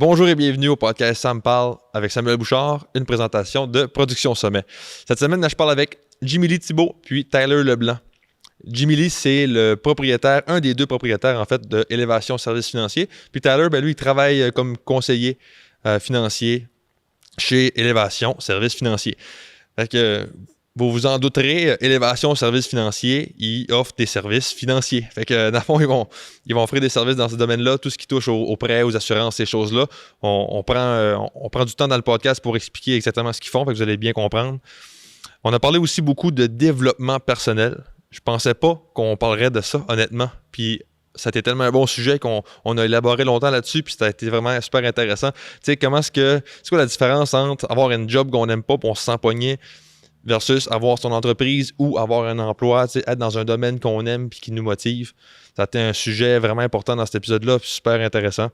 Bonjour et bienvenue au podcast Ça me parle avec Samuel Bouchard, une présentation de Production Sommet. Cette semaine, je parle avec Jimmy Lee Thibault puis Tyler Leblanc. Jimmy Lee, c'est le propriétaire, un des deux propriétaires en fait de Élévation Services Financiers. Puis Tyler, lui, il travaille comme conseiller financier chez Élévation Services Financiers. Fait que vous vous en douterez, Élévation Services Financiers, ils offrent des services financiers. Fait que, dans le fond, ils vont offrir des services dans ce domaine-là, tout ce qui touche aux prêts, aux assurances, ces choses-là. On prend du temps dans le podcast pour expliquer exactement ce qu'ils font, fait que vous allez bien comprendre. On a parlé aussi beaucoup de développement personnel. Je pensais pas qu'on parlerait de ça, honnêtement. Puis, ça a été tellement un bon sujet qu'on a élaboré longtemps là-dessus, puis ça a été vraiment super intéressant. Tu sais, c'est quoi la différence entre avoir une job qu'on n'aime pas, puis on se sent pogné, versus avoir son entreprise ou avoir un emploi, être dans un domaine qu'on aime et qui nous motive. Ça a été un sujet vraiment important dans cet épisode-là, super intéressant.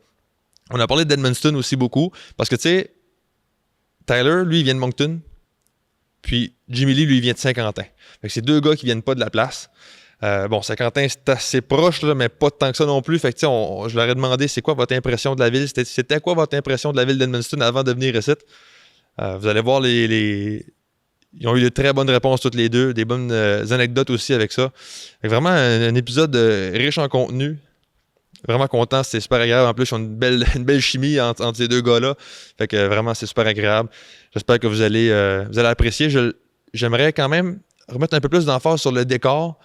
On a parlé d'Edmundston aussi beaucoup, parce que tu sais, Tyler, lui, il vient de Moncton, puis Jimmy Lee, lui, il vient de Saint-Quentin. Fait que c'est deux gars qui viennent pas de la place. Saint-Quentin, c'est assez proche, là, mais pas tant que ça non plus. Fait que je leur ai demandé, c'est quoi votre impression de la ville? C'était quoi votre impression de la ville d'Edmundston avant de venir ici? Vous allez voir ils ont eu de très bonnes réponses toutes les deux, des bonnes anecdotes aussi avec ça. Fait que vraiment un épisode riche en contenu. Vraiment content, c'était super agréable. En plus, ils ont une belle chimie entre ces deux gars-là. Fait que vraiment, c'est super agréable. J'espère que vous allez apprécier. J'aimerais quand même remettre un peu plus d'emphase sur le décor.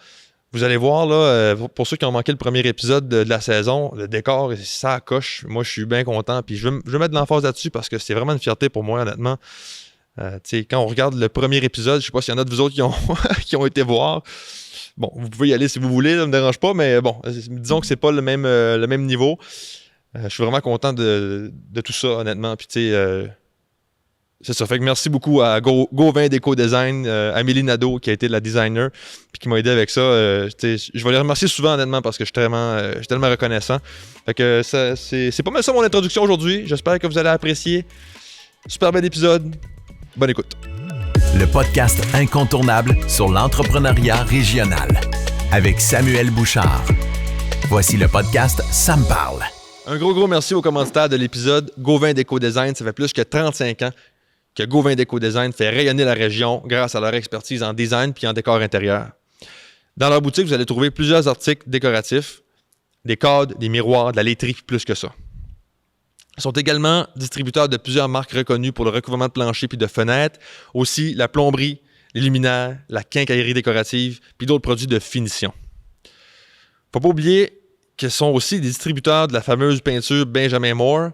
Vous allez voir, là, pour ceux qui ont manqué le premier épisode de la saison, le décor, ça coche. Moi, je suis bien content. Puis je veux mettre de l'emphase là-dessus parce que c'est vraiment une fierté pour moi, honnêtement. Quand on regarde le premier épisode, je sais pas s'il y en a de vous autres qui ont été voir. Bon, vous pouvez y aller si vous voulez, ça me dérange pas, mais bon, disons que c'est pas le même niveau. Je suis vraiment content de tout ça, honnêtement. Puis c'est ça. Fait que merci beaucoup à Gauvin Déco Design, Amélie Nadeau qui a été la designer puis qui m'a aidé avec ça. Je vais les remercier souvent, honnêtement, parce que je suis tellement reconnaissant. Fait que c'est pas mal ça mon introduction aujourd'hui. J'espère que vous allez apprécier. Super bel épisode. Bonne écoute. Le podcast incontournable sur l'entrepreneuriat régional avec Samuel Bouchard. Voici le podcast Ça me parle. Un gros merci aux commanditaires de l'épisode Gauvin Déco Design. Ça fait plus que 35 ans que Gauvin Déco Design fait rayonner la région grâce à leur expertise en design puis en décor intérieur. Dans leur boutique, vous allez trouver plusieurs articles décoratifs, des cadres, des miroirs, de la laiterie puis plus que ça. Ils sont également distributeurs de plusieurs marques reconnues pour le recouvrement de planchers puis de fenêtres, aussi la plomberie, les luminaires, la quincaillerie décorative puis d'autres produits de finition. Faut pas oublier qu'ils sont aussi des distributeurs de la fameuse peinture Benjamin Moore.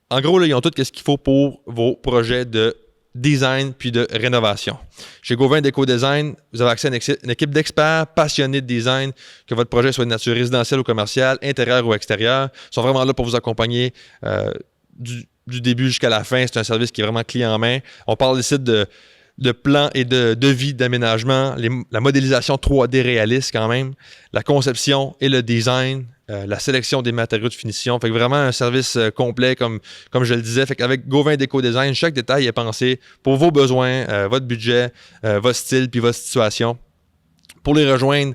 En gros, là, ils ont tout ce qu'il faut pour vos projets de design puis de rénovation. Chez Gauvin Déco Design, vous avez accès à une équipe d'experts passionnés de design, que votre projet soit de nature résidentielle ou commerciale, intérieur ou extérieur. Ils sont vraiment là pour vous accompagner du début jusqu'à la fin. C'est un service qui est vraiment clé en main. On parle ici de plans et de devis d'aménagement, la modélisation 3D réaliste quand même, la conception et le design, la sélection des matériaux de finition. Fait que vraiment un service complet, comme je le disais. Fait qu'avec Gauvin Déco Design, chaque détail est pensé pour vos besoins, votre budget, votre style puis votre situation. Pour les rejoindre,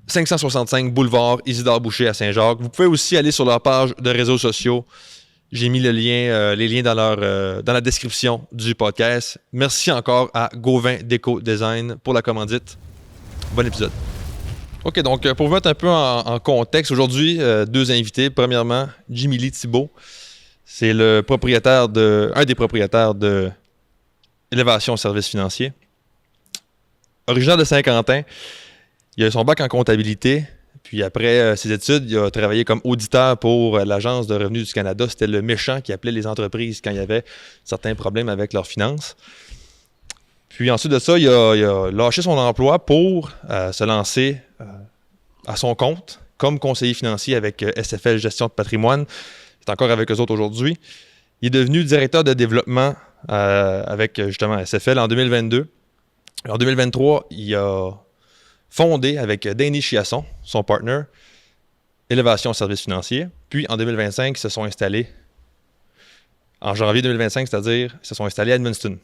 565 boulevard Isidore Boucher à Saint-Jacques. Vous pouvez aussi aller sur leur page de réseaux sociaux. J'ai mis les liens dans la description du podcast. Merci encore à Gauvin Déco Design pour la commandite. Bon épisode. OK, donc pour vous mettre un peu en contexte, aujourd'hui, deux invités. Premièrement, Jimmy Lee Thibault. C'est un des propriétaires de Élévation Services Financiers. Originaire de Saint-Quentin, il a son bac en comptabilité. Puis après ses études, il a travaillé comme auditeur pour l'Agence de revenus du Canada. C'était le méchant qui appelait les entreprises quand il y avait certains problèmes avec leurs finances. Puis ensuite de ça, il a lâché son emploi pour se lancer à son compte comme conseiller financier avec SFL Gestion de patrimoine. Il est encore avec eux autres aujourd'hui. Il est devenu directeur de développement avec justement SFL en 2022. En 2023, il a fondé avec Danny Chiasson, son partner, Élévation Services Financiers. Puis en 2025, ils se sont installés, en janvier 2025, c'est-à-dire, ils se sont installés à Edmundston.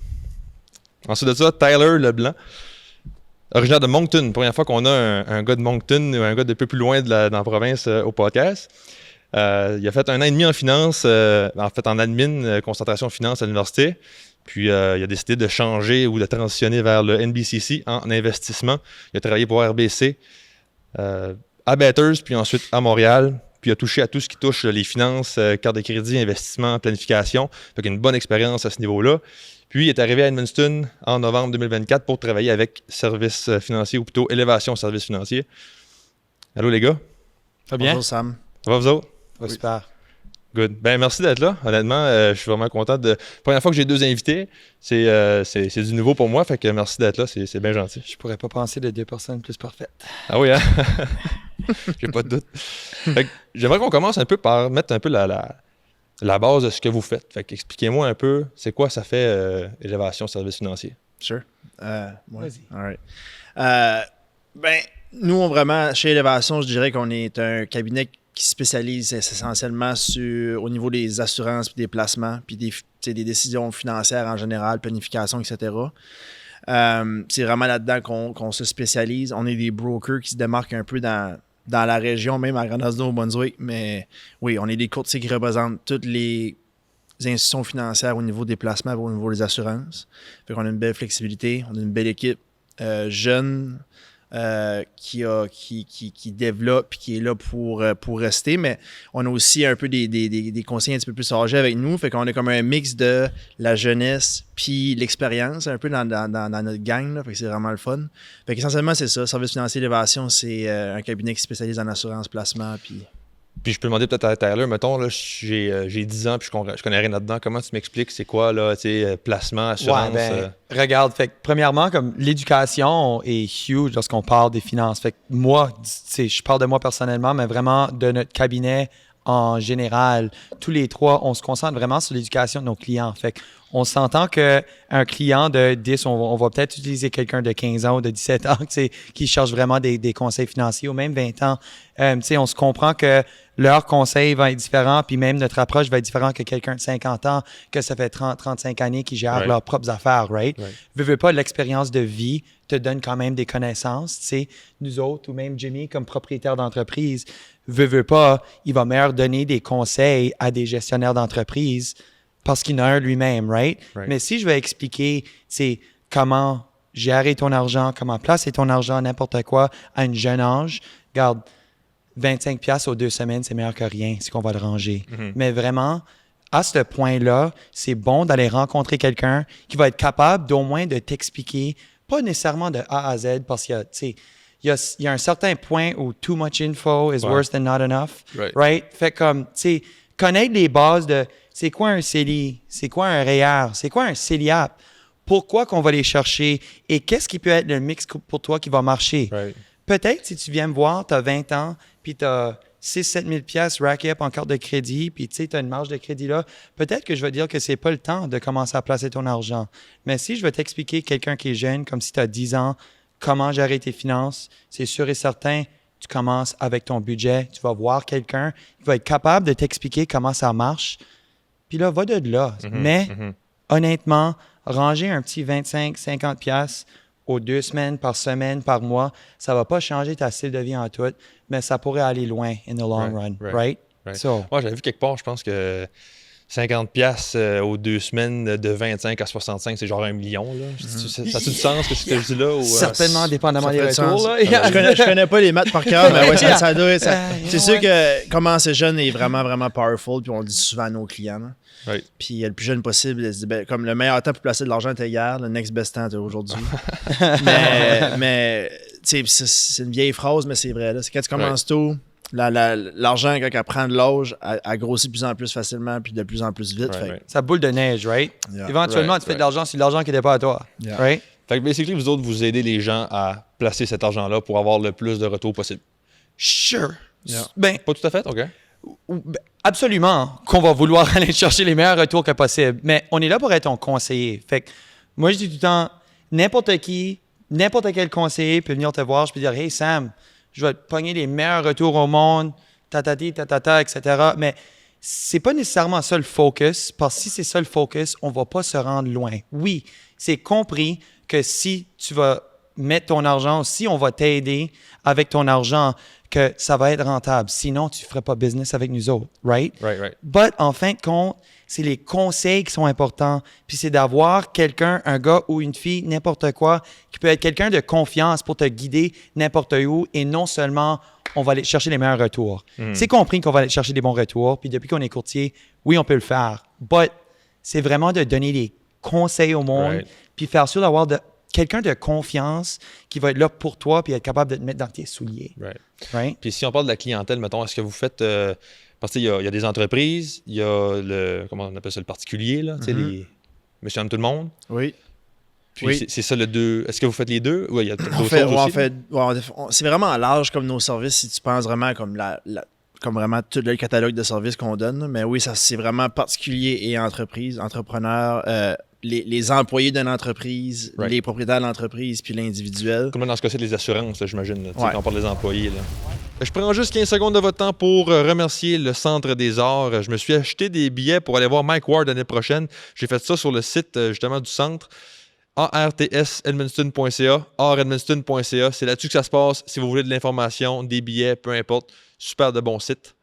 Ensuite de ça, Tyler Leblanc, originaire de Moncton. Première fois qu'on a un gars de Moncton ou un gars de peu plus loin dans la province au podcast. Il a fait 1 an et demi en finance, en admin, concentration finance à l'université. Puis il a décidé de changer ou de transitionner vers le NBCC en investissement. Il a travaillé pour RBC, à Batters, puis ensuite à Montréal. Puis il a touché à tout ce qui touche les finances, carte de crédit, investissement, planification. Fait qu'il a une bonne expérience à ce niveau-là. Puis il est arrivé à Edmundston en novembre 2024 pour travailler avec Services financiers, ou plutôt Élévation Services financiers. Allô les gars? Ça va bien? Bonjour Sam. Ça va vous autres? Ça va super. Good. Ben merci d'être là. Honnêtement, je suis vraiment content de. Première fois que j'ai 2 invités, c'est du nouveau pour moi. Fait que merci d'être là, c'est bien gentil. Je pourrais pas penser de 2 personnes plus parfaites. Ah oui, hein? J'ai pas de doute. Fait que j'aimerais qu'on commence un peu par mettre un peu la base de ce que vous faites. Fait que expliquez-moi un peu, c'est quoi ça fait Élévation Services financiers? Sure. Vas-y. All right. Nous, vraiment, chez Élévation, je dirais qu'on est un cabinet qui se spécialise essentiellement au niveau des assurances, puis des placements, puis des décisions financières en général, planification, etc. C'est vraiment là-dedans qu'on se spécialise. On est des brokers qui se démarquent un peu dans la région, même à Granasno, au Brunswick. Mais oui, on est des courtiers qui représentent toutes les institutions financières au niveau des placements, au niveau des assurances. Fait qu'on a une belle flexibilité, on a une belle équipe jeune, qui développe et qui est là pour rester, mais on a aussi un peu des conseillers un petit peu plus âgés avec nous, fait qu'on est comme un mix de la jeunesse puis l'expérience un peu dans notre gang, là, fait que c'est vraiment le fun. Fait qu'essentiellement c'est ça, Services financiers Élévation, c'est un cabinet qui se spécialise en assurance, placement, Puis je peux demander peut-être à Tyler, mettons, là, j'ai 10 ans puis je connais rien là-dedans. Comment tu m'expliques c'est quoi, là, placement, assurance? Regarde, fait que, premièrement, comme l'éducation est huge lorsqu'on parle des finances. Fait que moi, je parle de moi personnellement, mais vraiment de notre cabinet en général. Tous les 3, on se concentre vraiment sur l'éducation de nos clients. Fait que on s'entend qu'un client de 10, on va peut-être utiliser quelqu'un de 15 ans ou de 17 ans qui cherche vraiment des conseils financiers, ou même 20 ans. On se comprend que leur conseil va être différent, puis même notre approche va être différente que quelqu'un de 50 ans, que ça fait 30, 35 années qui gère leurs propres affaires, right? Veux pas, l'expérience de vie te donne quand même des connaissances, tu sais. Nous autres, ou même Jimmy, comme propriétaire d'entreprise, veut pas, il va meilleur donner des conseils à des gestionnaires d'entreprise parce qu'il en a un lui-même, right? Mais si je vais expliquer, c'est comment gérer ton argent, comment placer ton argent, n'importe quoi, à un jeune âge, regarde, 25$ aux 2 semaines, c'est meilleur que rien, c'est qu'on va le ranger. Mais vraiment, à ce point-là, c'est bon d'aller rencontrer quelqu'un qui va être capable d'au moins de t'expliquer, pas nécessairement de A à Z, parce qu'il y a un certain point où too much info is worse than not enough, right? Fait comme, tu sais, connaître les bases de c'est quoi un CELI, c'est quoi un REER, c'est quoi un CELIAP, pourquoi qu'on va les chercher et qu'est-ce qui peut être le mix pour toi qui va marcher. Peut-être si tu viens me voir, tu as 20 ans, puis tu as 6-7 000 piastres rack up en carte de crédit, puis tu as une marge de crédit là, peut-être que je vais dire que c'est pas le temps de commencer à placer ton argent. Mais si je vais t'expliquer quelqu'un qui est jeune, comme si tu as 10 ans, comment gérer tes finances, c'est sûr et certain, tu commences avec ton budget, tu vas voir quelqu'un qui va être capable de t'expliquer comment ça marche, puis là, va de là. Mais honnêtement, ranger un petit 25-50 piastres aux 2 semaines, par semaine, par mois, ça va pas changer ta style de vie en tout, mais ça pourrait aller loin in the long run, right? So, moi, j'avais vu quelque part, je pense que 50$ aux 2 semaines de 25 à 65, c'est genre 1 million. Là. Ça a-tu du sens que ce que je dis là? Ou, certainement, dépendamment des retours. Là. Je connais pas les maths par cœur, mais ouais, ça doit être... C'est sûr que comment ce jeune est vraiment, vraiment powerful, puis on le dit souvent à nos clients. Là. Puis le plus jeune possible, il se dit, comme le meilleur temps pour placer de l'argent était hier, le next best temps était aujourd'hui. mais c'est une vieille phrase, mais c'est vrai. Là. C'est quand tu commences tôt, l'argent, quand elle prend de l'âge, elle grossit de plus en plus facilement puis de plus en plus vite. Ça boule de neige, right? Éventuellement, tu fais de l'argent sur de l'argent qui n'était pas à toi, right? Fait que basically, vous autres, vous aidez les gens à placer cet argent-là pour avoir le plus de retour possible. Sure. Ben, pas tout à fait, OK? Absolument, qu'on va vouloir aller chercher les meilleurs retours que possible. Mais on est là pour être ton conseiller. Fait que moi, je dis tout le temps, n'importe quel conseiller peut venir te voir, je peux dire, hey Sam, je vais te pogner les meilleurs retours au monde, etc. Mais c'est pas nécessairement ça le focus, parce que si c'est ça le focus, on va pas se rendre loin. Oui, c'est compris que si tu vas mettre ton argent, si on va t'aider avec ton argent, que ça va être rentable. Sinon, tu ne ferais pas business avec nous autres, right? Right. But en fin de compte, c'est les conseils qui sont importants. Puis c'est d'avoir quelqu'un, un gars ou une fille, n'importe quoi, qui peut être quelqu'un de confiance pour te guider n'importe où et non seulement on va aller chercher les meilleurs retours. C'est compris qu'on va aller chercher des bons retours. Puis depuis qu'on est courtier, oui, on peut le faire. But c'est vraiment de donner des conseils au monde, Right. puis faire sûr d'avoir quelqu'un de confiance qui va être là pour toi puis être capable de te mettre dans tes souliers. Right? Puis si on parle de la clientèle, mettons, est-ce que vous faites... parce qu'il y a des entreprises, il y a comment on appelle ça, le particulier, là, tu sais, les monsieur tout le monde. Oui. Puis Oui. c'est ça le deux. Est-ce que vous faites les deux? Oui, il y a d'autres On fait, choses aussi. c'est vraiment large comme nos services si tu penses vraiment comme vraiment tout le catalogue de services qu'on donne. Mais oui, ça c'est vraiment particulier et entreprise, entrepreneur, les employés d'une entreprise, Right. les propriétaires de l'entreprise, puis l'individuel. Comme là, dans ce cas-ci, les assurances, là, j'imagine, là, tu sais, Ouais. quand on parle des employés. Là. Je prends juste 15 secondes de votre temps pour remercier le Centre des Arts. Je me suis acheté des billets pour aller voir Mike Ward l'année prochaine. J'ai fait ça sur le site justement du centre. artsedmonton.ca, artedmonton.ca. C'est là-dessus que ça se passe. Si vous voulez de l'information, des billets, peu importe. Super de bon site.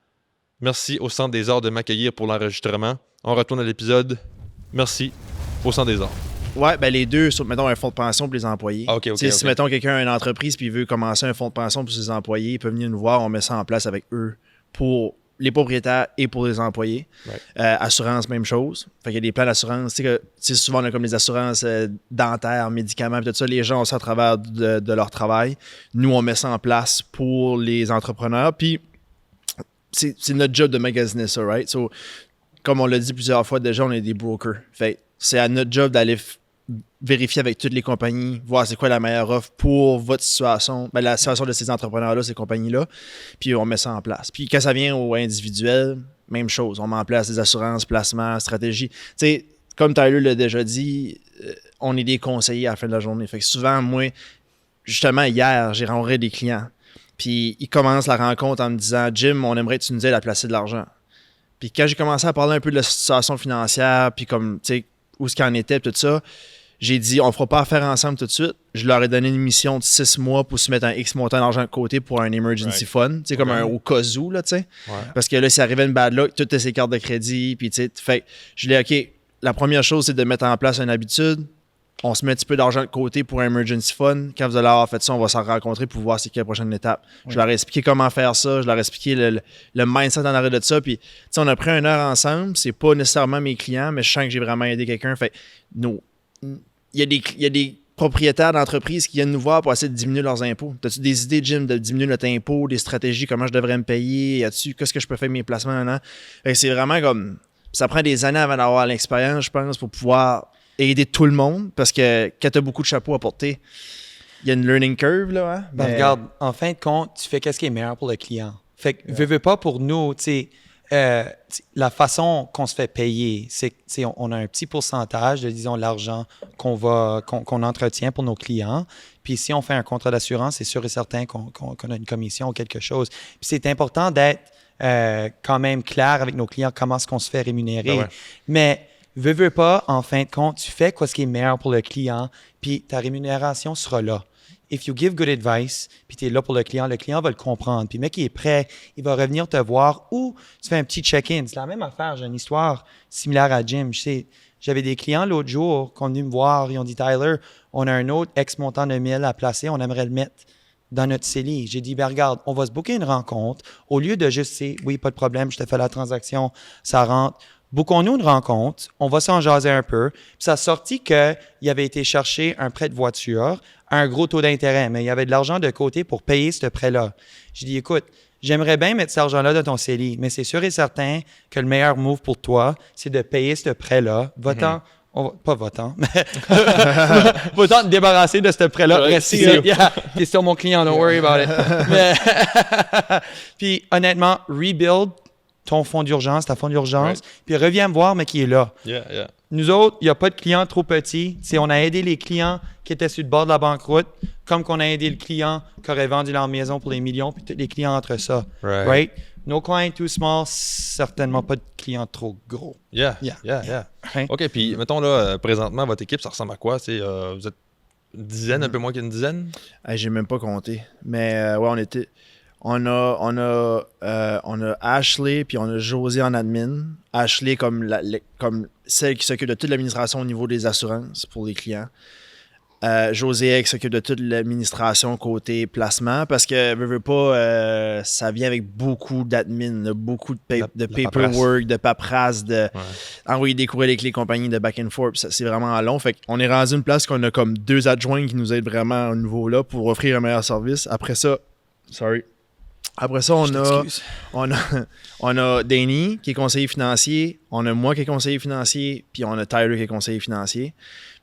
Merci au Centre des Arts de m'accueillir pour l'enregistrement. On retourne à l'épisode. Merci au Centre des Arts. Ouais, ben les deux, mettons un fonds de pension pour les employés. Ah, ok, Tu sais, Si ok. mettons quelqu'un a une entreprise puis il veut commencer un fonds de pension pour ses employés, il peut venir nous voir, on met ça en place avec eux pour les propriétaires et pour les employés. Right. Assurance, même chose. Fait qu'il y a des plans d'assurance. Tu sais, souvent, on a comme les assurances dentaires, médicaments, tout ça. Les gens ont ça à travers de leur travail. Nous, on met ça en place pour les entrepreneurs. Puis, c'est notre job de magasiner ça, right? So, comme on l'a dit plusieurs fois déjà, on est des brokers. Fait c'est à notre job d'aller vérifier avec toutes les compagnies, voir c'est quoi la meilleure offre pour votre situation, ben, la situation de ces entrepreneurs-là, ces compagnies-là, puis on met ça en place. Puis quand ça vient au individuel, même chose, on met en place des assurances, placements, stratégies. Tu sais, comme Tyler l'a déjà dit, on est des conseillers à la fin de la journée. Fait que souvent, moi, justement, hier, j'ai rencontré des clients, puis ils commencent la rencontre en me disant « Jim, on aimerait que tu nous aides à placer de l'argent. » Puis quand j'ai commencé à parler un peu de la situation financière, puis comme, tu sais, où ce qu'il en était, tout ça, j'ai dit, on ne fera pas affaire ensemble tout de suite. Je leur ai donné une mission de 6 mois pour se mettre un X montant d'argent de côté pour un emergency fund, tu sais, comme un au cas où, là, tu sais. Ouais. Parce que là, s'il arrivait une bad luck, toutes ses cartes de crédit, puis tu sais, fait je l'ai, OK, la première chose, c'est de mettre en place une habitude. On se met un petit peu d'argent de côté pour un emergency fund. Quand vous allez avoir fait ça, on va s'en rencontrer pour voir c'est quelle la prochaine étape. Je leur ai expliqué comment faire ça. Je leur ai expliqué le mindset en arrière de ça. Puis, tu sais, on a pris 1 heure ensemble. C'est pas nécessairement mes clients, mais je sens que j'ai vraiment aidé quelqu'un. Fait, il y a des propriétaires d'entreprises qui viennent nous voir pour essayer de diminuer leurs impôts. As-tu des idées, Jim, de diminuer notre impôt, des stratégies, comment je devrais me payer? Qu'est-ce que je peux faire avec mes placements? Fait que c'est vraiment comme... Ça prend des années avant d'avoir l'expérience, je pense, pour pouvoir aider tout le monde, parce que quand tu as beaucoup de chapeaux à porter, il y a une learning curve, là. Hein? Ben, regarde, en fin de compte, tu fais qu'est-ce qui est meilleur pour le client. Fait que, veux pas pour nous, tu sais, la façon qu'on se fait payer, c'est on a un petit pourcentage de, disons, l'argent qu'on entretient pour nos clients. Puis si on fait un contrat d'assurance, c'est sûr et certain qu'on a une commission ou quelque chose. Puis c'est important d'être quand même clair avec nos clients comment est-ce qu'on se fait rémunérer. Ben ouais. Mais veux pas, en fin de compte, tu fais ce qui est meilleur pour le client, puis ta rémunération sera là. If you give good advice, puis tu es là pour le client va le comprendre. Puis le mec, il est prêt, il va revenir te voir ou tu fais un petit check-in. C'est la même affaire. J'ai une histoire similaire à Jim. Je sais, j'avais des clients l'autre jour qui sont venus me voir. Ils ont dit, Tyler, on a un autre ex-montant de 1000 à placer. On aimerait le mettre dans notre CELI. J'ai dit, ben regarde, on va se booker une rencontre. Au lieu de juste, oui, pas de problème, je te fais la transaction, ça rentre. Bookons-nous une rencontre, on va s'en jaser un peu. Puis ça a sorti qu'il avait été chercher un prêt de voiture à un gros taux d'intérêt, mais il y avait de l'argent de côté pour payer ce prêt-là. J'ai dit, écoute, j'aimerais bien mettre cet argent-là dans ton CELI, mais c'est sûr et certain que le meilleur move pour toi, c'est de payer ce prêt-là. Va-t'en, pas va-t'en, mais va-t'en te débarrasser de ce prêt-là. Reste ici. Yeah, t'es sur mon client, don't worry about it. Mais puis honnêtement, rebuild ton fonds d'urgence, ta fonds d'urgence, puis reviens me voir, mais qui est là. Yeah. Nous autres, il n'y a pas de clients trop petits. T'sais, on a aidé les clients qui étaient sur le bord de la banqueroute, comme qu'on a aidé le client qui aurait vendu leur maison pour les millions, puis tous les clients entre ça. Right? No client too small, certainement pas de clients trop gros. Yeah. Right? OK, puis mettons là, présentement, votre équipe, ça ressemble à quoi? Vous êtes Une dizaine, un peu moins qu'une dizaine? Hey, j'ai même pas compté. Mais ouais, on a Ashley puis on a José en admin. Ashley comme celle qui s'occupe de toute l'administration au niveau des assurances pour les clients. José qui s'occupe de toute l'administration côté placement parce que veux pas, ça vient avec beaucoup d'admin, beaucoup de paperwork, de paperasse, envoyer des courriels avec les compagnies de back and forth. C'est vraiment long. Fait qu'on est rendu une place qu'on a comme 2 adjoints qui nous aident vraiment au niveau là pour offrir un meilleur service. Après ça, on a Danny qui est conseiller financier, on a moi qui est conseiller financier, puis on a Tyler qui est conseiller financier.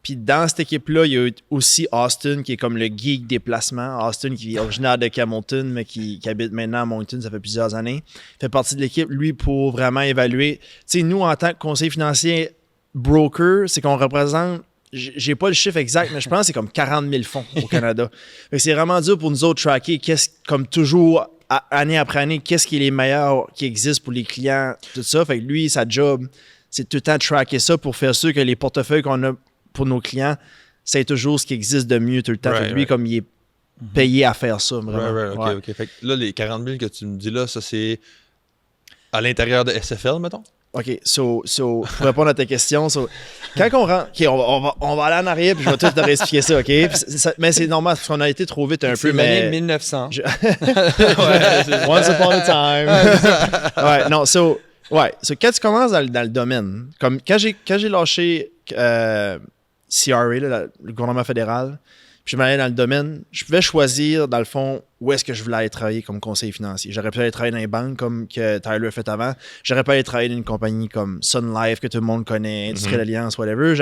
Puis dans cette équipe-là, il y a aussi Austin qui est comme le geek des placements. Austin qui est originaire de Campbellton, mais qui habite maintenant à Moncton, ça fait plusieurs années. Il fait partie de l'équipe, lui, pour vraiment évaluer. Tu sais, nous, en tant que conseiller financier broker, c'est qu'on représente, j'ai pas le chiffre exact, mais je pense que c'est comme 40 000 fonds au Canada. Fait que c'est vraiment dur pour nous autres tracker, comme toujours, année après année, qu'est-ce qui est les meilleurs qui existent pour les clients, tout ça. Fait que lui, sa job, c'est tout le temps de tracker ça pour faire sûr que les portefeuilles qu'on a pour nos clients, c'est toujours ce qui existe de mieux tout le temps. Fait que lui, comme il est payé à faire ça, vraiment. OK. Fait que là, les 40 000 que tu me dis là, ça c'est à l'intérieur de SFL, mettons? OK, pour répondre à ta question, quand on rentre, OK, on va aller en arrière puis je vais tout te réexpliquer ça, OK? Mais c'est normal parce qu'on a été trop vite un peu, mais... C'est l'année 1900. Once upon a time. Ouais, non, quand tu commences dans le domaine, comme quand j'ai lâché CRA, là, le gouvernement fédéral, puis je m'allais dans le domaine, je pouvais choisir, dans le fond, où est-ce que je voulais aller travailler comme conseiller financier. J'aurais pu aller travailler dans les banques comme que Tyler a fait avant. J'aurais pu aller travailler dans une compagnie comme Sun Life, que tout le monde connaît, Industrie d'Alliance, whatever.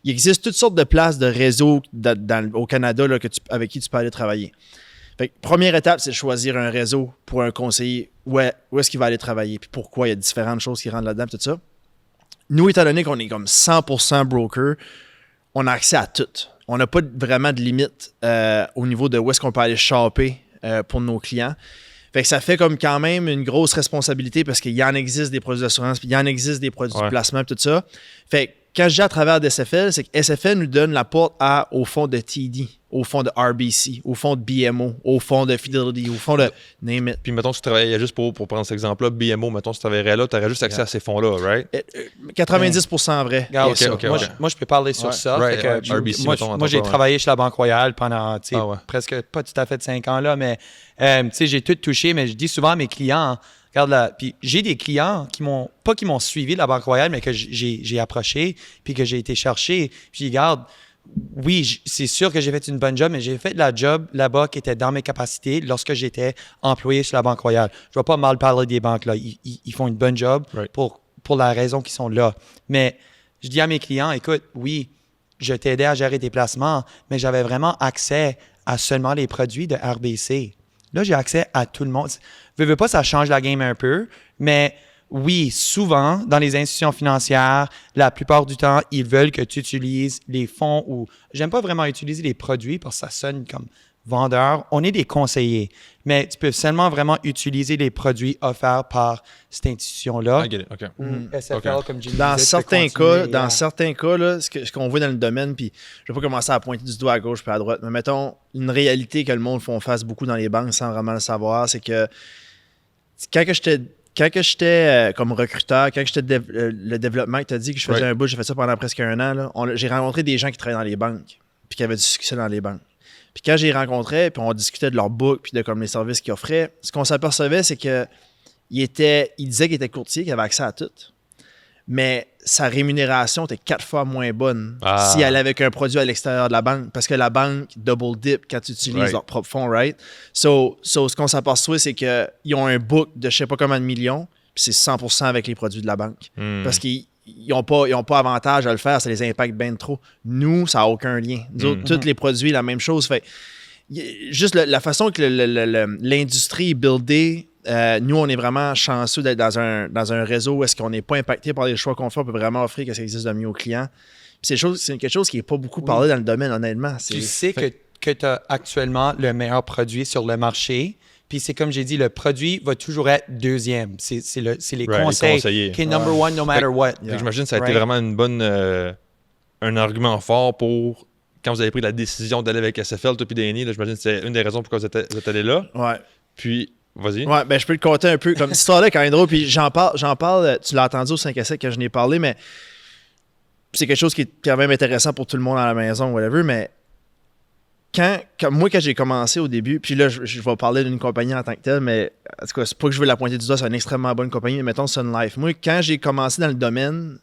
Il existe toutes sortes de places de réseaux au Canada là, avec qui tu peux aller travailler. Fait que, première étape, c'est de choisir un réseau pour un conseiller. Où est-ce qu'il va aller travailler, puis pourquoi. Il y a différentes choses qui rentrent là-dedans, tout ça. Nous, étant donné qu'on est comme 100% broker, on a accès à tout. On n'a pas vraiment de limite au niveau de où est-ce qu'on peut aller shopper pour nos clients. Fait que ça fait comme quand même une grosse responsabilité parce qu'il y en existe des produits d'assurance, puis il y en existe des produits de placement, puis tout ça. Fait que quand je dis à travers d'SFL, c'est que SFL nous donne la porte au fonds de TD, au fonds de RBC, au fonds de BMO, au fonds de Fidelity, au fonds de name it. Puis mettons que tu travaillais juste pour prendre cet exemple-là, BMO, mettons que tu travaillerais là, tu aurais juste accès à ces fonds-là, right? 90% vrai. Regarde, moi, je peux parler sur ça. Right, Fait que, RBC, moi, j'ai travaillé chez la Banque Royale pendant presque pas tout à fait 5 ans, là, mais j'ai tout touché, mais je dis souvent à mes clients, regarde là, puis j'ai des clients qui m'ont suivi de la Banque Royale, mais que j'ai approché, puis que j'ai été chercher. Puis regarde, oui, c'est sûr que j'ai fait une bonne job, mais j'ai fait la job là-bas qui était dans mes capacités lorsque j'étais employé chez la Banque Royale. Je ne vais pas mal parler des banques là. Ils font une bonne job pour la raison qu'ils sont là. Mais je dis à mes clients, écoute, oui, je t'aidais à gérer tes placements, mais j'avais vraiment accès à seulement les produits de RBC. Là, j'ai accès à tout le monde. Veux pas, ça change la game un peu, mais oui, souvent, dans les institutions financières, la plupart du temps, ils veulent que tu utilises les fonds ou... J'aime pas vraiment utiliser les produits parce que ça sonne comme vendeur. On est des conseillers, mais tu peux seulement vraiment utiliser les produits offerts par cette institution-là. OK. SFL, comme Jimmy Dans disait, certains cas, là, ce qu'on voit dans le domaine, puis je vais pas commencer à pointer du doigt à gauche puis à droite, mais mettons, une réalité que le monde font face beaucoup dans les banques sans vraiment le savoir, c'est que quand j'étais comme recruteur, quand j'étais le développement, que tu as dit que je faisais un bout, j'ai fait ça pendant presque 1 an, là, j'ai rencontré des gens qui travaillaient dans les banques puis qui avaient du succès dans les banques. Puis quand j'ai rencontré, puis on discutait de leur book puis de comme les services qu'ils offraient, ce qu'on s'apercevait, c'est que il disait qu'il était courtier, qu'il avait accès à tout. Mais sa rémunération était 4 fois moins bonne s'il allait avec un produit à l'extérieur de la banque. Parce que la banque double dip quand tu utilises leurs propres fonds, right? So, ce qu'on s'aperçoit, c'est qu'ils ont un book de je sais pas combien de millions, puis c'est 100% avec les produits de la banque. Parce qu'ils n'ont pas avantage à le faire, ça les impacte bien trop. Nous, ça n'a aucun lien. Nous autres, tous les produits, la même chose. Fait juste la façon que l'industrie est buildée, nous, on est vraiment chanceux d'être dans un réseau où est-ce qu'on n'est pas impacté par les choix qu'on fait. On peut vraiment offrir ce qui existe de mieux aux clients. Puis c'est quelque chose qui n'est pas beaucoup parlé dans le domaine, honnêtement. Tu sais que tu as actuellement le meilleur produit sur le marché. Puis c'est comme j'ai dit, le produit va toujours être deuxième. C'est les conseils qui est number one no matter what. J'imagine que ça a été vraiment une bonne un argument fort pour quand vous avez pris la décision d'aller avec SFL, toi puis Danny, là, j'imagine que c'est une des raisons pourquoi vous êtes allé là. Ouais. Puis, vas-y. Ouais, ben je peux te conter un peu. Comme cette histoire-là, quand même drôle. Puis j'en parle, tu l'as entendu au 5 à 7 quand je n'ai parlé, mais c'est quelque chose qui est quand même intéressant pour tout le monde à la maison, whatever, mais quand j'ai commencé au début, puis là, je vais parler d'une compagnie en tant que telle, mais en tout cas, c'est pas que je veux la pointer du doigt, c'est une extrêmement bonne compagnie, mais mettons Sun Life. Moi, quand j'ai commencé dans le domaine,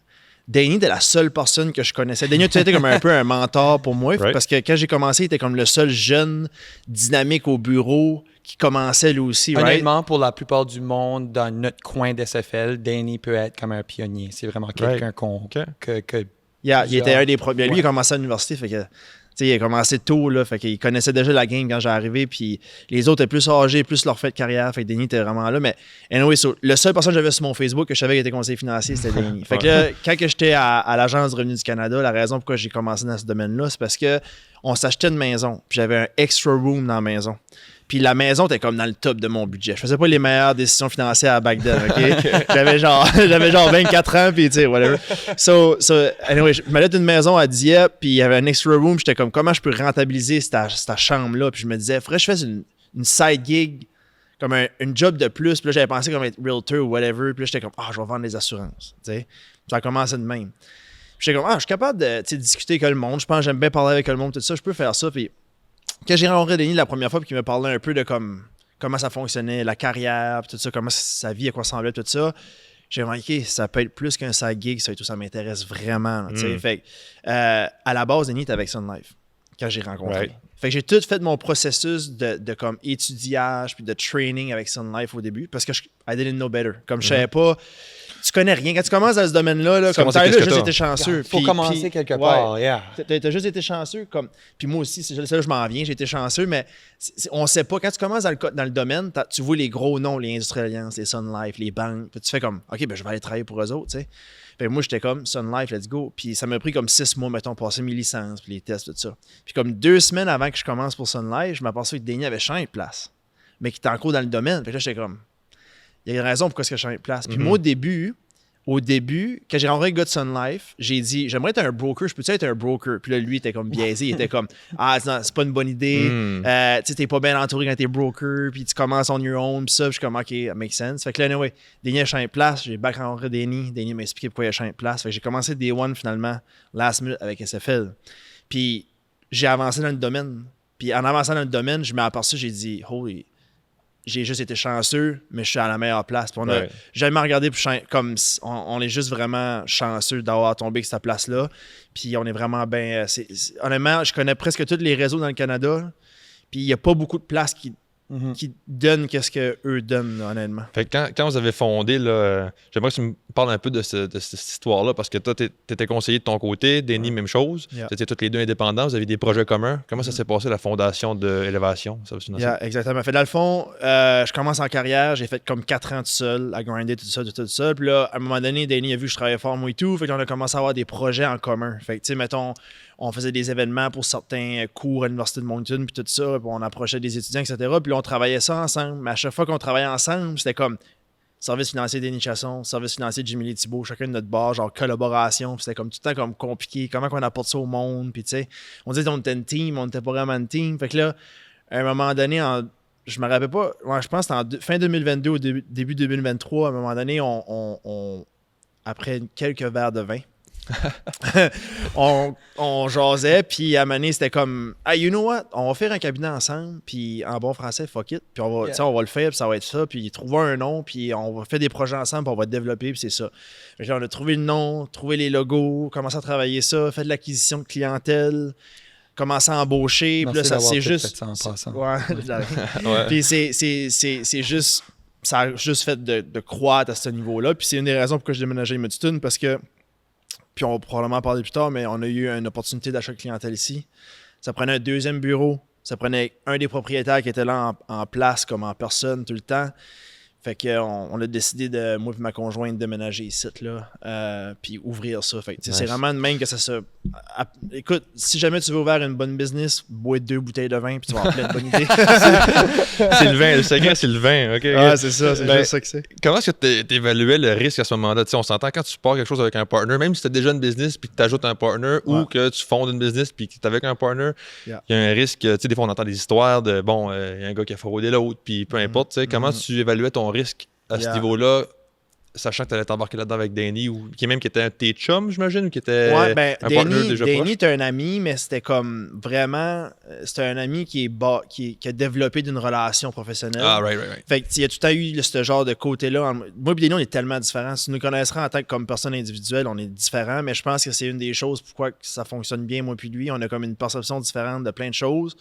Danny était la seule personne que je connaissais. Danny, tu étais comme un peu un mentor pour moi, Right. parce que quand j'ai commencé, il était comme le seul jeune dynamique au bureau qui commençait lui aussi, right? Honnêtement, pour la plupart du monde, dans notre coin d'SFL, Danny peut être comme un pionnier. C'est vraiment quelqu'un OK. Il était un des premiers. Lui, il a commencé à l'université, fait que il a commencé tôt, là, fait qu'il connaissait déjà la game quand j'ai arrivé, puis les autres étaient plus âgés, plus leur fait de carrière, fait que Danny était vraiment là, mais anyway, le seul personne que j'avais sur mon Facebook que je savais qu'il était conseiller financier, c'était Danny. Fait que là, quand que j'étais à l'Agence du revenu du Canada, la raison pourquoi j'ai commencé dans ce domaine-là, c'est parce que on s'achetait une maison, puis j'avais un extra room dans la maison. Puis la maison était comme dans le top de mon budget. Je faisais pas les meilleures décisions financières à back then, OK? J'avais genre 24 ans, puis tu sais, whatever. So, anyway, je m'allais d'une maison à Dieppe, puis il y avait un extra room, j'étais comme, comment je peux rentabiliser cette chambre-là? Puis je me disais, faudrait que je fasse une side gig, comme une job de plus. Puis là, j'avais pensé comme être realtor ou whatever. Puis là, j'étais comme, je vais vendre des assurances, tu sais. Ça a commencé de même. Puis j'étais comme, je suis capable de discuter avec le monde. Je pense que j'aime bien parler avec le monde, tout ça. Je peux faire ça, puis quand j'ai rencontré Danny la première fois, puis qu'il me parlait un peu de comment ça fonctionnait, la carrière, puis tout ça, comment sa vie, à quoi semblait, tout ça, j'ai remarqué, ça peut être plus qu'un side gig, ça et tout, ça m'intéresse vraiment. Là, fait que, à la base, Danny était avec Sun Life quand j'ai rencontré. Right. Fait que j'ai tout fait mon processus de comme étudiage puis de training avec Sun Life au début parce que I didn't know better. Comme je savais pas, tu connais rien. Quand tu commences dans ce domaine-là, là, comme Tyler, j'ai juste été chanceux. Faut commencer quelque part, yeah. T'as juste été chanceux. Puis moi aussi, c'est là je m'en viens, j'ai été chanceux, mais on sait pas. Quand tu commences dans le domaine, tu vois les gros noms, les Industrial Alliance, les Sun Life, les banques. Puis tu fais comme, OK, ben je vais aller travailler pour eux autres, tu sais. Fait que moi, j'étais comme Sun Life, let's go. Puis ça m'a pris comme 6 mois, mettons, passer mes licences, puis les tests, tout ça. Puis comme 2 semaines avant que je commence pour Sun Life, je m'aperçois que Danny avait changé de place, mais qui était encore dans le domaine. Fait que là, j'étais comme, il y a une raison pourquoi est-ce que je change de place. Puis moi, au début, quand j'ai rencontré le gars de Sun Life, j'ai dit, j'aimerais être un broker, je peux-tu être un broker? Puis là, lui, il était comme biaisé, il était comme, c'est pas une bonne idée, tu sais, t'es pas bien entouré quand t'es broker, puis tu commences on your own, puis ça, puis je suis comme, OK, that makes sense. Fait que là, anyway, Danny a changé de place, j'ai back rencontré Danny m'a expliqué pourquoi il a changé de place. Fait que j'ai commencé Day One, finalement, last minute avec SFL. Puis j'ai avancé dans le domaine. Puis en avançant dans le domaine, je m'ai aperçu, j'ai dit, holy, j'ai juste été chanceux, mais je suis à la meilleure place. Puis on a jamais regardé comme on est juste vraiment chanceux d'avoir tombé sur cette place-là. Puis on est vraiment bien. Honnêtement, je connais presque tous les réseaux dans le Canada. Puis il n'y a pas beaucoup de places qui donnent qu'est-ce qu'eux donnent, là, honnêtement. Fait que quand vous avez fondé, là, j'aimerais que tu me parles un peu de cette histoire-là, parce que toi, tu étais conseiller de ton côté, Danny, même chose. Yeah. Vous étiez tous les deux indépendants, vous aviez des projets communs. Comment ça s'est passé, la fondation de Élévation? Exactement. Fait dans le fond, je commence en carrière, j'ai fait comme 4 ans tout seul, à grinder tout ça. Puis là, à un moment donné, Danny a vu que je travaillais fort, moi et tout. Fait qu'on a commencé à avoir des projets en commun. Fait que, tu sais, mettons, on faisait des événements pour certains cours à l'Université de Moncton, puis tout ça, puis on approchait des étudiants, etc. Puis là, on travaillait ça ensemble. Mais à chaque fois qu'on travaillait ensemble, c'était comme service financier Denis Chasson, service financier de Jimmy Thibault, chacun de notre bord, genre collaboration. Puis c'était comme tout le temps comme compliqué. Comment qu'on apporte ça au monde? Puis tu sais, on disait qu'on était une team, on n'était pas vraiment une team. Fait que là, à un moment donné, je me rappelle pas, je pense que c'était en fin 2022 ou début 2023, à un moment donné, on après quelques verres de vin, on jasait, puis à un moment donné, c'était comme, hey, you know what, on va faire un cabinet ensemble, puis en bon français, fuck it, puis on va le faire, puis ça va être ça, puis trouver un nom, puis on va faire des projets ensemble, puis on va développer, puis c'est ça. Fait que là, on a trouvé le nom, trouvé les logos, commencé à travailler ça, fait de l'acquisition de clientèle, commencé à embaucher, puis là, ça c'est juste... Puis c'est juste... Ça a juste fait de croître à ce niveau-là, puis c'est une des raisons pourquoi je déménageais à Edmonton, parce que puis on va probablement en parler plus tard, mais on a eu une opportunité d'achat de clientèle ici. Ça prenait un deuxième bureau. Ça prenait un des propriétaires qui était là en place, comme en personne, tout le temps. Fait qu'on a décidé de, moi et ma conjointe, déménager ici, là, puis ouvrir ça. Fait que, c'est vraiment de même que ça se... Écoute, si jamais tu veux ouvrir une bonne business, bois 2 bouteilles de vin, puis tu vas avoir plein de bonnes idées. C'est le vin, le secret, c'est le vin. OK. Ah, c'est ça, c'est juste ça que c'est. Comment est-ce que tu évaluais le risque à ce moment-là? Tu sais, on s'entend quand tu pars quelque chose avec un partner, même si tu as déjà une business puis que tu ajoutes un partner ou que tu fondes une business puis que tu es avec un partner, il y a un risque. Tu sais, des fois, on entend des histoires de, bon, il y a un gars qui a fraudé l'autre, puis peu importe. Tu sais, comment tu évaluais ton risque à ce niveau-là, sachant que tu allais t'embarquer là-dedans avec Danny, ou qui était un de tes chums, j'imagine, ou qui était un partner déjà proche? Danny était un ami, mais c'était comme vraiment... C'était un ami qui a développé d'une relation professionnelle. Ah, right. Fait qu'il y a tout le temps eu ce genre de côté-là. Moi et Danny, on est tellement différents. Si nous connaisserons en tant que comme personne individuelle, on est différents, mais je pense que c'est une des choses pourquoi ça fonctionne bien, moi puis lui. On a comme une perception différente de plein de choses.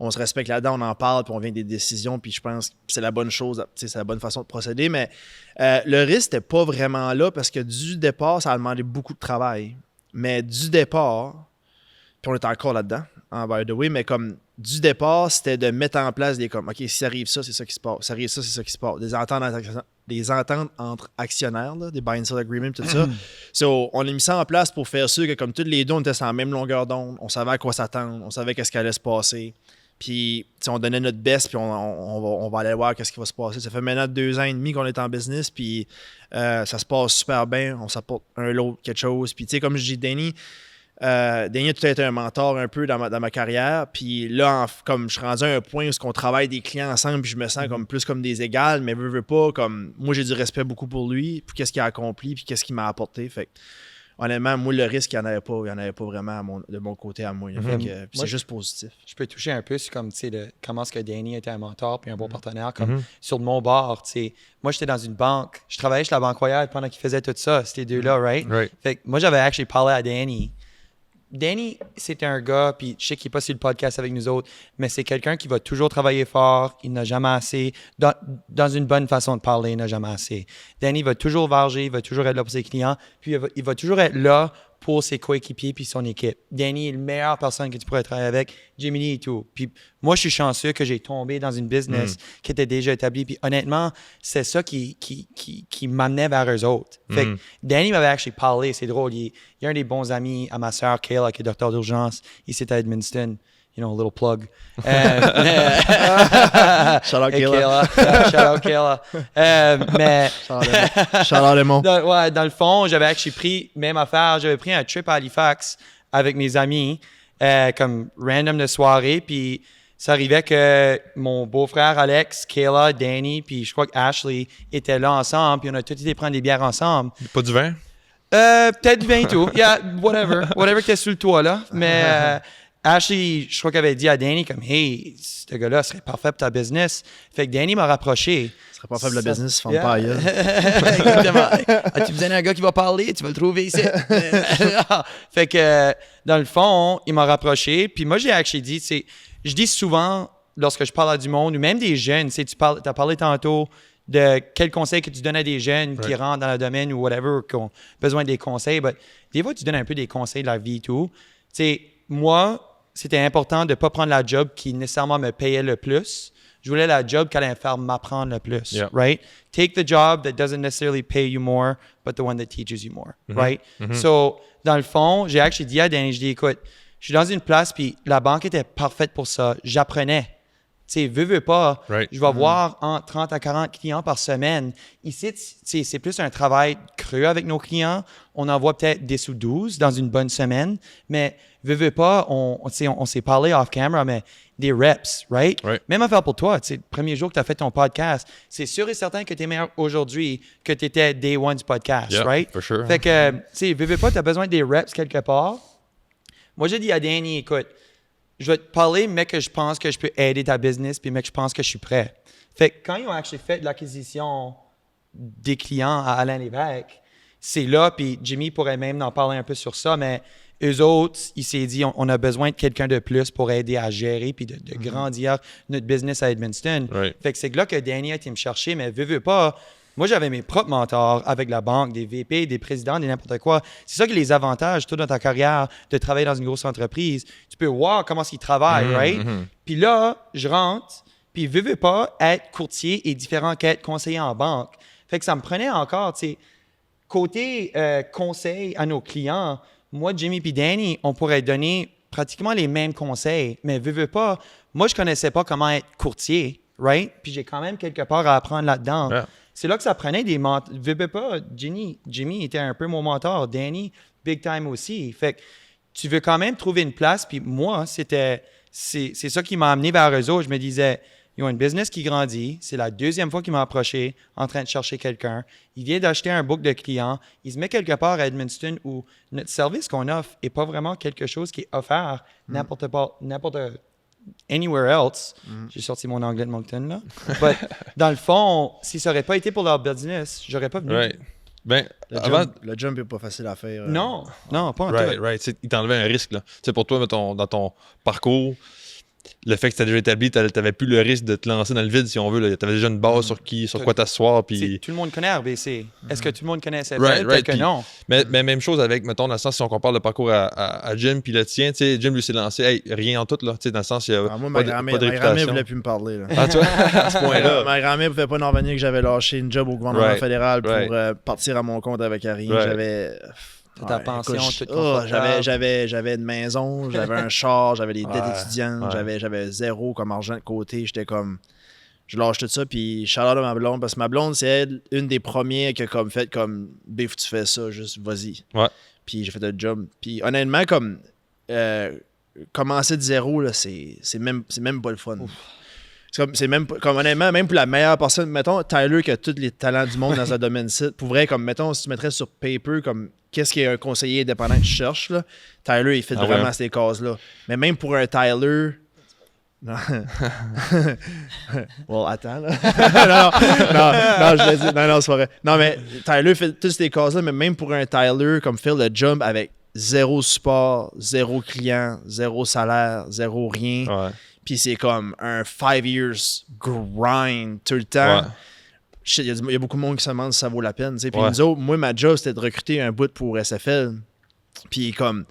On se respecte là-dedans, on en parle, puis on vient des décisions, puis je pense que c'est la bonne chose, c'est la bonne façon de procéder. Mais le risque n'était pas vraiment là parce que du départ, ça a demandé beaucoup de travail. Mais du départ, puis on est encore là-dedans, by the way, mais comme du départ, c'était de mettre en place des comme, OK, si ça arrive ça, c'est ça qui se passe. Si ça arrive ça, c'est ça qui se passe. Des ententes entre actionnaires, là, des buy and sell agreements, tout ça. So, on a mis ça en place pour faire sûr que comme tous les deux, on était sur la même longueur d'onde, on savait à quoi s'attendre, on savait qu'est-ce qui allait se passer. Puis, on donnait notre best, puis on va aller voir qu'est-ce qui va se passer. Ça fait maintenant 2 ans et demi qu'on est en business, puis ça se passe super bien. On s'apporte un l'autre quelque chose. Puis, tu sais, comme je dis, Danny a tout été un mentor un peu dans ma carrière. Puis là, comme je suis rendu à un point où on travaille des clients ensemble, puis je me sens comme plus comme des égales, mais veux pas, comme moi, j'ai du respect beaucoup pour lui, pour qu'est-ce qu'il a accompli, puis qu'est-ce qu'il m'a apporté. Fait que, honnêtement, moi, le risque, il n'y en avait pas vraiment de mon côté à moi. C'est juste positif. Je peux toucher un peu sur comme, comment est-ce que Danny était un mentor puis un bon partenaire. Comme sur mon bord, moi, j'étais dans une banque. Je travaillais chez la Banque Royale pendant qu'il faisait tout ça, ces deux-là, right? Fait que moi, j'avais actually parlé à Danny. Danny, c'est un gars, puis je sais qu'il n'est pas sur le podcast avec nous autres, mais c'est quelqu'un qui va toujours travailler fort, il n'a jamais assez, dans une bonne façon de parler, il n'a jamais assez. Danny va toujours varger, il va toujours être là pour ses clients, puis il va toujours être là pour ses coéquipiers puis son équipe. Danny est la meilleure personne que tu pourrais travailler avec, Jimmy Lee et tout. Puis moi, je suis chanceux que j'ai tombé dans une business qui était déjà établie. Puis honnêtement, c'est ça qui m'amenait vers eux autres. Fait que Danny m'avait actually parlé, c'est drôle. Il y a un des bons amis à ma sœur, Kayla, qui est docteur d'urgence ici à Edmundston. You know, a little plug. Shout out Kayla. Shout out Kayla. Mais shout out Lemon. Dans le fond, j'avais pris un trip à Halifax avec mes amis, comme random de soirée, puis ça arrivait que mon beau-frère Alex, Kayla, Danny, puis je crois que Ashley étaient là ensemble, puis on a tous été prendre des bières ensemble. Pas du vin? Peut-être du vin et tout. Yeah, whatever qui est sur le toit là, mais Ashley, je crois qu'elle avait dit à Danny comme « Hey, ce gars-là serait parfait pour ta business. » Fait que Danny m'a rapproché. Ce serait parfait pour la business, ils font pas ailleurs. Exactement. As-tu besoin d'un gars qui va parler? Tu vas le trouver ici. Fait que, dans le fond, il m'a rapproché. Puis moi, j'ai actually dit, je dis souvent, lorsque je parle à du monde, ou même des jeunes, tu as parlé tantôt de quels conseils que tu donnes à des jeunes qui rentrent dans le domaine ou whatever, qui ont besoin des conseils. But, des fois, tu donnes un peu des conseils de la vie et tout. Tu sais, moi, c'était important de ne pas prendre la job qui nécessairement me payait le plus. Je voulais la job qui allait me faire m'apprendre le plus, right? Take the job that doesn't necessarily pay you more, but the one that teaches you more, right? So, dans le fond, j'ai actually dit à Danny, je dis, écoute, je suis dans une place, puis la banque était parfaite pour ça. J'apprenais. Tu sais, veux pas, je vais voir entre 30 à 40 clients par semaine. Ici, c'est plus un travail creux avec nos clients. On en voit peut-être 10 ou 12 dans une bonne semaine, mais veux pas, on s'est parlé off-camera, mais des reps, right? Même affaire pour toi, tu sais, le premier jour que tu as fait ton podcast, c'est sûr et certain que tu es meilleur aujourd'hui que tu étais day one du podcast, right? For sure. Fait que, tu sais, veux pas, tu as besoin des reps quelque part. Moi, j'ai dit à Danny, écoute, je vais te parler, mais que je pense que je peux aider ta business, puis mais que je pense que je suis prêt. Fait que quand ils ont actually fait l'acquisition des clients à Alain Lévesque, c'est là, puis Jimmy pourrait même en parler un peu sur ça, mais eux autres, il s'est dit, on a besoin de quelqu'un de plus pour aider à gérer puis de grandir notre business à Edmundston. Fait que c'est là que Danny a été me chercher, mais veux pas. Moi, j'avais mes propres mentors avec la banque, des VP, des présidents, des n'importe quoi. C'est ça que les avantages, toi, dans ta carrière, de travailler dans une grosse entreprise. Tu peux voir comment ils travaillent, right? Puis là, je rentre, Puis, veux pas, être courtier est différent qu'être conseiller en banque. Fait que ça me prenait encore, tu sais, côté conseil à nos clients, moi, Jimmy puis Danny, on pourrait donner pratiquement les mêmes conseils, mais veux pas, moi, je connaissais pas comment être courtier, right? Puis j'ai quand même quelque part à apprendre là-dedans. Yeah. C'est là que ça prenait des mentors. Veux pas, Jimmy était un peu mon mentor, Danny, big time aussi. Fait que tu veux quand même trouver une place, puis moi, c'est ça qui m'a amené vers eux autres. Je me disais, ils ont une business qui grandit. C'est la deuxième fois qu'il m'a approché en train de chercher quelqu'un. Il vient d'acheter un book de clients. Il se met quelque part à Edmundston où notre service qu'on offre n'est pas vraiment quelque chose qui est offert n'importe anywhere else. J'ai sorti mon anglais de Moncton, là. But, dans le fond, si ça n'aurait pas été pour leur business, j'aurais pas venu. Right. Ben, Le jump n'est pas facile à faire. Non, pas en right, tout. right. Il t'enlevait un risque, là. Tu sais, pour toi, dans ton parcours, le fait que tu déjà établi, tu n'avais plus le risque de te lancer dans le vide, si on veut. Tu avais déjà une base sur quoi t'asseoir. Puis... Tout le monde connaît RBC. Est-ce que tout le monde connaît SFL? Right, Peut-être que puis- non. Mais même chose avec, mettons, dans le sens, si on compare le parcours à Jim puis le tien, tu sais, Jim lui s'est lancé, hey, rien en tout, là. Tu sais, dans le sens, il y a Moi, pas ma de grand-mère ne réputation. voulait plus me parler. Là. Ah, tu vois, à ce point-là. Ma grand-mère ne pouvait pas en revenir que j'avais lâché une job au gouvernement Right, fédéral pour right. partir à mon compte avec Harry. Right. J'avais... Ta pension, écoute, tout confortable. j'avais une maison, j'avais un char, j'avais des dettes étudiantes, ouais. j'avais zéro comme argent de côté. J'étais comme... Je lâche tout ça, puis shout-out à ma blonde, parce que ma blonde, c'est elle, une des premières qui a comme fait comme « Biff, tu fais ça, juste vas-y. » Ouais. Puis j'ai fait le job. Puis honnêtement, comme... commencer de zéro, là, c'est même pas le fun. C'est même comme honnêtement, même pour la meilleure personne, mettons Tyler qui a tous les talents du monde dans un domaine site, pour vrai, comme mettons, si tu mettrais sur paper comme qu'est-ce qu'un conseiller indépendant que tu cherches, là, Tyler, il fait vraiment ouais. ces cases-là. Mais même pour un Tyler. Non. Well, attends, là. non, je l'ai dit. Non, c'est pas vrai. Non, mais Tyler fait toutes ces cases-là, mais même pour un Tyler, comme faire le job avec zéro support, zéro client, zéro salaire, zéro rien. Ouais. Puis c'est comme un 5 years grind tout le temps. Ouais. Shit, il y a beaucoup de monde qui se demande si ça vaut la peine. Puis Ouais. nous autres, moi, ma job, c'était de recruter un bout pour SFL. Puis comme,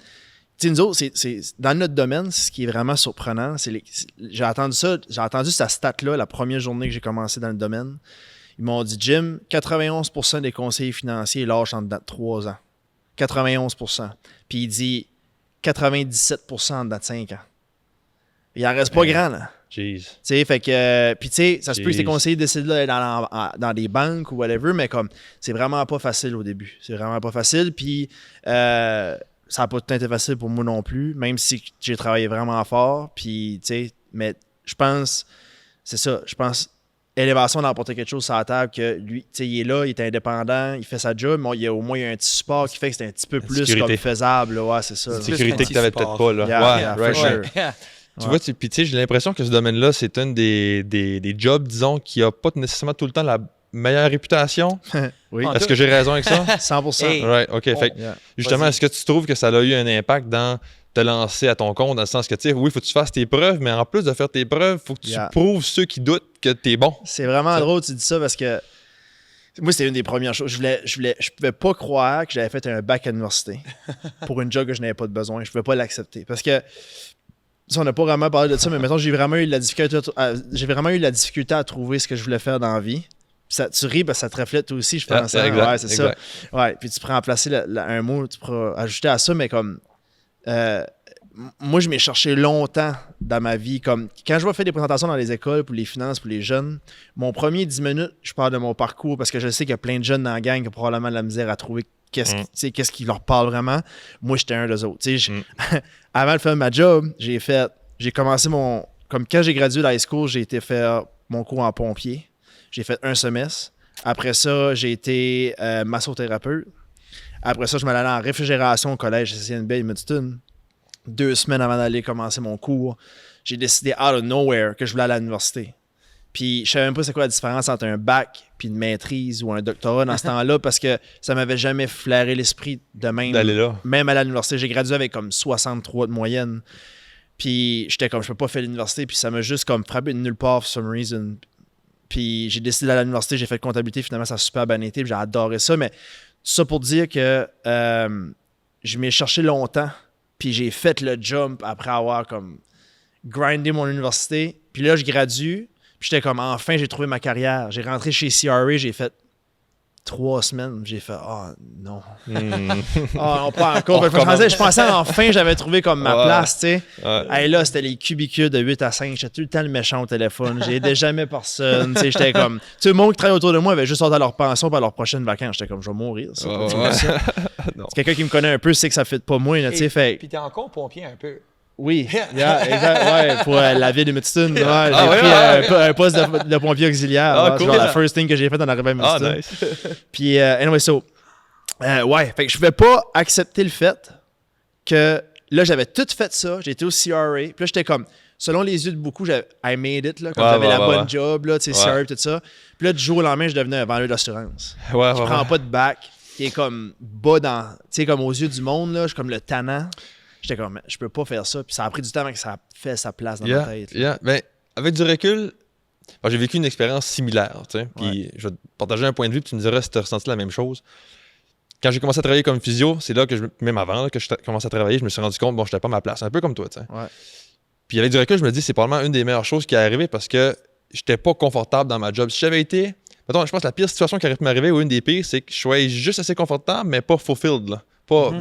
tu sais, nous autres, c'est dans notre domaine, ce qui est vraiment surprenant, j'ai entendu cette stat-là la première journée que j'ai commencé dans le domaine. Ils m'ont dit, Jim, 91% des conseillers financiers lâchent en dedans de 3 ans. 91%. Puis il dit 97% en dedans de 5 ans. Il en reste pas grand, là. Jeez. Tu sais, fait que. Puis, tu sais, ça se peut que Jeez. tes conseillers décident d'aller dans des banques ou whatever, mais comme, c'est vraiment pas facile au début. C'est vraiment pas facile. Puis, ça n'a pas tout été facile pour moi non plus, même si j'ai travaillé vraiment fort. Puis, tu sais, mais je pense, c'est ça, je pense, élévation d'emporter quelque chose sur la table, que lui, tu sais, il est là, il est indépendant, il fait sa job, mais il y a au moins un petit support qui fait que c'est un petit peu plus sécurité. comme faisable. Là. Ouais, c'est ça. C'est Sécurité que tu n'avais peut-être pas, là. Yeah, ouais, for right, sure. right. Tu vois, puis tu sais, j'ai l'impression que ce domaine-là, c'est un des jobs, disons, qui n'a pas nécessairement tout le temps la meilleure réputation. Oui, En Est-ce que j'ai raison avec ça? 100%. Hey. Right, OK. Fait que, Yeah. justement, Vas-y. est-ce que tu trouves que ça a eu un impact dans te lancer à ton compte, dans le sens que, tu sais, oui, il faut que tu fasses tes preuves, mais en plus de faire tes preuves, il faut que tu Yeah. prouves ceux qui doutent que tu es bon. C'est vraiment drôle que tu dis ça parce que moi, c'était une des premières choses. Je pouvais pas croire que j'avais fait un bac à l'université pour une job que je n'avais pas de besoin. Je pouvais pas l'accepter. Parce que, ça, on n'a pas vraiment parlé de ça, mais mettons, j'ai vraiment eu la difficulté à trouver ce que je voulais faire dans la vie. Puis ça, tu ris parce que ça te reflète aussi, je pense. Ah, hein? exact, Ouais, c'est exact. ça. Ouais, puis tu pourrais remplacer un mot, tu pourras ajouter à ça, mais comme. Moi, je m'ai cherché longtemps dans ma vie. Comme quand je vais faire des présentations dans les écoles pour les finances, pour les jeunes, mon premier 10 minutes, je parle de mon parcours parce que je sais qu'il y a plein de jeunes dans la gang qui ont probablement de la misère à trouver qu'est-ce qui leur parle vraiment. Moi, j'étais un des autres. Avant de faire ma job, j'ai commencé comme quand j'ai gradué de high school, j'ai été faire mon cours en pompier. J'ai fait un semestre. Après ça, j'ai été massothérapeute. Après ça, je m'allais en réfrigération au collège CNB à Edmundston. 2 semaines avant d'aller commencer mon cours, j'ai décidé out of nowhere que je voulais aller à l'université. Puis je savais même pas c'est quoi la différence entre un bac puis une maîtrise ou un doctorat dans ce temps-là parce que ça m'avait jamais flairé l'esprit de même. D'aller là. Même à l'université, j'ai gradué avec comme 63 de moyenne. Puis j'étais comme je peux pas faire l'université puis ça m'a juste comme frappé de nulle part for some reason. Puis j'ai décidé d'aller à l'université, j'ai fait comptabilité, finalement ça a super bien été, puis j'ai adoré ça, mais tout ça pour dire que je m'ai cherché longtemps. Puis j'ai fait le jump après avoir comme grindé mon université. Puis là, je gradue. Puis j'étais comme, enfin, j'ai trouvé ma carrière. J'ai rentré chez CRA, j'ai fait 3 semaines. J'ai fait, non. Non, pas encore. Je pensais enfin, j'avais trouvé comme ma place, tu sais. Hey, là, c'était les cubicules de 8 à 5. J'étais tout le temps le méchant au téléphone. J'ai aidé jamais personne. Tu sais, j'étais comme, tout le monde qui travaille autour de moi avait juste hâte à leur pension pour leurs prochaines vacances. J'étais comme, je vais mourir. Ça, c'est quelqu'un qui me connaît un peu sait que ça fait pas moi, tu sais. Fait... Puis t'es encore pompier un peu. Oui, exact, pour la ville de Mudston. J'ai pris un poste de pompier auxiliaire. Cool. C'est genre la first thing que j'ai fait en arrivant à Mudston. Nice. Puis, anyway, fait que je pouvais pas accepter le fait que là, j'avais tout fait ça. J'étais au CRA. Puis là, j'étais comme, selon les yeux de beaucoup, I made it. Là, comme j'avais la bonne job, là, tu sais, CRA, tout ça. Puis là, du jour au lendemain, je devenais un vendeur d'assurance. Je prends pas de bac, qui est comme bas dans, tu sais, comme aux yeux du monde, là, je suis comme le tannant. J'étais comme, je peux pas faire ça. Puis ça a pris du temps avant que ça fait sa place dans ma tête. Ben, avec du recul, j'ai vécu une expérience similaire. Puis je vais te partager un point de vue, puis tu me diras si tu as ressenti la même chose. Quand j'ai commencé à travailler comme physio, c'est là que, même avant là, que je commençais à travailler, je me suis rendu compte, je n'étais pas à ma place. Un peu comme toi. Puis avec du recul, je me dis, c'est probablement une des meilleures choses qui est arrivée parce que j'étais pas confortable dans ma job. Si j'avais été, mettons, je pense que la pire situation qui aurait pu m'arriver, ou une des pires, c'est que je sois juste assez confortable, mais pas fulfilled. Là. Pas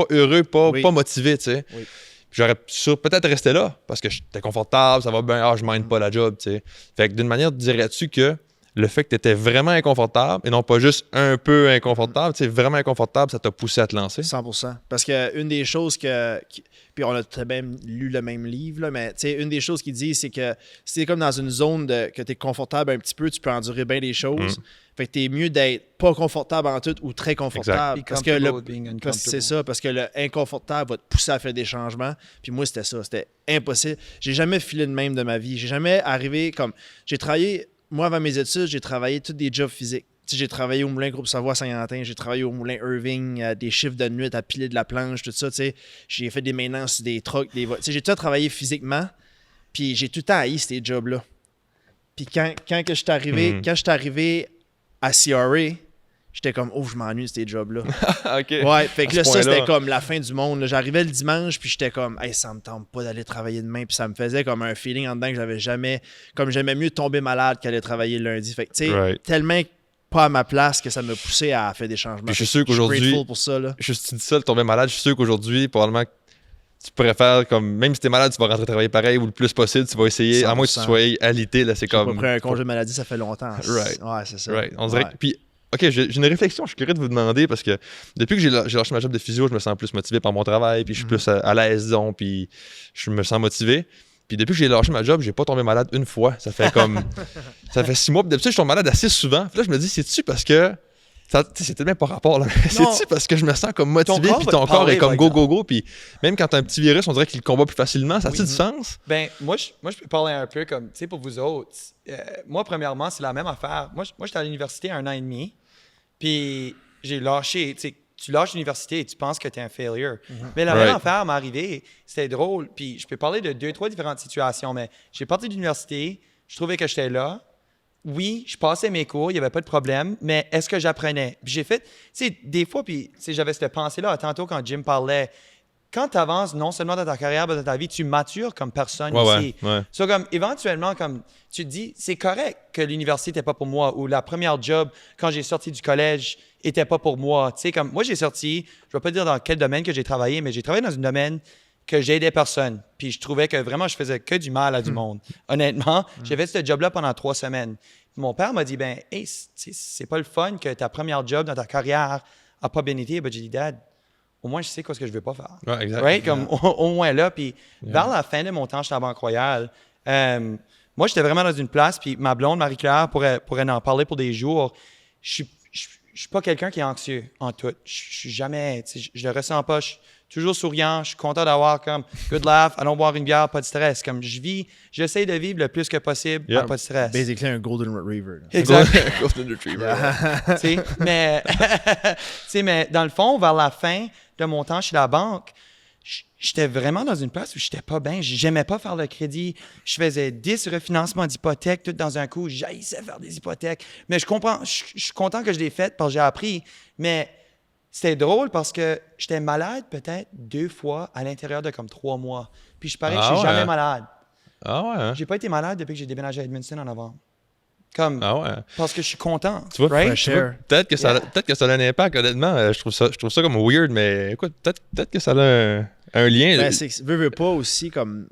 heureux, pas motivé, tu sais. Oui. J'aurais peut-être resté là parce que j'étais confortable, ça va bien, je mine pas la job, tu sais. Fait que d'une manière, dirais-tu que le fait que tu étais vraiment inconfortable et non pas juste un peu inconfortable, tu sais, vraiment inconfortable, ça t'a poussé à te lancer? 100%. Parce qu'une des choses puis on a même lu le même livre, là, mais tu sais, une des choses qu'il dit, c'est que c'est comme dans une zone que tu es confortable un petit peu, tu peux endurer bien les choses. Fait que t'es mieux d'être pas confortable en tout ou très confortable. Parce que c'est ça, parce que le inconfortable va te pousser à faire des changements. Puis moi, c'était ça. C'était impossible. J'ai jamais filé de même de ma vie. J'ai jamais arrivé comme. J'ai travaillé, moi, avant mes études, j'ai travaillé tous des jobs physiques. T'sais, j'ai travaillé au Moulin Groupe Savoie Saint-Quentin, j'ai travaillé au Moulin Irving, des chiffres de nuit à piler de la planche, tout ça. J'ai fait des maintenances, des trucks, j'ai tout travaillé physiquement. Puis j'ai tout le temps haï ces jobs-là. Puis quand je suis arrivé à CRA, j'étais comme, je m'ennuie de ces jobs-là. OK. Ouais, fait que là, ça, c'était comme la fin du monde. Là, j'arrivais le dimanche, puis j'étais comme, ça me tente pas d'aller travailler demain. Puis ça me faisait comme un feeling en dedans que j'avais jamais, comme j'aimais mieux tomber malade qu'aller travailler le lundi. Fait que, tu sais, tellement pas à ma place que ça m'a poussé à faire des changements. Puis je suis sûr qu'aujourd'hui, grateful pour ça, là. Tu dis ça, tomber malade, je suis sûr qu'aujourd'hui, probablement, tu pourrais faire comme, même si t'es malade, tu vas rentrer travailler pareil ou le plus possible, tu vas essayer, 100%. À moins que tu sois alité, là, c'est comme... J'ai pas pris un congé de maladie, ça fait longtemps. Right. Ouais, c'est ça. Right. On dirait que... Puis, OK, j'ai une réflexion, je suis curieux de vous demander parce que depuis que j'ai lâché ma job de physio, je me sens plus motivé par mon travail, puis je suis plus à l'aise, disons, puis je me sens motivé. Puis depuis que j'ai lâché ma job, j'ai pas tombé malade une fois. Ça fait comme... ça fait 6 mois. Puis d'habitude, je tombe malade assez souvent. Puis là, je me dis, c'est-tu parce que... C'est tellement pas rapport, là. C'est-tu parce que je me sens comme motivé, puis ton corps est comme go. Puis même quand t'as un petit virus, on dirait qu'il le combat plus facilement. Ça a-tu du sens? Ben, moi, je peux parler un peu comme, tu sais, pour vous autres. Moi, premièrement, c'est la même affaire. Moi, j'étais à l'université 1 an et demi. Puis j'ai lâché, tu sais, tu lâches l'université et tu penses que tu es un failure. Mais la même affaire m'est arrivée, c'était drôle. Puis je peux parler de 2-3 différentes situations, mais j'ai parti de l'université, je trouvais que j'étais là. Oui, je passais mes cours, il n'y avait pas de problème, mais est-ce que j'apprenais? Puis j'ai fait, tu sais, des fois, puis j'avais cette pensée-là, tantôt quand Jim parlait, quand tu avances non seulement dans ta carrière, mais dans ta vie, tu matures comme personne ici. So, comme, éventuellement, comme tu te dis, c'est correct que l'université n'était pas pour moi ou la première job, quand j'ai sorti du collège, n'était pas pour moi. Tu sais, comme moi, j'ai sorti, je ne vais pas dire dans quel domaine que j'ai travaillé, mais j'ai travaillé dans un domaine que j'aidais personne. Puis je trouvais que vraiment, je faisais que du mal à du monde. Honnêtement, j'ai fait ce job-là pendant 3 semaines. Puis mon père m'a dit, hey, c'est pas le fun que ta première job dans ta carrière n'a pas bien été. Ben, j'ai dit, Dad, au moins, je sais quoi ce que je veux pas faire. Ouais, exact. Right? Comme, au moins là. Puis vers la fin de mon temps, j'étais à Banque Royale. Moi, j'étais vraiment dans une place, puis ma blonde, Marie-Claire, pourrait en parler pour des jours. Je suis pas quelqu'un qui est anxieux en tout. Je suis jamais, je le ressens pas. Je suis toujours souriant. Je suis content d'avoir comme good laugh, allons boire une bière, pas de stress. Comme j'essaie de vivre le plus que possible, pas de stress. Basically un golden retriever. Exact. Golden retriever. Mais dans le fond, vers la fin de mon temps chez la banque, j'étais vraiment dans une place où j'étais pas bien. J'aimais pas faire le crédit. Je faisais 10 refinancements d'hypothèques, tout dans un coup. J'haïssais faire des hypothèques. Mais je suis content que je l'ai fait parce que j'ai appris. Mais c'était drôle parce que j'étais malade peut-être 2 fois à l'intérieur de comme 3 mois. Puis je parais que je suis jamais malade. Ah ouais, hein? J'ai pas été malade depuis que j'ai déménagé à Edmundston en novembre. Comme, Ah ouais. parce que je suis content. Tu vois, right? fresh air. Peut-être que, Yeah. peut-être que ça a un impact, honnêtement. Je trouve ça comme weird, mais écoute, peut-être que ça a un lien. Ben, veux pas aussi comme.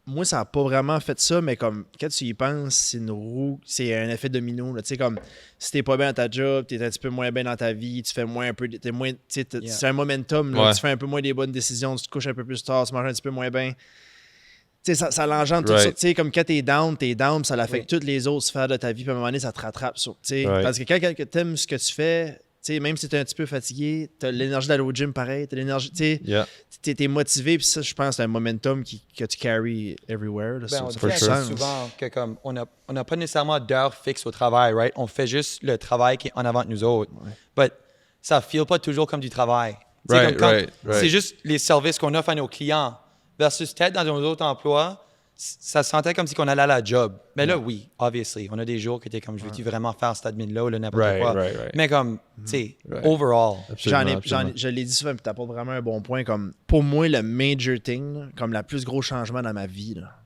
Moi, ça n'a pas vraiment fait ça, mais comme quand tu y penses, c'est une roue, c'est un effet domino. Tu sais, comme si t'es pas bien dans ta job, t'es un petit peu moins bien dans ta vie, tu fais moins un peu. T'es moins, c'est un momentum. Là, Ouais. Tu fais un peu moins des bonnes décisions, tu te couches un peu plus tard, tu manges un petit peu moins bien. Tu sais, ça l'engendre tout Right. ça. Tu sais, comme quand t'es down, ça l'affecte toutes les autres sphères de ta vie, puis à un moment donné, ça te rattrape. Tu sais. Right. Parce que quand t'aimes ce que tu fais, tu sais, même si t'es un petit peu fatigué, t'as l'énergie d'aller au gym pareil, t'as l'énergie, tu sais, Yeah. t'es motivé, puis ça, je pense, c'est un momentum que tu carry everywhere. Là, Ben, on ça dit fait du sens. souvent que comme on n'a pas nécessairement d'heure fixe au travail, right? On fait juste le travail qui est en avant de nous autres. But ça ne feel pas toujours comme du travail. Tu sais, Right, comme quand right. C'est juste les services qu'on offre à nos clients versus peut-être dans nos autres emplois, ça se sentait comme si on allait à la job. Mais là, oui, obviously. On a des jours que t'es comme, je veux-tu vraiment faire cet admin-là ou le n'importe Right, quoi. right, right. Mais comme, tu sais, Right. overall. Absolument. Je l'ai dit souvent, puis t'apportes vraiment un bon point. Comme, pour moi, le major thing, là, comme le plus gros changement dans ma vie, là,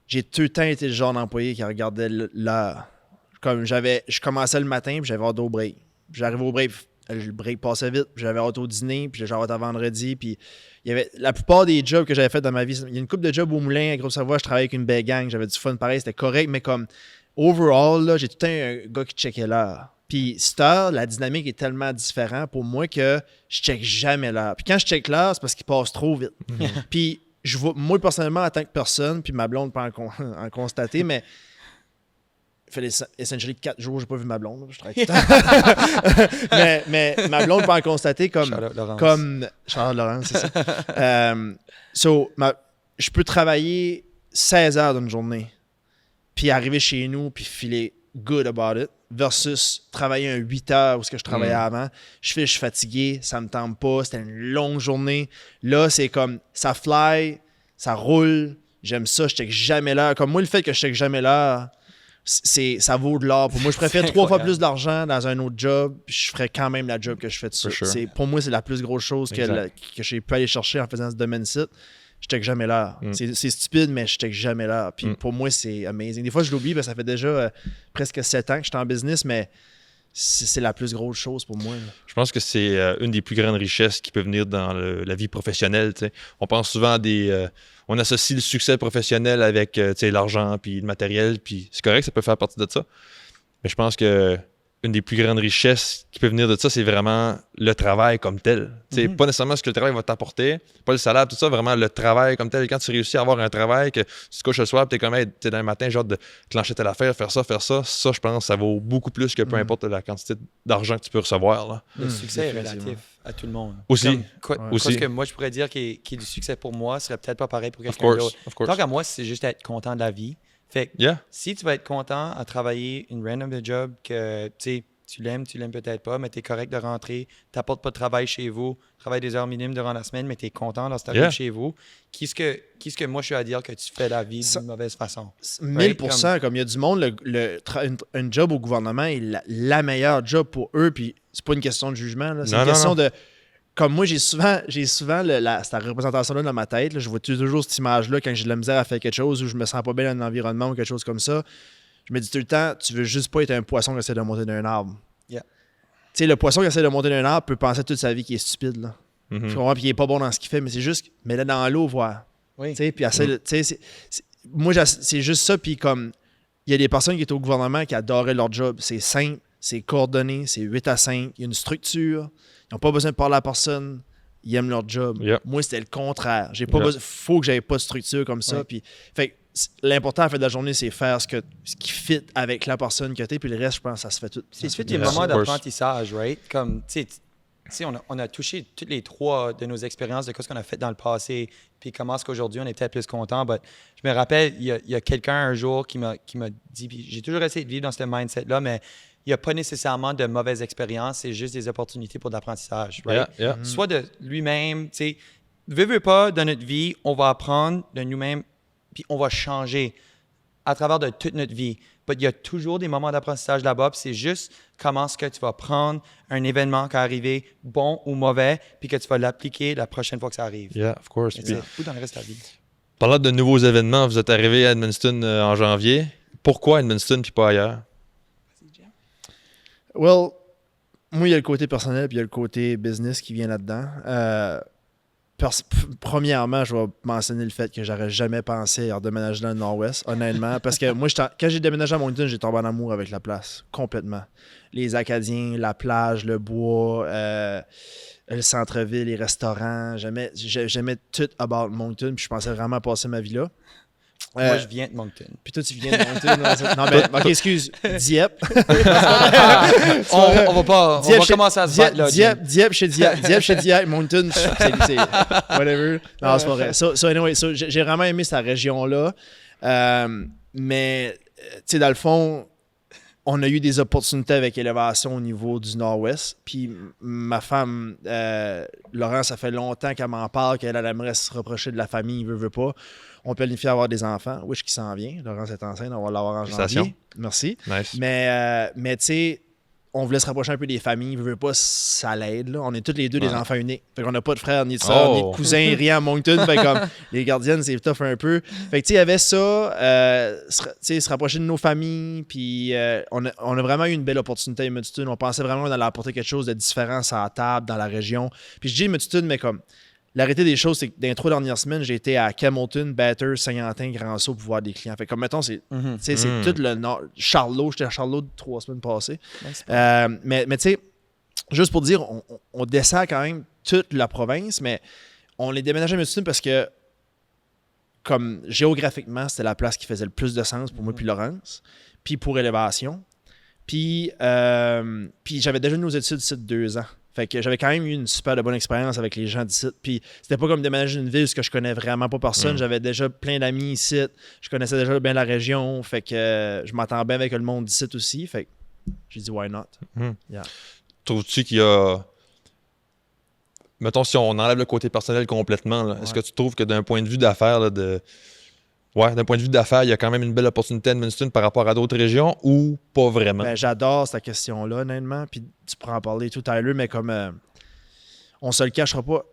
j'ai tout le temps été le genre d'employé qui regardait l'heure. Comme je commençais le matin, puis j'avais hâte au break. J'arrivais au break, le break passait vite, puis j'avais hâte au dîner, puis j'avais hâte à vendredi, puis il y avait la plupart des jobs que j'avais fait dans ma vie. Il y a une couple de jobs au moulin à Gros-Savoie, je travaillais avec une belle gang, j'avais du fun pareil, c'était correct, mais comme overall, là, j'ai tout le temps un gars qui checkait l'heure. Puis cette heure, la dynamique est tellement différente pour moi que je check jamais l'heure. Puis quand je check l'heure, c'est parce qu'il passe trop vite. Puis je vois, moi personnellement, en tant que personne, puis ma blonde peut en constater, mais il fait essentially 4 jours, j'ai pas vu ma blonde. Là, je travaille tout le temps. mais ma blonde peut en constater Charlotte Laurence. comme Charlotte Laurence, c'est ça. Je peux travailler 16 heures d'une journée, puis arriver chez nous, puis filer good about it, versus travailler un 8 heures où ce que je travaillais avant. Je suis fatigué, ça me tente pas, c'était une longue journée. Là, c'est comme, ça fly, ça roule, j'aime ça, je check jamais l'heure. Comme moi, le fait que je check jamais l'heure, ça vaut de l'or. Pour moi, je préfère 3 fois plus d'argent dans un autre job, puis je ferais quand même la job que je fais dessus. For sure. Pour moi, c'est la plus grosse chose que j'ai pu aller chercher en faisant ce domaine-ci. Je check jamais l'heure. C'est stupide, mais je check jamais l'heure. Puis pour moi, c'est amazing. Des fois, je l'oublie, parce que ça fait déjà presque 7 ans que je suis en business, mais c'est la plus grosse chose pour moi. Là. Je pense que c'est une des plus grandes richesses qui peut venir dans la vie professionnelle. T'sais. On pense souvent à on associe le succès professionnel avec l'argent puis le matériel, puis c'est correct, ça peut faire partie de ça. Mais je pense que une des plus grandes richesses qui peut venir de ça, c'est vraiment le travail comme tel. Pas nécessairement ce que le travail va t'apporter, pas le salaire, tout ça, vraiment le travail comme tel. Quand tu réussis à avoir un travail, que tu te couches le soir, tu es comme, hey, dans le matin, genre de clencher telle affaire, faire ça, ça, je pense, ça vaut beaucoup plus que peu importe la quantité d'argent que tu peux recevoir. Là. Le succès est définitivement. relatif à tout le monde. Aussi. Parce que moi, je pourrais dire qui est du succès pour moi serait peut-être pas pareil pour Of quelqu'un d'autre. course. Tant qu'à moi, c'est juste être content de la vie. Fait que Yeah. si tu vas être content à travailler une random job que tu l'aimes peut-être pas, mais tu es correct de rentrer, tu n'apportes pas de travail chez vous, travaille des heures minimes durant la semaine, mais tu es content lorsque tu arrives chez vous. Qu'est-ce que moi je suis à dire que tu fais la vie d'une mauvaise façon? 1000%, comme il y a du monde, un job au gouvernement est la meilleure job pour eux, puis c'est pas une question de jugement, là, c'est une question de... Comme moi, j'ai souvent cette représentation-là dans ma tête, là, je vois toujours cette image-là quand j'ai de la misère à faire quelque chose ou je me sens pas bien dans l'environnement ou quelque chose comme ça. Je me dis tout le temps, tu veux juste pas être un poisson qui essaie de monter d'un arbre. Yeah. Tu sais, le poisson qui essaie de monter d'un arbre peut penser toute sa vie qu'il est stupide, là. Tu comprends? Puis il est pas bon dans ce qu'il fait, mais c'est juste, mets-le dans l'eau, voir. Oui. Tu sais, puis moi, c'est juste ça, puis comme, il y a des personnes qui étaient au gouvernement qui adoraient leur job. C'est simple, c'est coordonné, c'est 8 à 5, il y a une structure, ils n'ont pas besoin de parler à personne, ils aiment leur job. Yeah. Moi, c'était le contraire. J'ai pas besoin, faut que j'aie pas de structure comme ça, puis fait que l'important à la fin de la journée, c'est faire ce qui fit avec la personne que t'es, puis le reste, je pense, ça se fait tout. C'est suite des Yeah, moments of course. d'apprentissage, right? Comme, tu sais, on a touché toutes les 3 de nos expériences de ce qu'on a fait dans le passé, puis comment est-ce qu'aujourd'hui, on est peut-être plus content. But je me rappelle, il y a quelqu'un un jour qui m'a dit, puis j'ai toujours essayé de vivre dans ce mindset-là, mais il n'y a pas nécessairement de mauvaises expériences, c'est juste des opportunités pour l'apprentissage, right? Yeah. Soit de lui-même, tu sais, veux pas, dans notre vie, on va apprendre de nous-mêmes, puis on va changer à travers de toute notre vie. Mais il y a toujours des moments d'apprentissage là-bas, puis c'est juste comment est-ce que tu vas prendre un événement qui est arrivé, bon ou mauvais, puis que tu vas l'appliquer la prochaine fois que ça arrive. Yeah, of course. C'est Puis, ou dans le reste de la vie. Parlant de nouveaux événements, vous êtes arrivé à Edmundston en janvier. Pourquoi Edmundston puis pas ailleurs? Well, moi, il y a le côté personnel puis il y a le côté business qui vient là-dedans. Premièrement, je vais mentionner le fait que j'aurais jamais pensé à redéménager dans le Nord-Ouest, honnêtement. Parce que moi, quand j'ai déménagé à Moncton, j'ai tombé en amour avec la place, complètement. Les Acadiens, la plage, le bois, le centre-ville, les restaurants. J'aimais tout about Moncton, puis je pensais vraiment passer ma vie là. Moi, je viens de Moncton. Puis toi, tu viens de Moncton. Non, mais, ok, excuse. Dieppe. On va commencer à se battre là. Dieppe chez Dieppe, Moncton, c'est whatever. Non, c'est pas vrai. So anyway, j'ai vraiment aimé cette région-là. Mais, tu sais, dans le fond, on a eu des opportunités avec élévation au niveau du Nord-Ouest. Puis ma femme, Laurent, ça fait longtemps qu'elle m'en parle, qu'elle aimerait se rapprocher de la famille, veut pas. On planifie avoir des enfants. Wish qui s'en vient. Laurent est enceinte, on va l'avoir en janvier. Merci. Nice. Mais tu sais, on voulait se rapprocher un peu des familles, veut pas, ça l'aide. Là. On est tous les deux des enfants uniques. Fait qu'on n'a pas de frères, ni de soeurs, ni de cousins, rien à Moncton. Fait comme les gardiennes, c'est tough un peu. Fait que tu sais, il y avait ça, se rapprocher de nos familles. Puis on a vraiment eu une belle opportunité à Edmundston. On pensait vraiment qu'on allait apporter quelque chose de différent à la table, dans la région. Puis je dis Edmundston, mais comme la réalité des choses, c'est que dans les 3 dernières semaines, j'ai été à Camelton, Bathurst, Saint-Quentin, Grand-Sault pour voir des clients. Fait comme, mettons, c'est tout le nord. Charlot, j'étais à Charlot 3 semaines passées. Mais tu sais, juste pour dire, on descend quand même toute la province, mais on les déménageait à Edmundston parce que, comme géographiquement, c'était la place qui faisait le plus de sens pour moi puis Laurence, puis pour élévation. Puis j'avais déjà nos études ici de 2 ans. Fait que j'avais quand même eu une super de bonne expérience avec les gens d'ici. Puis c'était pas comme déménager une ville où je connais vraiment pas personne. J'avais déjà plein d'amis ici. Je connaissais déjà bien la région. Fait que je m'entends bien avec le monde d'ici aussi. Fait que j'ai dit why not? Yeah. Trouves-tu qu'il y a... Mettons, si on enlève le côté personnel complètement, là, est-ce que tu trouves que d'un point de vue d'affaires, d'un point de vue d'affaires, il y a quand même une belle opportunité à Edmundston par rapport à d'autres régions ou pas vraiment? Ben, j'adore cette question-là, honnêtement. Puis tu pourras en parler tout à l'heure, mais comme on se le cachera pas,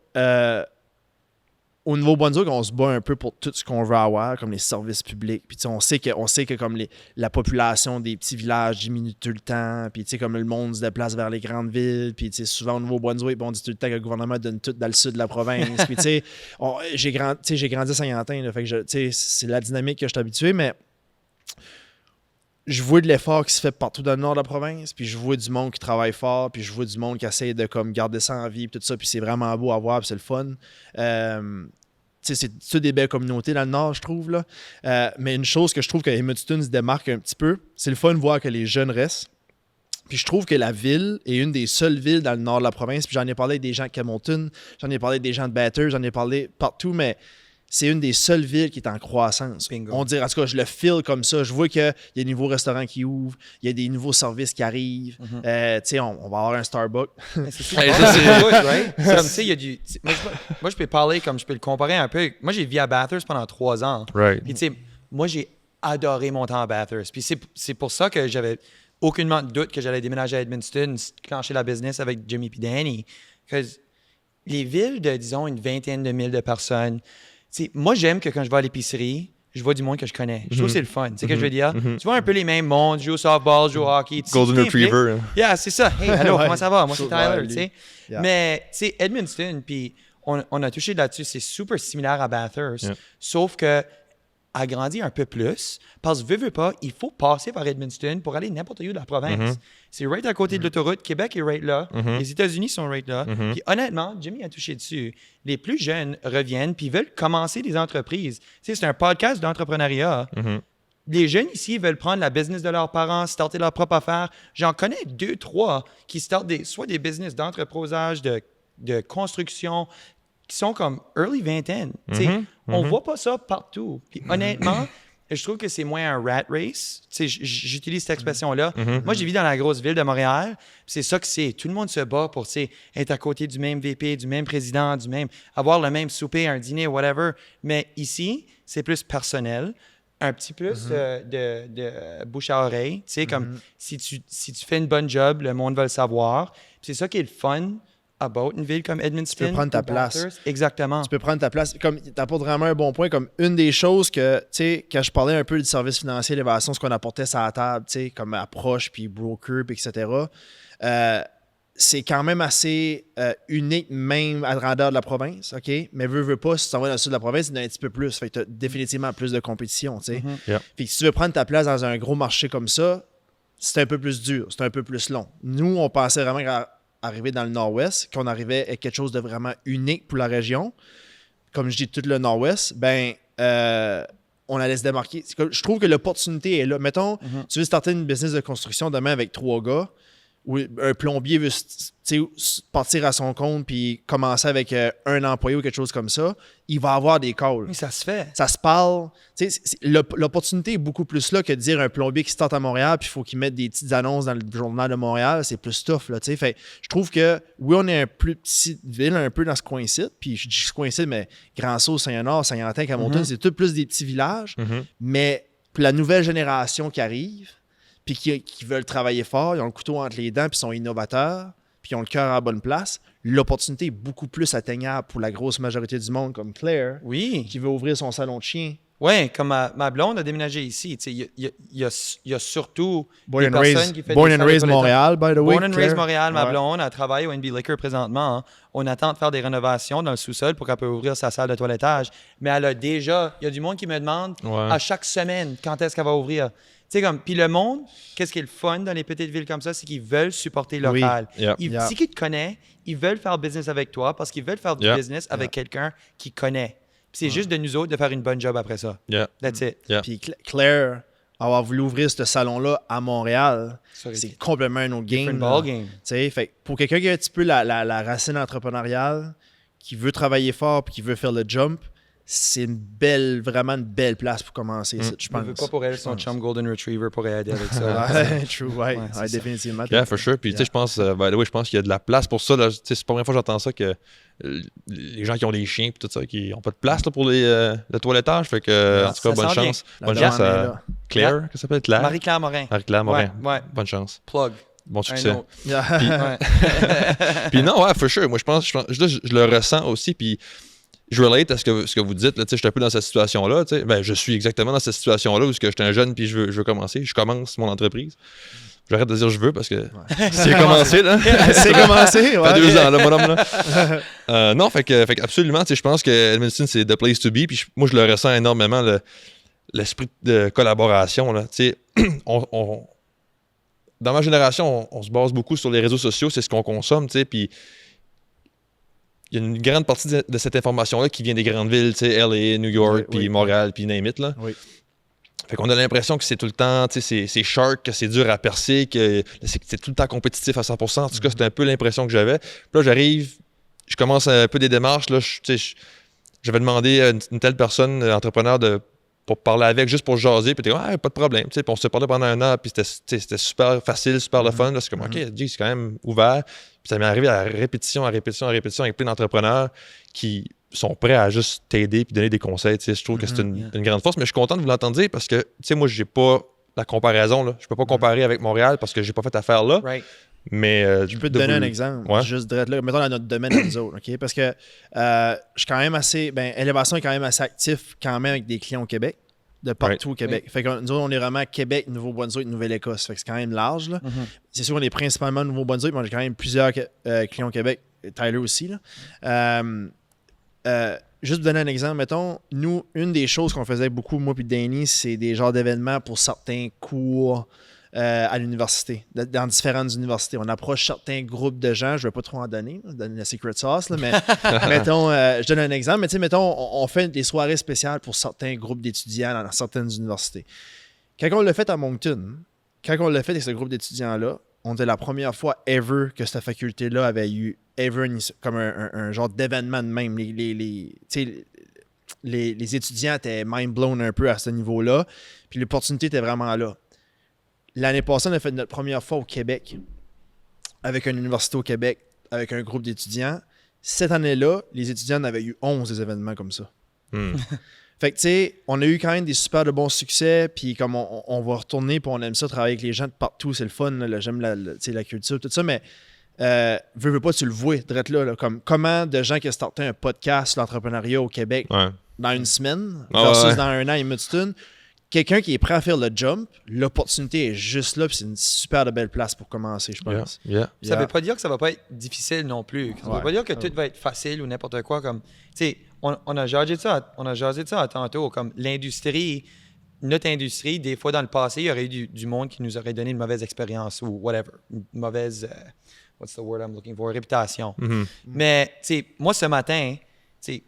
au Nouveau-Brunswick, on se bat un peu pour tout ce qu'on veut avoir, comme les services publics. Puis on sait que comme la population des petits villages diminue tout le temps. Puis comme le monde se déplace vers les grandes villes. Puis souvent au Nouveau-Brunswick, on dit tout le temps que le gouvernement donne tout dans le sud de la province. Puis j'ai grandi à Saint-Quentin. Fait que c'est la dynamique que je suis habitué, mais je vois de l'effort qui se fait partout dans le nord de la province, puis je vois du monde qui travaille fort, puis je vois du monde qui essaie de comme garder ça en vie, puis tout ça, puis c'est vraiment beau à voir, puis c'est le fun. C'est des belles communautés dans le nord, je trouve. Là. Mais une chose que je trouve que Edmundston se démarque un petit peu, c'est le fun de voir que les jeunes restent. Puis je trouve que la ville est une des seules villes dans le nord de la province, puis j'en ai parlé avec des gens de Camelton, j'en ai parlé avec des gens de Bathurst, j'en ai parlé partout, mais c'est une des seules villes qui est en croissance. Bingo. On dirait, en tout cas, je le feel comme ça. Je vois qu'il y a des nouveaux restaurants qui ouvrent, il y a des nouveaux services qui arrivent. On va avoir un Starbucks. C'est comme, tu sais, il y a du... Moi, je peux parler comme je peux le comparer un peu. Moi, j'ai vécu à Bathurst pendant 3 ans. Right. Puis, tu sais, moi, j'ai adoré mon temps à Bathurst. Puis, c'est pour ça que j'avais aucunement de doute que j'allais déménager à Edmundston, clencher la business avec Jimmy et Danny. Parce que les villes de, disons, une 20aine de mille de personnes... T'sais, moi, j'aime que quand je vais à l'épicerie, je vois du monde que je connais. Je trouve que c'est le fun. Tu sais ce que je veux dire? Tu vois un peu les mêmes mondes, jouer au softball, jouer au hockey. Golden Retriever. Yeah, c'est ça. Hey, allô, Ouais. comment ça va? Moi, c'est Tyler, tu sais. Yeah. Mais, tu sais, Edmundston, puis on a touché là-dessus, c'est super similaire à Bathurst, sauf que agrandi un peu plus, parce que veux pas, il faut passer par Edmundston pour aller n'importe où de la province. C'est right à côté de l'autoroute. Québec est right là. Les États-Unis sont right là. Puis honnêtement, Jimmy a touché dessus. Les plus jeunes reviennent puis veulent commencer des entreprises. Tu sais, c'est un podcast d'entrepreneuriat. Les jeunes ici veulent prendre la business de leurs parents, starter leur propre affaire. J'en connais 2, 3 qui startent soit des business d'entreposage, de construction, qui sont comme early vingtaine. On voit pas ça partout. Puis honnêtement, je trouve que c'est moins un rat race. J'utilise cette expression-là. Moi, j'ai vécu dans la grosse ville de Montréal. C'est ça que c'est. Tout le monde se bat pour être à côté du même VP, du même président, avoir le même souper, un dîner, whatever. Mais ici, c'est plus personnel. Un petit plus de bouche à oreille. Tu sais, comme si tu fais une bonne job, le monde va le savoir. Puis c'est ça qui est le fun about une ville comme Edmundston. Tu peux prendre ta ou place. Bathurst. Exactement. Tu peux prendre ta place. Comme tu apportes vraiment un bon point. Comme une des choses que, tu sais, quand je parlais un peu du service financier, l'évaluation, ce qu'on apportait sur la table, tu sais, comme approche, puis broker, puis etc., c'est quand même assez unique, même à la grandeur de la province, OK? Mais veux pas, si tu t'en vas dans le sud de la province, il y en a un petit peu plus. Fait que tu as définitivement plus de compétition, tu sais. Yeah. Fait que si tu veux prendre ta place dans un gros marché comme ça, c'est un peu plus dur, c'est un peu plus long. Nous, on pensait vraiment qu'arriver dans le nord-ouest, qu'on arrivait à quelque chose de vraiment unique pour la région. Comme je dis, tout le nord-ouest, on allait se démarquer. Je trouve que l'opportunité est là. Mettons, tu veux starter une business de construction demain avec 3 gars, ou un plombier veut partir à son compte puis commencer avec un employé ou quelque chose comme ça, il va avoir des calls. Oui, ça se fait. Ça se parle. L'opportunité est beaucoup plus là que de dire un plombier qui start à Montréal puis il faut qu'il mette des petites annonces dans le journal de Montréal. C'est plus tough. Là, fait, je trouve que, oui, on est un plus petite ville, un peu dans ce coin-ci. Puis je dis ce coin-ci, mais Grand-Sault, Saint-Honor, Saint-Antin, Camonton, c'est tout plus des petits villages. Mais pour la nouvelle génération qui arrive, puis qui veulent travailler fort, ils ont le couteau entre les dents, puis sont innovateurs, puis ils ont le cœur à la bonne place, l'opportunité est beaucoup plus atteignable pour la grosse majorité du monde, comme Claire, Oui. qui veut ouvrir son salon de chien. Oui, comme ma blonde a déménagé ici. Il y a surtout Born des and personnes raised, qui font born des and salles de raised toilette. Montréal, by the way. Born and raised Claire. Montréal, ma Ouais. blonde, elle travaille au NB Liquor présentement. Hein. On attend de faire des rénovations dans le sous-sol pour qu'elle puisse ouvrir sa salle de toilettage. Mais elle a déjà... Il y a du monde qui me demande à chaque semaine quand est-ce qu'elle va ouvrir. Tu sais, comme... Puis le monde, qu'est-ce qui est le fun dans les petites villes comme ça, c'est qu'ils veulent supporter local. Oui. Yep. Ils, Yep. Si ils te connaissent, ils veulent faire business avec toi parce qu'ils veulent faire du Yep. business avec quelqu'un qui connaît. Puis c'est juste de nous autres de faire une bonne job après ça. Yeah. That's it. Yeah. Puis Claire, avoir voulu ouvrir ce salon-là à Montréal, Ça aurait c'est été complètement un autre game. different là. ball game. Tu sais, fait que pour quelqu'un qui a un petit peu la racine entrepreneuriale, qui veut travailler fort puis qui veut faire le jump, c'est vraiment une belle place pour commencer, je Je pense. veux pas pour elle son chum Golden Retriever pour aider avec ça. Ouais, true, ouais. Ouais, c'est Ouais, ça. définitivement. Yeah, for sure. Puis, tu sais, je pense, by the way, je pense qu'il y a de la place pour ça. Là. Tu sais, c'est pas la première fois que j'entends ça que les gens qui ont des chiens et tout ça, qui n'ont pas de place là, pour le toilettage. Fait que, en tout cas, ça bonne s'en vient. chance. La Bonne demande chance est à là. Claire, qu'est-ce que ça s'appelle? Claire? Marie-Claire Morin. Marie-Claire Morin. Ouais. Bonne chance. Plug. Bon Un succès. autre. Yeah. Ouais. Puis non, ouais, for sure. Moi, je pense là, je le ressens aussi. Puis je relate à ce que vous dites. Là, tu sais, je suis un peu dans cette situation-là. Tu sais. Ben, je suis exactement dans cette situation-là où j'étais un jeune puis je veux commencer. Je commence mon entreprise. J'arrête de dire je veux parce que c'est commencé, là. C'est commencé, Ça ouais. fait 2 ans, là, mon homme, là. Non, fait que absolument, tu sais, je pense que Edmundston, c'est the place to be. Puis moi, je le ressens énormément, l'esprit de collaboration, là. Tu sais, dans ma génération, on se base beaucoup sur les réseaux sociaux, c'est ce qu'on consomme, tu sais, puis il y a une grande partie de cette information-là qui vient des grandes villes, tu sais, LA, New York, Oui, puis oui. Montréal, puis name it, là. Oui. Fait qu'on a l'impression que c'est tout le temps, tu sais, c'est shark, que c'est dur à percer, que c'est tout le temps compétitif à 100%. En tout cas, c'était un peu l'impression que j'avais. Puis là, j'arrive, je commence un peu des démarches, là, tu sais, j'avais demandé à une telle personne, entrepreneur, pour parler avec, juste pour jaser, puis t'es comme, ah, pas de problème, tu sais, puis on se parlait pendant 1 an, puis c'était super facile, super le fun, là, c'est comme, ok, c'est quand même ouvert, puis ça m'est arrivé à répétition, avec plein d'entrepreneurs qui sont prêts à juste t'aider puis donner des conseils, tu sais, je trouve que c'est une grande force, mais je suis content de vous l'entendre dire parce que, tu sais, moi, j'ai pas la comparaison, là, je peux pas comparer avec Montréal parce que j'ai pas fait affaire là, Right. mais... Je peux te donner un exemple, Ouais. juste direct là, mettons dans notre domaine à nous autres, OK? Parce que je suis quand même assez, Élévation est quand même assez actif quand même avec des clients au Québec, de partout au Québec. Fait que nous autres, on est vraiment Québec, Nouveau-Brunswick, Nouvelle-Écosse. Fait que c'est quand même large, là. C'est sûr qu'on est principalement Nouveau-Brunswick, mais j'ai quand même plusieurs clients au Québec, Tyler aussi, là. Juste pour donner un exemple, mettons, nous, une des choses qu'on faisait beaucoup, moi puis Danny, c'est des genres d'événements pour certains cours à l'université, dans différentes universités. On approche certains groupes de gens, je ne vais pas trop en donner la secret sauce, là, mais mettons, je donne un exemple, mais tu sais, mettons, on fait des soirées spéciales pour certains groupes d'étudiants dans certaines universités. Quand on l'a fait à Moncton, quand on l'a fait avec ce groupe d'étudiants-là, on était la première fois ever que cette faculté-là avait eu comme un genre d'événement de même. Les étudiants étaient mind blown un peu à ce niveau-là. Puis l'opportunité était vraiment là. L'année passée, on a fait notre première fois au Québec, avec une université au Québec, avec un groupe d'étudiants. Cette année-là, les étudiants en avaient eu 11 des événements comme ça. Fait que, tu sais, on a eu quand même des super de bons succès, puis comme on va retourner, puis on aime ça, travailler avec les gens de partout, c'est le fun, là, j'aime la culture, tout ça, mais veux pas, tu le vois, direct là, comme comment de gens qui ont starté un podcast sur l'entrepreneuriat au Québec dans une semaine versus dans un an, ils me disent quelqu'un qui est prêt à faire le jump, l'opportunité est juste là, puis c'est une super de belle place pour commencer, je pense. Ça veut pas dire que ça va pas être difficile non plus. Ça veut pas dire que tout va être facile ou n'importe quoi. Comme, tu sais, on a jasé de ça tantôt, comme l'industrie, notre industrie, des fois dans le passé, il y aurait eu du monde qui nous aurait donné une mauvaise expérience ou whatever, une mauvaise, what's the word I'm looking for, réputation. Mais, tu sais, moi ce matin, tu sais,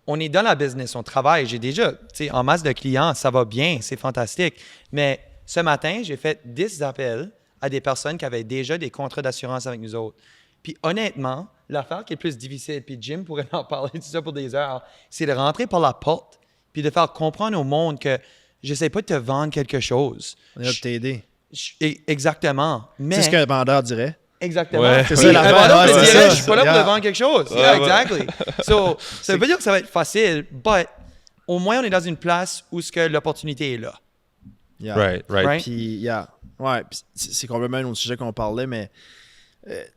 on est dans la business, on travaille. J'ai déjà, tu sais, en masse de clients, ça va bien, c'est fantastique. Mais ce matin, j'ai fait 10 appels à des personnes qui avaient déjà des contrats d'assurance avec nous autres. Puis honnêtement, l'affaire qui est plus difficile, puis Jim pourrait en parler tout ça pour des heures, c'est de rentrer par la porte puis de faire comprendre au monde que je ne sais pas de te vendre quelque chose. On est là de t'aider. Exactement. Mais, c'est ce qu'un vendeur dirait. Exactement. Ouais, c'est ça, un vendeur c'est te ça. dirait, je suis pas là pour te vendre quelque chose. Exactly. So, ça veut pas dire que ça va être facile, but au moins on est dans une place où ce que l'opportunité est là. Right. Puis, puis c'est complètement un autre sujet qu'on parlait, mais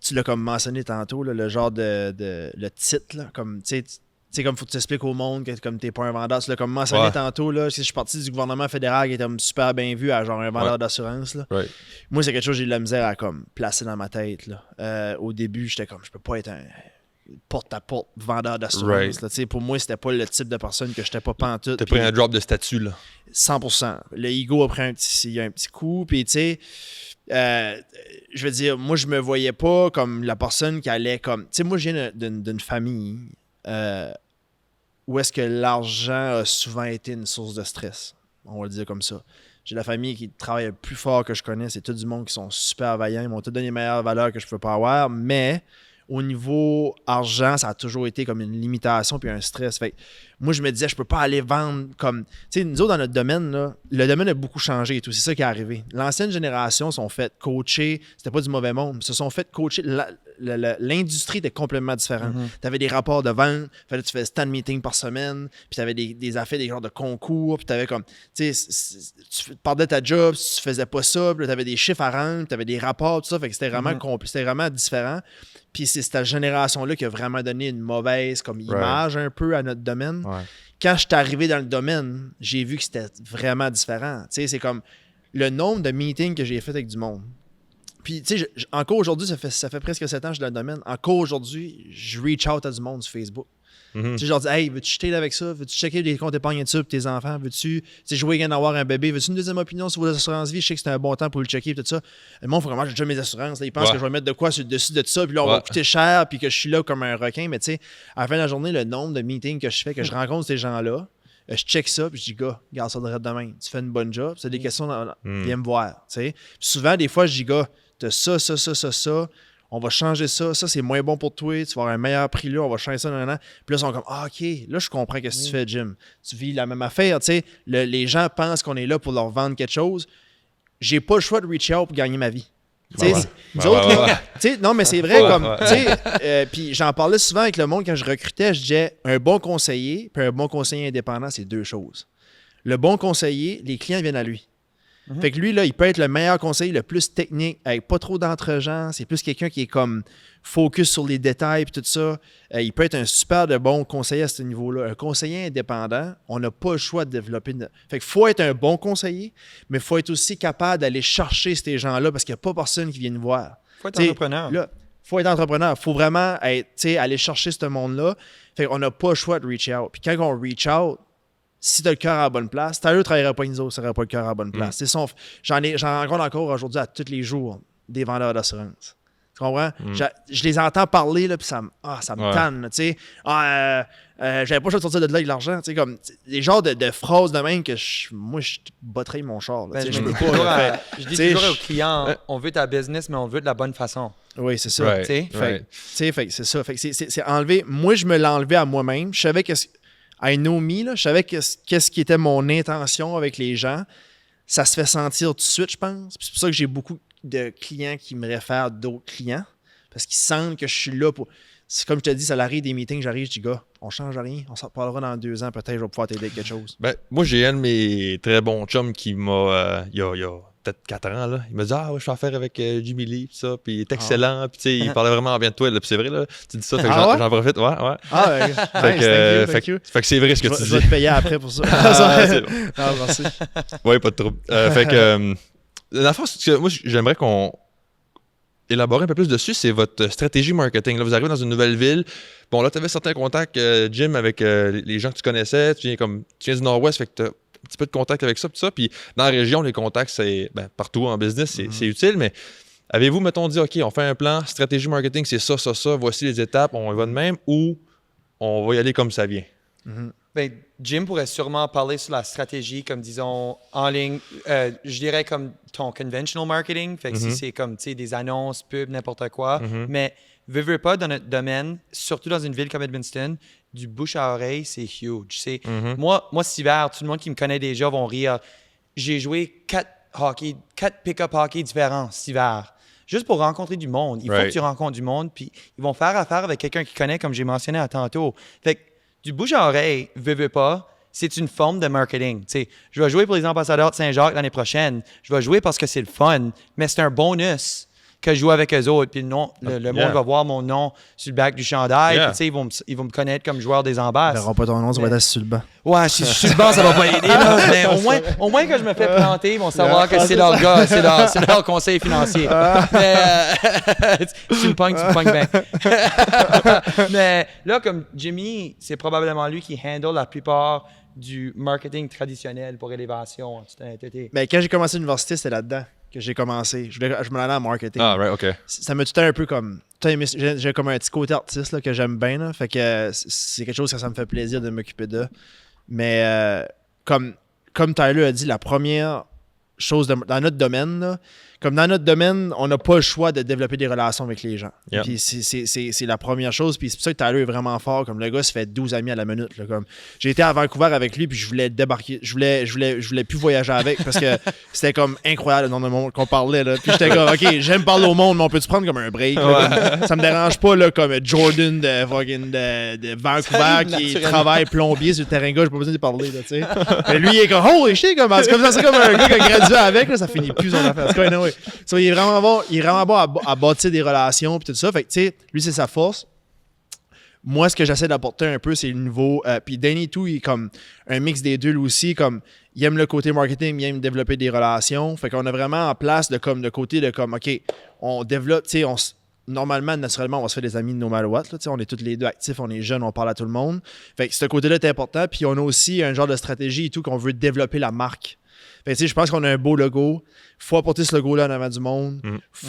tu l'as comme mentionné tantôt, là, le genre le titre, là, comme, tu sais, comme faut que tu expliques au monde que comme t'es pas un vendeur. Tu l'as comme mentionné tantôt, là, je suis parti du gouvernement fédéral qui était comme super bien vu à genre un vendeur d'assurance. Là. Moi, c'est quelque chose que j'ai de la misère à comme placer dans ma tête. Là. Au début, j'étais comme, je peux pas être un porte-à-porte vendeur d'assurance. Là. Pour moi, c'était pas le type de personne que j'étais pas pantoute. T'as pris un drop de statut, là. 100%. Le ego a pris un petit coup, puis tu sais... je veux dire, moi, je me voyais pas comme la personne qui allait comme... Tu sais, moi, je viens d'une famille où est-ce que l'argent a souvent été une source de stress. On va le dire comme ça. J'ai la famille qui travaille le plus fort que je connais. C'est tout du monde qui sont super vaillants. Ils m'ont tout donné les meilleures valeurs que je peux pas avoir. Mais au niveau argent, ça a toujours été comme une limitation puis un stress. Fait que moi, je me disais, je peux pas aller vendre comme... Tu sais, nous autres, dans notre domaine, là, le domaine a beaucoup changé et tout. C'est ça qui est arrivé. L'ancienne génération sont fait coacher. C'était pas du mauvais monde. Ils se sont fait coacher. L'industrie était complètement différente. Tu avais des rapports de vente. Fallait que tu faisais 10 meetings par semaine. Puis tu avais des affaires, des genres de concours. Puis tu avais comme... Tu sais, tu perdais ta job si tu faisais pas ça. Puis tu avais des chiffres à rendre. Puis tu avais des rapports, tout ça. Fait que c'était vraiment c'était vraiment différent. Puis c'est cette génération-là qui a vraiment donné une mauvaise comme image un peu à notre domaine. Quand je suis arrivé dans le domaine, j'ai vu que c'était vraiment différent. Tu sais, c'est comme le nombre de meetings que j'ai fait avec du monde. Puis, tu sais, encore aujourd'hui, ça fait presque 7 ans que je suis dans le domaine. Encore aujourd'hui, je reach out à du monde sur Facebook. Tu sais, je leur dis, hey, veux-tu jeter avec ça? Veux-tu checker les comptes épargne dessus pour tes enfants? Veux-tu jouer again avoir un bébé? Veux-tu une deuxième opinion sur vos assurances vie? Je sais que c'est un bon temps pour le checker et tout ça. Le monde, il faut vraiment que j'ai déjà mes assurances. Là, ils pensent que je vais mettre de quoi sur le dessus de tout ça, puis là, on va coûter cher, puis que je suis là comme un requin. Mais tu sais, à la fin de la journée, le nombre de meetings que je fais, que je rencontre ces gens-là, je check ça, puis je dis, gars, garde ça de demain. Tu fais une bonne job. C'est des questions, viens me voir. Puis souvent, des fois, je dis, gars, t'as ça. On va changer ça. Ça, c'est moins bon pour toi. Tu vas avoir un meilleur prix là. On va changer ça. Puis là, ils sont comme, OK, là, je comprends ce que tu fais, Jim. Tu vis la même affaire. Tu sais, les gens pensent qu'on est là pour leur vendre quelque chose. J'ai pas le choix de reach out pour gagner ma vie. Non, mais c'est vrai. Puis j'en parlais souvent avec le monde quand je recrutais. Je disais, un bon conseiller puis un bon conseiller indépendant, c'est deux choses. Le bon conseiller, les clients viennent à lui. Fait que lui, là, il peut être le meilleur conseiller, le plus technique, avec pas trop d'entre-gens. C'est plus quelqu'un qui est comme focus sur les détails et tout ça. Il peut être un super de bon conseiller à ce niveau-là. Un conseiller indépendant, on n'a pas le choix de développer. Fait qu'il faut être un bon conseiller, mais il faut être aussi capable d'aller chercher ces gens-là parce qu'il n'y a pas personne qui vient nous voir. Il faut être entrepreneur. Il faut être entrepreneur. Il faut vraiment aller chercher ce monde-là. Fait qu'on n'a pas le choix de reach out. Puis quand on reach out, si tu as le cœur à la bonne place, Tyler ne travaillerait pas nous autres, ça n'aurait pas le cœur à la bonne place. J'en rencontre encore aujourd'hui à tous les jours des vendeurs d'assurance. Tu comprends? Je les entends parler, là, puis ça me tanne. J'avais pas le choix de sortir de là avec l'argent. Comme des genres de phrases de même que moi, je botterais mon char. Je peux pas. Je dis toujours aux clients, on veut ta business, mais on veut de la bonne façon. Oui, c'est ça. Fait c'est ça. Fait c'est enlevé. Moi, je me l'ai enlevé à moi-même. Je savais que I know me, là, je savais qu'est-ce qui était mon intention avec les gens. Ça se fait sentir tout de suite, je pense. Puis c'est pour ça que j'ai beaucoup de clients qui me réfèrent d'autres clients. Parce qu'ils sentent que je suis là pour... C'est comme je te dis, ça arrive des meetings, j'arrive, je dis, gars, on change rien. On s'en parlera dans 2 ans, peut-être je vais pouvoir t'aider avec quelque chose. Ben, moi, j'ai un de mes très bons chums qui m'a... il y a peut-être 4 ans, là, il m'a dit « Ah, ouais, je fais affaire avec Jimmy Lee, pis ça, puis il est excellent. » Puis tu sais, il parlait vraiment bien de toi. Là, puis c'est vrai, là, tu dis ça, fait que j'en profite. Ouais. Ah, ouais. Fait que c'est vrai ce que tu dis. Je vais te payer après pour ça. C'est bon. Ah, merci. Oui, pas de trouble. Fait que, la fois, moi, j'aimerais qu'on élabore un peu plus dessus, c'est votre stratégie marketing. Là, vous arrivez dans une nouvelle ville. Bon, là, tu avais certains contacts, Jim, avec les gens que tu connaissais. Tu viens du Nord-Ouest, fait que tu as un petit peu de contact avec ça, tout ça. Puis dans la région, les contacts, c'est partout en business, c'est utile. Mais avez-vous, mettons, dit, OK, on fait un plan, stratégie marketing, c'est ça, voici les étapes, on y va de même, ou on va y aller comme ça vient? Ben, Jim pourrait sûrement parler sur la stratégie, comme disons, en ligne. Je dirais comme ton conventional marketing. Fait que si c'est comme, tu sais, des annonces, pubs, n'importe quoi. Mais veux pas, dans notre domaine, surtout dans une ville comme Edmundston, du bouche à oreille, c'est huge. Moi, cet hiver, tout le monde qui me connaît déjà vont rire. J'ai joué 4 pick-up hockey différents cet hiver. Juste pour rencontrer du monde. Il faut que tu rencontres du monde, puis ils vont faire affaire avec quelqu'un qui connaît, comme j'ai mentionné à tantôt. Fait que du bouche à oreille, veux pas, c'est une forme de marketing. T'sais, je vais jouer pour les ambassadeurs de Saint-Jacques l'année prochaine. Je vais jouer parce que c'est le fun, mais c'est un bonus que je joue avec eux autres. Puis le monde va voir mon nom sur le bac du chandail. Puis ils vont me connaître comme joueur des ambasses. Ils verront pas ton nom, ça va être sur le banc. Ouais, si je suis sur le banc, ça va pas aider. Là. Mais au moins que je me fais planter, ils vont savoir que c'est leur gars, c'est leur conseil financier. Mais tu me pognes bien. Mais là, comme Jimmy, c'est probablement lui qui handle la plupart du marketing traditionnel pour élévation. Mais quand j'ai commencé l'université, c'était là-dedans que j'ai commencé. Je m'en allais en marketing. Ah, right, OK. Ça me tutait un peu comme... J'ai comme un petit côté artiste là, que j'aime bien. Là, fait que c'est quelque chose que ça me fait plaisir de m'occuper de. Mais comme Tyler a dit, la première chose dans notre domaine, là, comme dans notre domaine, on n'a pas le choix de développer des relations avec les gens. Yep. Puis c'est la première chose. Puis c'est pour ça que Tyler est vraiment fort. Comme le gars se fait 12 amis à la minute. Là, comme j'ai été à Vancouver avec lui, puis je voulais débarquer. Je voulais plus voyager avec parce que c'était comme incroyable le nombre de monde qu'on parlait. Là. Puis j'étais comme, OK, j'aime parler au monde, mais on peut-tu prendre comme un break? Là, comme, ça me dérange pas là, comme Jordan de Vancouver qui travaille plombier sur le terrain gauche. J'ai pas besoin de parler. Là, mais lui, il est comme, holy shit, comme un gars qui a gradué avec. Là, ça finit plus son affaire. So, il est vraiment bon à bâtir des relations puis tout ça. Fait que, tu sais, lui, c'est sa force. Moi, ce que j'essaie d'apporter un peu, c'est le niveau... puis Danny, tout, il est comme un mix des deux, lui aussi. Comme, il aime le côté marketing, il aime développer des relations. Fait qu'on a vraiment en place de côté de comme, OK, on développe, tu sais, normalement, naturellement, on va se faire des amis no matter what. Là, on est tous les deux actifs, on est jeunes, on parle à tout le monde. Fait que ce côté-là est important. Puis on a aussi un genre de stratégie et tout qu'on veut développer la marque. Fait que, je pense qu'on a un beau logo. Il faut apporter ce logo-là en avant du monde.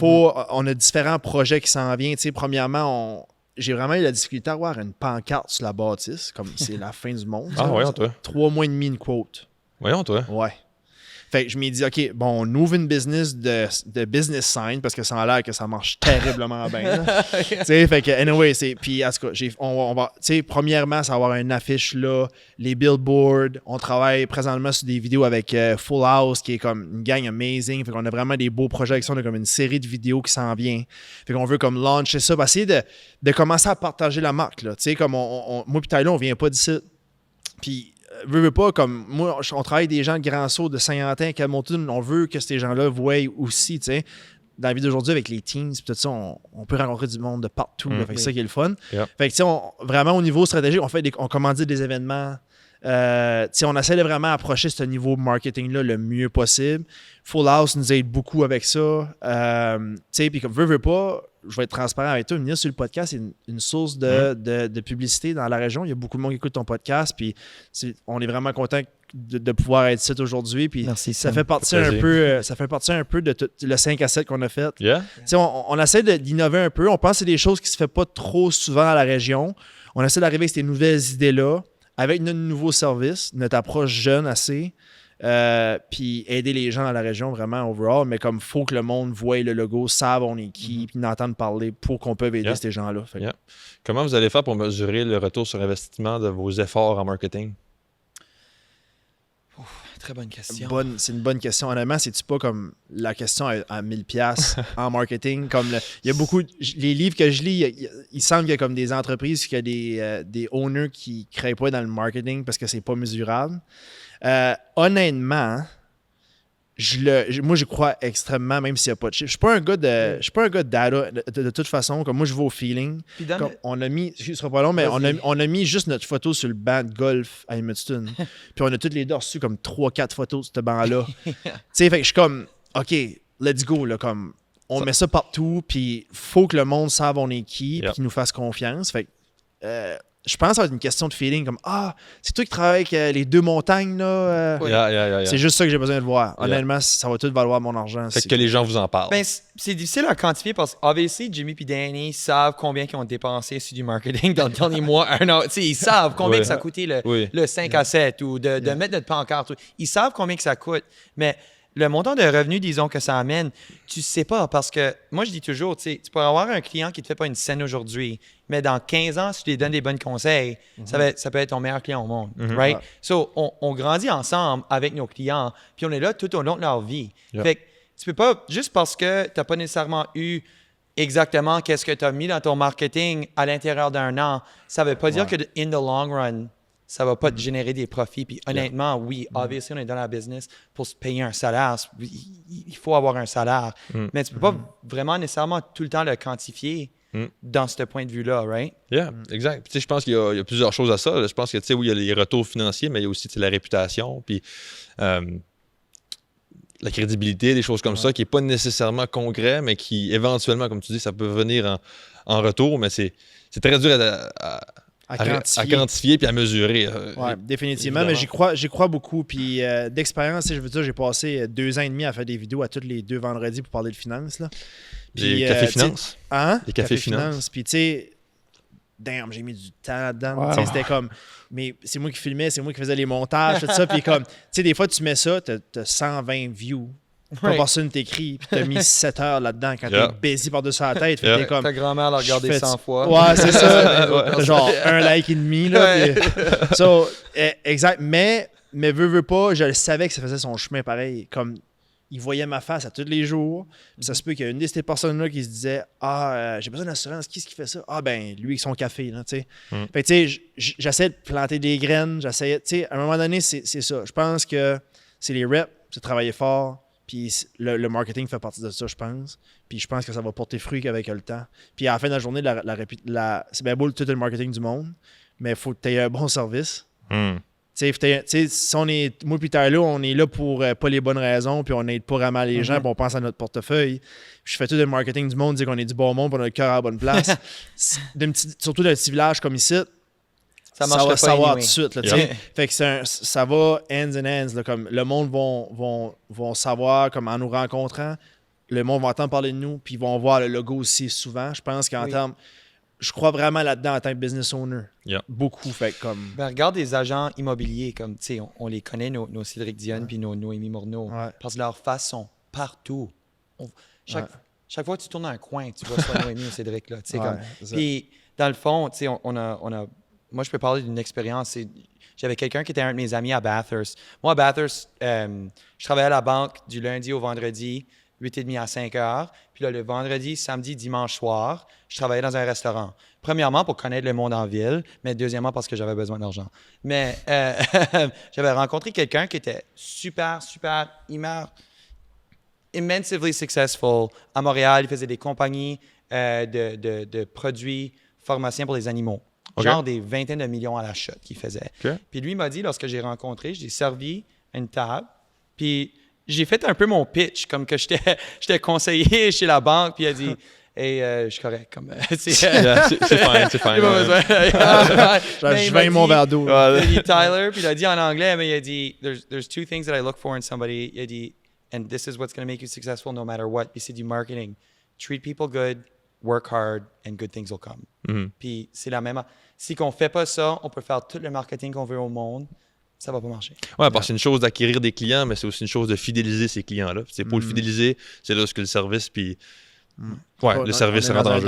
On a différents projets qui s'en viennent. Premièrement, j'ai vraiment eu la difficulté à avoir une pancarte sur la bâtisse, comme c'est la fin du monde. Ah, voyons, toi. 3 mois et demi, une quote. Voyons, toi. Ouais. Fait que je m'ai dit, OK, bon, on ouvre une business de business sign parce que ça a l'air que ça marche terriblement bien. Tu sais, fait que, anyway, puis en tout cas, on va, tu sais, premièrement, ça va avoir une affiche là, les billboards. On travaille présentement sur des vidéos avec Full House, qui est comme une gang amazing. Fait qu'on a vraiment des beaux projets avec ça. On a comme une série de vidéos qui s'en vient. Fait qu'on veut comme lancer ça, essayer de commencer à partager la marque, là. Tu sais, comme moi et Tyler, on vient pas d'ici. Puis, veux pas, comme moi, on travaille avec des gens de Grand Sault, de Saint-Antin, Camontoun, on veut que ces gens-là voient aussi, tu sais. Dans la vie d'aujourd'hui, avec les teens, tout ça, on peut rencontrer du monde de partout. Fait que c'est ça qui est le fun. Yep. Fait que, tu sais, vraiment, au niveau stratégique, on commandit des événements. On essaie de vraiment approcher ce niveau marketing-là le mieux possible. Full House nous aide beaucoup avec ça. Puis comme veux pas, je vais être transparent avec toi, venir sur le podcast, c'est une source de publicité dans la région. Il y a beaucoup de monde qui écoute ton podcast, puis on est vraiment content de pouvoir être ici aujourd'hui. Puis merci, ça fait partie un peu de le 5 à 7 qu'on a fait. Yeah. On essaie d'innover un peu. On pense que c'est des choses qui ne se font pas trop souvent à la région. On essaie d'arriver avec ces nouvelles idées-là, avec notre nouveau service, notre approche jeune assez, puis aider les gens dans la région vraiment overall, mais comme il faut que le monde voie le logo, savent on est qui, puis n'entendent parler pour qu'on puisse aider ces gens-là. Yeah. Comment vous allez faire pour mesurer le retour sur investissement de vos efforts en marketing? Très bonne question. C'est une bonne question. Honnêtement, c'est-tu pas comme la question à 1000$ en marketing? Comme il y a beaucoup... Les livres que je lis, il semble qu'il y a comme des entreprises, qu'il y a des owners qui ne créent pas dans le marketing parce que c'est pas mesurable. Honnêtement, moi, je crois extrêmement, même s'il n'y a pas de chiffres. Je ne suis pas un gars de data de toute façon. Comme moi, je vais au feeling. Comme on a mis, ce sera pas long, mais on a mis juste notre photo sur le banc de golf à Edmundston. Puis on a toutes les deux reçu comme 3-4 photos de ce banc-là. Tu sais, fait que je suis comme, OK, let's go, là, comme, on met ça partout, puis faut que le monde sache on est qui, puis qu'il nous fasse confiance. Fait que, je pense que ça va être une question de feeling, comme c'est toi qui travailles avec les 2 montagnes, là. C'est juste ça que j'ai besoin de voir. Honnêtement, ça va tout valoir mon argent. Fait que les gens vous en parlent. Ben, c'est difficile à quantifier parce que, obviously, Jimmy et Danny savent combien ils ont dépensé sur du marketing dans le dernier mois, un an. T'sais, ils savent combien que ça a coûté le 5 à 7 ou de mettre notre pancarte. Ils savent combien que ça coûte. Mais le montant de revenus, disons, que ça amène, tu sais pas, parce que moi, je dis toujours, tu pourrais avoir un client qui ne te fait pas une scène aujourd'hui, mais dans 15 ans, si tu lui donnes des bons conseils, ça peut être ton meilleur client au monde, right? Ouais. So, on grandit ensemble avec nos clients, puis on est là tout au long de leur vie. Fait que tu peux pas, juste parce que tu n'as pas nécessairement eu exactement qu'est-ce que tu as mis dans ton marketing à l'intérieur d'un an, ça veut pas dire que in the long run, ça va pas te générer des profits. Puis honnêtement, oui, obviously, on est dans la business pour se payer un salaire. Il faut avoir un salaire. Mais tu peux pas vraiment nécessairement tout le temps le quantifier dans ce point de vue-là, right? Yeah, exact. Tu sais, je pense qu'il y a plusieurs choses à ça. Je pense que, tu sais, oui, il y a les retours financiers, mais il y a aussi la réputation, puis la crédibilité, des choses comme ça, qui n'est pas nécessairement concret, mais qui, éventuellement, comme tu dis, ça peut venir en retour, mais c'est très dur à quantifier puis à mesurer. Oui, définitivement, évidemment. Mais j'y crois beaucoup. Puis d'expérience, je veux dire, j'ai passé 2 ans et demi à faire des vidéos à tous les 2 vendredis pour parler de finances. Là. Puis, les cafés finances. Les cafés finances. Puis tu sais, damn, j'ai mis du temps là-dedans. Wow. C'était comme, mais c'est moi qui filmais, c'est moi qui faisais les montages, tout ça. Puis comme, tu sais, des fois, tu mets ça, t'as 120 views. Pas personne t'écrit, puis t'as mis 7 heures là-dedans quand t'es baisé par-dessus la tête. T'es comme, ta grand-mère l'a regardé 100 fois. Ouais, c'est ça. Genre 1 like et demi. Là, puis, so, exact. Mais veux pas, je le savais que ça faisait son chemin pareil. Comme, il voyait ma face à tous les jours. Puis ça se peut qu'il y a une de ces personnes-là qui se disait j'ai besoin d'assurance, qui est-ce qui fait ça? Ben, lui avec son café. Là, fait que tu sais, j'essayais de planter des graines. J'essayais, tu sais, à un moment donné, c'est ça. Je pense que c'est les reps, c'est travailler fort. Puis le marketing fait partie de ça, je pense. Puis je pense que ça va porter fruit avec le temps. Puis à la fin de la journée, c'est bien beau tout le marketing du monde, mais il faut que tu aies un bon service. Tu sais, si on est, moi et Tyler, on est là pour pas les bonnes raisons, puis on n'aide pas vraiment les gens, puis on pense à notre portefeuille. Puis je fais tout le marketing du monde, dire qu'on est du bon monde, puis on a le cœur à la bonne place. Surtout d'un petit village comme ici, ça va savoir tout de suite. Là, fait que ça va hands in hands. Là, comme le monde vont savoir, comme en nous rencontrant, le monde va entendre parler de nous, puis ils vont voir le logo aussi souvent. Je pense qu'en termes, je crois vraiment là-dedans en tant que business owner. Beaucoup. Fait comme... regarde des agents immobiliers, comme tu sais, on les connaît, nos Cédric Dionne puis nos Noémie Morneau, parce que leurs faces sont partout. Chaque fois que tu tournes dans un coin, tu vois soit Noémie ou Cédric. Là, puis dans le fond, tu sais, on a moi, je peux parler d'une expérience. J'avais quelqu'un qui était un de mes amis à Bathurst. Moi, à Bathurst, je travaillais à la banque du lundi au vendredi, 8h30 à 5h. Puis là, le vendredi, samedi, dimanche soir, je travaillais dans un restaurant. Premièrement, pour connaître le monde en ville, mais deuxièmement, parce que j'avais besoin d'argent. Mais j'avais rencontré quelqu'un qui était super immensely successful à Montréal. Il faisait des compagnies de produits pharmaciens pour les animaux. Genre des vingtaines de millions à la shot qu'il faisait. Puis lui, il m'a dit, lorsque j'ai rencontré, j'ai servi à une table, puis j'ai fait un peu mon pitch, comme que j'étais conseiller chez la banque, puis il a dit « Hey, je suis correct. » c'est fine. Je vais mon verre d'eau. Il a dit Tyler, puis il a dit en anglais, mais il a dit « There's 2 things that I look for in somebody. » Il a dit « And this is what's going to make you successful no matter what. » Puis c'est du marketing. Treat people good, work hard, and good things will come. Puis c'est la même... Si on ne fait pas ça, on peut faire tout le marketing qu'on veut au monde, ça ne va pas marcher. Oui, parce que c'est une chose d'acquérir des clients, mais c'est aussi une chose de fidéliser ces clients-là. C'est pour le fidéliser, c'est là que le service, puis le service rentre en jeu.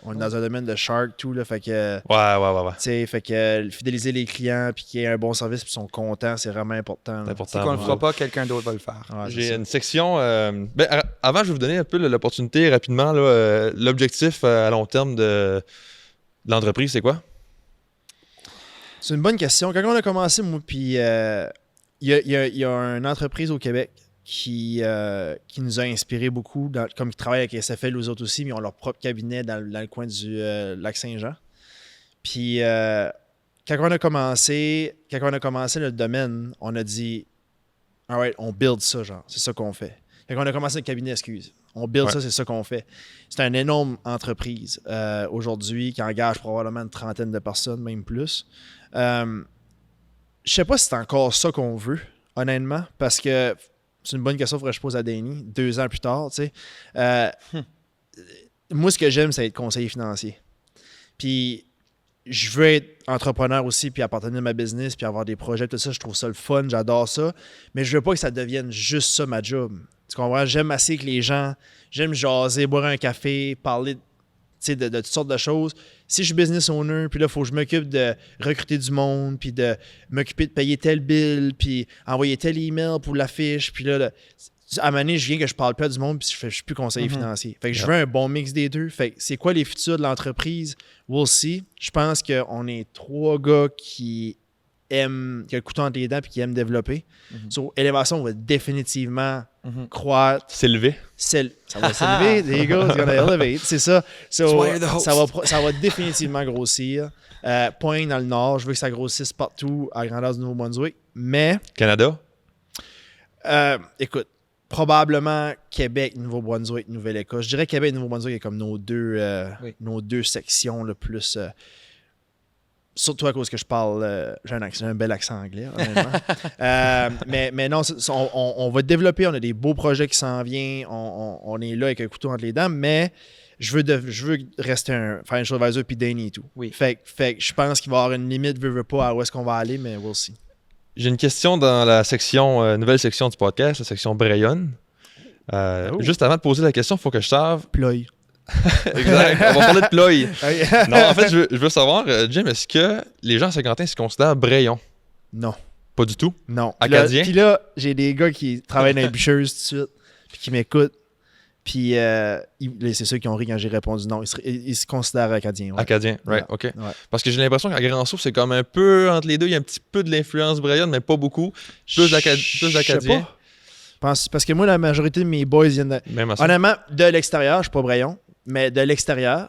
On est dans un domaine de Shark, tout, là, fait que... Ouais. Fait que fidéliser les clients, puis qu'il y ait un bon service, puis qu'ils sont contents, c'est vraiment important. Si on ne le fera pas, quelqu'un d'autre va le faire. J'ai une section... avant, je vais vous donner un peu l'opportunité rapidement. Là, l'objectif à long terme de l'entreprise, c'est quoi? C'est une bonne question. Quand on a commencé, moi, puis il y a une entreprise au Québec qui nous a inspiré beaucoup, comme ils travaillent avec SFL, aux autres aussi, mais ils ont leur propre cabinet dans le coin du Lac-Saint-Jean. Puis quand on a commencé le domaine, on a dit « All right, on build ça, genre, c'est ça qu'on fait. » Quand on a commencé le cabinet, on build ça, c'est ça qu'on fait. C'est une énorme entreprise aujourd'hui qui engage probablement une trentaine de personnes, même plus. Je sais pas si c'est encore ça qu'on veut, honnêtement, parce que c'est une bonne question que je pose à Danny 2 ans plus tard. Tu sais. Moi, ce que j'aime, c'est être conseiller financier. Puis, je veux être entrepreneur aussi, puis appartenir à ma business, puis avoir des projets, tout ça. Je trouve ça le fun, j'adore ça. Mais je veux pas que ça devienne juste ça, ma job. Tu comprends? J'aime assez que les gens, j'aime jaser, boire un café, parler de toutes sortes de choses. Si je suis business owner, puis là, il faut que je m'occupe de recruter du monde, puis de m'occuper de payer tel bill, puis envoyer tel email pour l'affiche, puis là, à un moment donné, je viens que je parle pas du monde, puis je suis plus conseiller financier. Fait que je veux un bon mix des deux. Fait que c'est quoi les futurs de l'entreprise? We'll see. Je pense qu'on est 3 gars qui aiment, qui ont le couteau entre les dents, puis qui aiment développer. So, élévation va définitivement croître. S'élever. Ça va s'élever, there you go, it's gonna elevate, c'est ça. So, ça va définitivement grossir. Point dans le nord, je veux que ça grossisse partout à la grandeur du Nouveau-Brunswick. Mais, Canada? écoute, probablement Québec, Nouveau-Brunswick, Nouvelle-Écosse. Je dirais Québec et Nouveau-Brunswick est comme nos deux sections le plus... surtout à cause que je parle... j'ai un bel accent anglais, honnêtement. mais non, on va développer, on a des beaux projets qui s'en viennent, on est là avec un couteau entre les dents, mais je veux rester un financial advisor puis Danny et tout. Oui. Fait que je pense qu'il va y avoir une limite, veux pas, à où est-ce qu'on va aller, mais we'll see. J'ai une question dans la section, nouvelle section du podcast, la section Brayonne. Juste avant de poser la question, il faut que je sache. Ploy. Exact. On va parler de ploy. Non, en fait, je veux savoir, Jim, est-ce que les gens à Saint-Quentin se considèrent Brayon? Non. Pas du tout? Non. Acadien? Puis là, j'ai des gars qui travaillent dans les bûcheuses tout de suite, puis qui m'écoutent. Puis c'est ceux qui ont ri quand j'ai répondu non. Ils se considèrent acadiens. Ouais. Acadien, right, Ouais. OK. Ouais. Parce que j'ai l'impression qu'à Grand-Sault, c'est comme un peu entre les deux. Il y a un petit peu de l'influence Brayonne, mais pas beaucoup. Plus d'Acadiens. Je sais pas. Parce que moi, la majorité de mes boys viennent de... Même à ça. Honnêtement, de l'extérieur, je suis pas Brayon, mais de l'extérieur,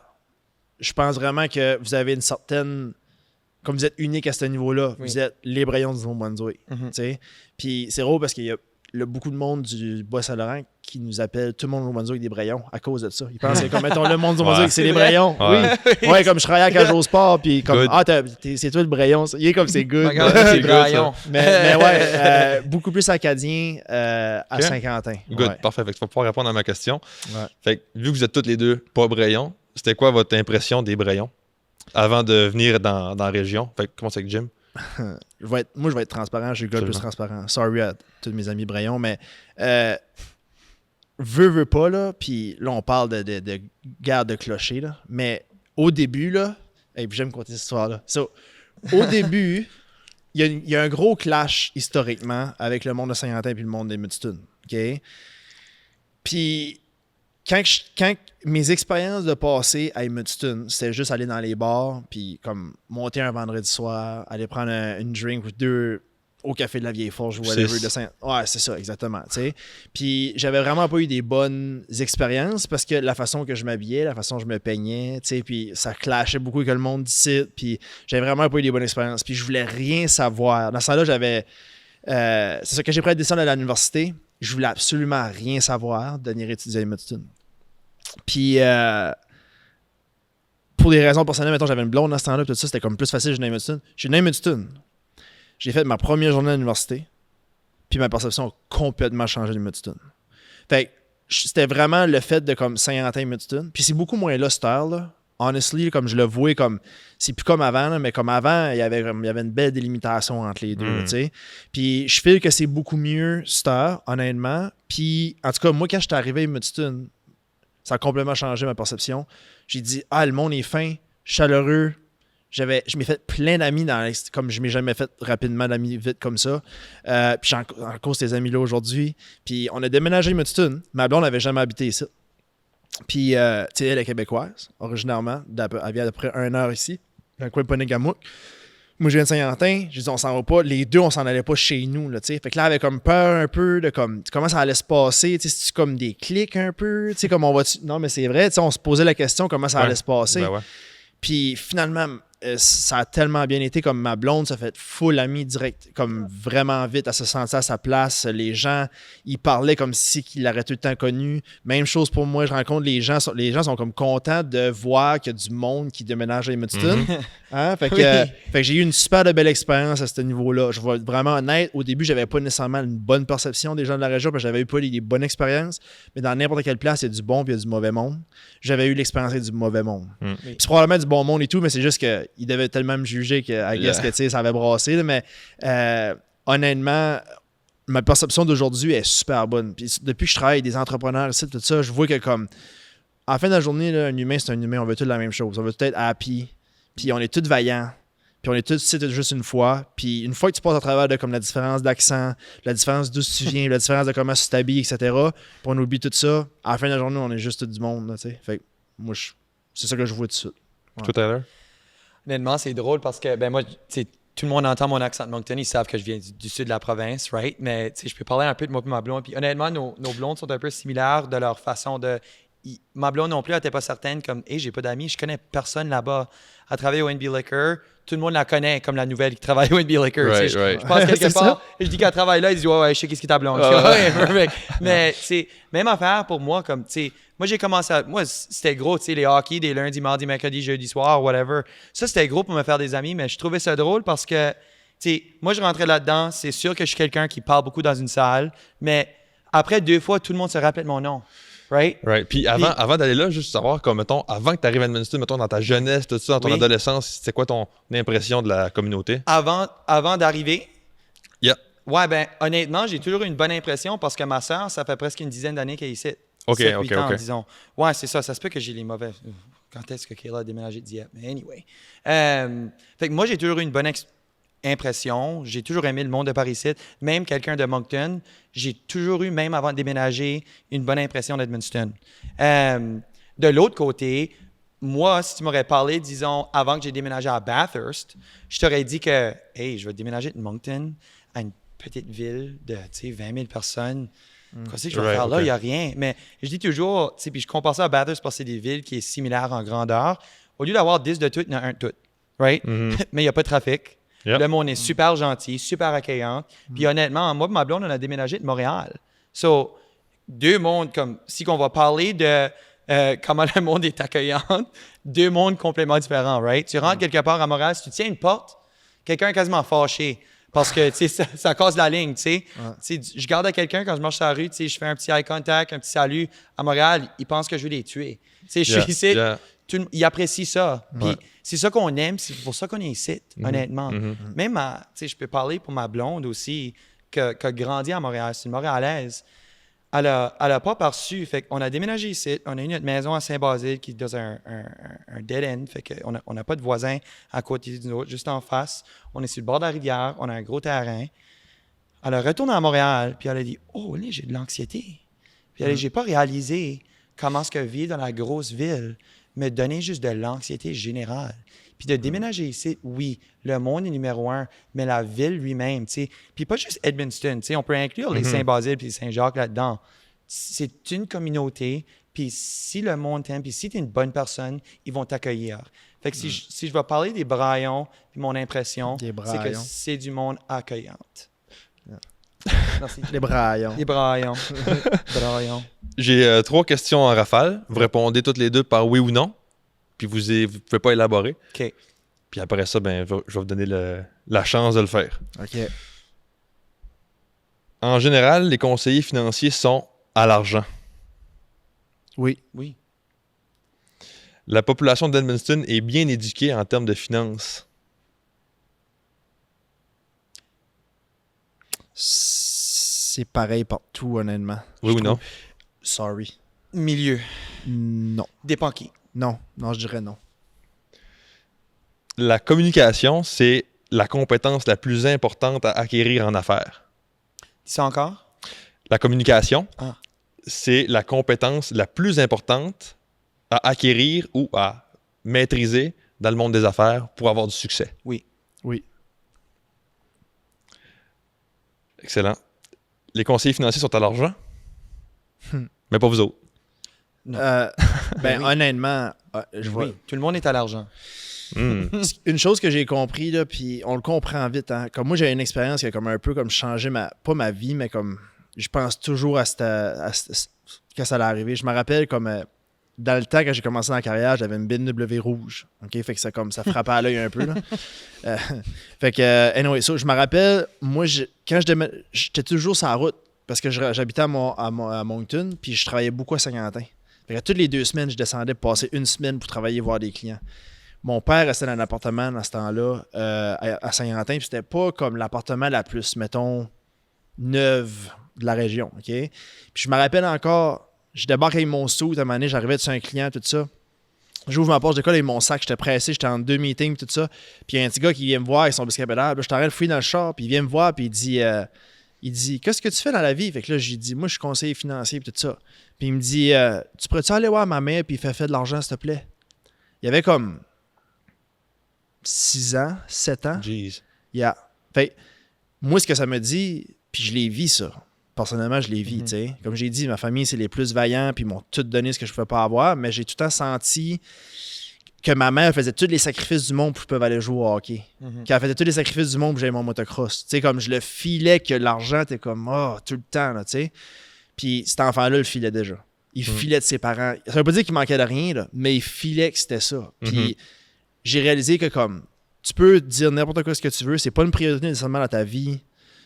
je pense vraiment que vous avez une certaine... Comme vous êtes unique à ce niveau-là, Oui. vous êtes les Brayons du Nouveau-Brunswick. Tu sais. Puis c'est drôle parce qu'il y a beaucoup de monde du Bois-Saint-Laurent qui nous appelle tout le monde au Nouveau-Brunswick des Brayons à cause de ça. Ils pensent que comme mettons le monde du Nouveau-Brunswick, c'est les Brayons. Ouais. Oui. Ouais, comme je travaillais à Cage au Sport, puis comme Good. c'est toi le Brayon. Il est comme c'est good. C'est good, Brayon. mais ouais, beaucoup plus acadien à Ok. Saint-Quentin. Good, Ouais. parfait. Fait que tu vas pouvoir répondre à ma question. Ouais. Fait que, vu que vous êtes tous les deux pas Brayons, c'était quoi votre impression des Brayons avant de venir dans la région? Fait que comment c'est avec Jim? Je vais être transparent. Je suis le gars le plus transparent. Sorry à tous mes amis Brayon, mais veux pas, là, puis là, on parle de guerre de clocher, là, mais au début, là, et puis j'aime compter cette histoire-là. So, au début, il y a un gros clash historiquement avec le monde de Saint-Quentin et le monde des Mudstone. OK? Puis, quand mes expériences de passé à Mudstone, c'était juste aller dans les bars, puis comme monter un vendredi soir, aller prendre une drink ou 2 au Café de la Vieille Forge ou whatever de Saint... Ouais, c'est ça, exactement, tu sais. Puis j'avais vraiment pas eu des bonnes expériences parce que la façon que je m'habillais, la façon que je me peignais, tu sais, puis ça clashait beaucoup avec le monde d'ici, puis j'avais vraiment pas eu des bonnes expériences. Puis je voulais rien savoir. Dans ce temps-là, j'avais... c'est ça que j'ai pris à descendre à l'université. Je voulais absolument rien savoir de venir étudier à Mudstone. Puis, pour des raisons personnelles, mettons, j'avais une blonde à ce temps-là, tout ça, c'était comme plus facile, je venais à Mudstone. Je suis venu à Mudstone. J'ai fait ma première journée à l'université, puis ma perception a complètement changé de Mudstone. Fait que c'était vraiment le fait de comme Saint-Quentin et Mudstone. Puis c'est beaucoup moins là, cette heure-là. Honestly, comme je le voyais, comme c'est plus comme avant, là, mais comme avant, il y avait une belle délimitation entre les deux, tu sais. Puis je feel que c'est beaucoup mieux, cette heure, honnêtement. Puis, en tout cas, moi, quand je suis arrivé à Mudstone, ça a complètement changé ma perception. J'ai dit, le monde est fin, chaleureux. Je m'ai fait plein d'amis comme je m'ai jamais fait rapidement d'amis vite comme ça. Puis j'ai encore ces amis-là aujourd'hui. Puis on a déménagé à Mudstone. Ma blonde n'avait jamais habité ici. Puis, tu sais, elle est québécoise, originairement. Elle vient d'à peu près 1 heure ici, dans le coin de Ponégamouk. Moi, je viens de Saint-Quentin, je dis on s'en va pas. Les deux, on s'en allait pas chez nous, là, tu sais. Fait que là, avec comme peur un peu de comme comment ça allait se passer, tu sais, c'est comme des clics un peu, tu sais, comme on va. Non, mais c'est vrai, tu sais, on se posait la question comment ça allait se passer. Ben ouais. Puis finalement, ça a tellement bien été, comme ma blonde, ça fait full amie direct, comme vraiment vite, elle se sentait à sa place. Les gens, ils parlaient comme si qu'ils l'auraient tout le temps connu. Même chose pour moi, je rencontre les gens sont comme contents de voir qu'il y a du monde qui déménage à Edmundston. Hein? Fait que j'ai eu une super de belle expérience à ce niveau-là. Je vais être vraiment honnête, au début, j'avais pas nécessairement une bonne perception des gens de la région, parce que j'avais eu pas des bonnes expériences. Mais dans n'importe quelle place, il y a du bon puis il y a du mauvais monde. J'avais eu l'expérience avec du mauvais monde. Puis c'est probablement du bon monde et tout, mais c'est juste que il devait tellement me juger que, I guess, que, tu sais, ça avait brassé. Là, mais honnêtement, ma perception d'aujourd'hui est super bonne. Puis depuis que je travaille avec des entrepreneurs ici, tout ça, je vois que comme en fin de la journée, là, un humain, c'est un humain. On veut tous la même chose. On veut tous être happy. Puis on est tous vaillants. Puis on est tous ici juste une fois. Puis une fois que tu passes à travers de comme la différence d'accent, la différence d'où tu viens, la différence de comment tu t'habilles, etc., puis on oublie tout ça, à la fin de la journée, on est juste tout du monde. Là, fait que moi, c'est ça que je vois tout de suite. Ouais. Toi, Tyler? Honnêtement, c'est drôle parce que, ben moi, tu sais, tout le monde entend mon accent de Moncton, ils savent que je viens du sud de la province, right? Mais, tu sais, je peux parler un peu de moi et ma blonde. Puis honnêtement, nos blondes sont un peu similaires de leur façon de... Ma blonde non plus, elle n'était pas certaine, comme, hey, j'ai pas d'amis, je connais personne là-bas. Elle travaille au NB Liquor, tout le monde la connaît comme la nouvelle qui travaille au NB Liquor. Right, Je right. pense quelque part, et je dis qu'elle travaille là, ils disent, ouais, je sais qu'est-ce qui est ta blonde. Je dis, ouais, perfect. Mais, c'est même affaire pour moi, comme, tu sais, moi, j'ai commencé à. Moi, c'était gros, tu sais, les hockey des lundis, mardis, mercredis, jeudi soir, whatever. Ça, c'était gros pour me faire des amis, mais je trouvais ça drôle parce que, tu sais, moi, je rentrais là-dedans, c'est sûr que je suis quelqu'un qui parle beaucoup dans une salle, mais après 2 fois, tout le monde se rappelle mon nom. Right? Right. Puis avant d'aller là, juste savoir, comme, mettons, avant que tu arrives à Edmundston, mettons, dans ta jeunesse, tout ça, dans ton adolescence, c'était quoi ton impression de la communauté? Avant d'arriver? Yeah. Ouais, ben, honnêtement, j'ai toujours eu une bonne impression parce que ma soeur, ça fait presque une dizaine d'années qu'elle est ici. OK, 7-8 ans, OK. disons. Ouais, c'est ça. Ça se peut que j'ai les mauvais. Quand est-ce que Kayla a déménagé de Dieppe? Mais anyway. Fait que moi, j'ai toujours eu une bonne impression. J'ai toujours aimé le monde de Paris-Site. Même quelqu'un de Moncton, j'ai toujours eu, même avant de déménager, une bonne impression d'Edmundston. De l'autre côté, moi, si tu m'aurais parlé, disons, avant que j'ai déménagé à Bathurst, je t'aurais dit que, hey, je vais déménager de Moncton à une petite ville de, 20 000 personnes. Qu'est-ce que je vais faire là? Il n'y a rien. Mais je dis toujours, puis je compare ça à Bathurst parce que c'est des villes qui sont similaires en grandeur. Au lieu d'avoir 10 de tout, il y en a un de tout. Right? Mais il n'y a pas de trafic. Yep. Le monde est super gentil, super accueillant. Puis honnêtement, moi et ma blonde, on a déménagé de Montréal. So, 2 mondes comme, si on va parler de comment le monde est accueillant, 2 mondes complètement différents, right? Tu rentres quelque part à Montréal, si tu tiens une porte, quelqu'un est quasiment fâché. Parce que, tu sais, ça casse la ligne, tu sais. Je garde à quelqu'un quand je marche sur la rue, tu sais, je fais un petit eye contact, un petit salut. À Montréal, ils pensent que je veux les tuer. Tu sais, je suis ici, ils apprécient ça. Puis c'est ça qu'on aime, c'est pour ça qu'on est ici, honnêtement. Même, tu sais, je peux parler pour ma blonde aussi, qui a grandi à Montréal, c'est une Montréalaise. Elle a pas perçu. Fait qu'on a déménagé ici. On a eu notre maison à Saint-Basile qui est dans un dead end. Fait qu'on n'a pas de voisins à côté de nous, juste en face. On est sur le bord de la rivière. On a un gros terrain. Elle a retourné à Montréal. Puis elle a dit, oh, là, j'ai de l'anxiété. Puis elle a dit, j'ai pas réalisé comment est-ce que vivre dans la grosse ville me donnait juste de l'anxiété générale. Puis de déménager ici, oui, le monde est numéro 1, mais la ville lui-même, tu sais. Puis pas juste Edmundston, tu sais, on peut inclure les Saint-Basile puis Saint-Jacques là-dedans. C'est une communauté, puis si le monde t'aime, puis si tu es une bonne personne, ils vont t'accueillir. Fait que si je vais parler des Braillons, puis mon impression, c'est que c'est du monde accueillant. Merci. Les Braillons. Les Braillons. Braillons. J'ai 3 questions en rafale. Vous répondez toutes les 2 par oui ou non. Puis vous ne pouvez pas élaborer. OK. Puis après ça, ben, je vais vous donner la chance de le faire. OK. En général, les conseillers financiers sont à l'argent. Oui. Oui. La population d'Edmundston est bien éduquée en termes de finances. C'est pareil partout, honnêtement. Oui ou non? Sorry. Milieu. Non. Dépend qui. Non, je dirais non. La communication, c'est la compétence la plus importante à acquérir en affaires. Dis ça encore? La communication, Ah. c'est la compétence la plus importante à acquérir ou à maîtriser dans le monde des affaires pour avoir du succès. Oui. Oui. Excellent. Les conseillers financiers sont à l'argent? Mais pas vous autres. Non. Ben, honnêtement, je vois. Oui, tout le monde est à l'argent. Une chose que j'ai compris, là, puis on le comprend vite, hein. Comme moi, j'ai une expérience qui a comme un peu comme changé pas ma vie, mais comme je pense toujours quand ça allait arriver. Je me rappelle comme dans le temps, quand j'ai commencé dans la carrière, j'avais une BMW rouge. OK? Fait que ça frappait à l'œil un peu. Là. Fait que, anyway, so, je me rappelle, moi, quand j'étais toujours sur la route, parce que j'habitais à Moncton, puis je travaillais beaucoup à Saint-Quentin. Fait que toutes les 2 semaines, je descendais pour passer 1 semaine pour travailler, voir des clients. Mon père restait dans un appartement dans ce temps-là, à Saint-Quentin, puis c'était pas comme l'appartement la plus, mettons, neuve de la région. OK? Puis je me rappelle encore, je débarque avec mon suit, à un moment donné, j'arrivais sur un client, tout ça. J'ouvre ma porte de colle avec mon sac, j'étais pressé, j'étais en 2 meetings, tout ça. Puis il y a un petit gars qui vient me voir avec son biscuit pédale. Je t'arrête de fouiller dans le char, puis il vient me voir, puis il dit qu'est-ce que tu fais dans la vie? Fait que là, j'ai dit, moi, je suis conseiller financier, puis tout ça. Puis il me dit, tu pourrais-tu aller voir ma mère, puis faire de l'argent, s'il te plaît? Il y avait comme 6 ans, 7 ans. Jeez. Yeah. Fait moi, ce que ça me dit, puis je l'ai vu, ça. Personnellement, je l'ai vu, tu sais. Comme j'ai dit, ma famille, c'est les plus vaillants, puis ils m'ont tout donné ce que je ne pouvais pas avoir, mais j'ai tout le temps senti que ma mère faisait tous les sacrifices du monde pour que je puisse aller jouer au hockey. Qu'elle faisait tous les sacrifices du monde pour que j'aille mon motocross. Tu sais, comme je le filais que l'argent était comme, tout le temps, là, tu sais. Puis cet enfant-là le filait déjà. Il filait de ses parents. Ça veut pas dire qu'il manquait de rien, là, mais il filait que c'était ça. Puis j'ai réalisé que comme, tu peux dire n'importe quoi ce que tu veux, c'est pas une priorité nécessairement dans ta vie.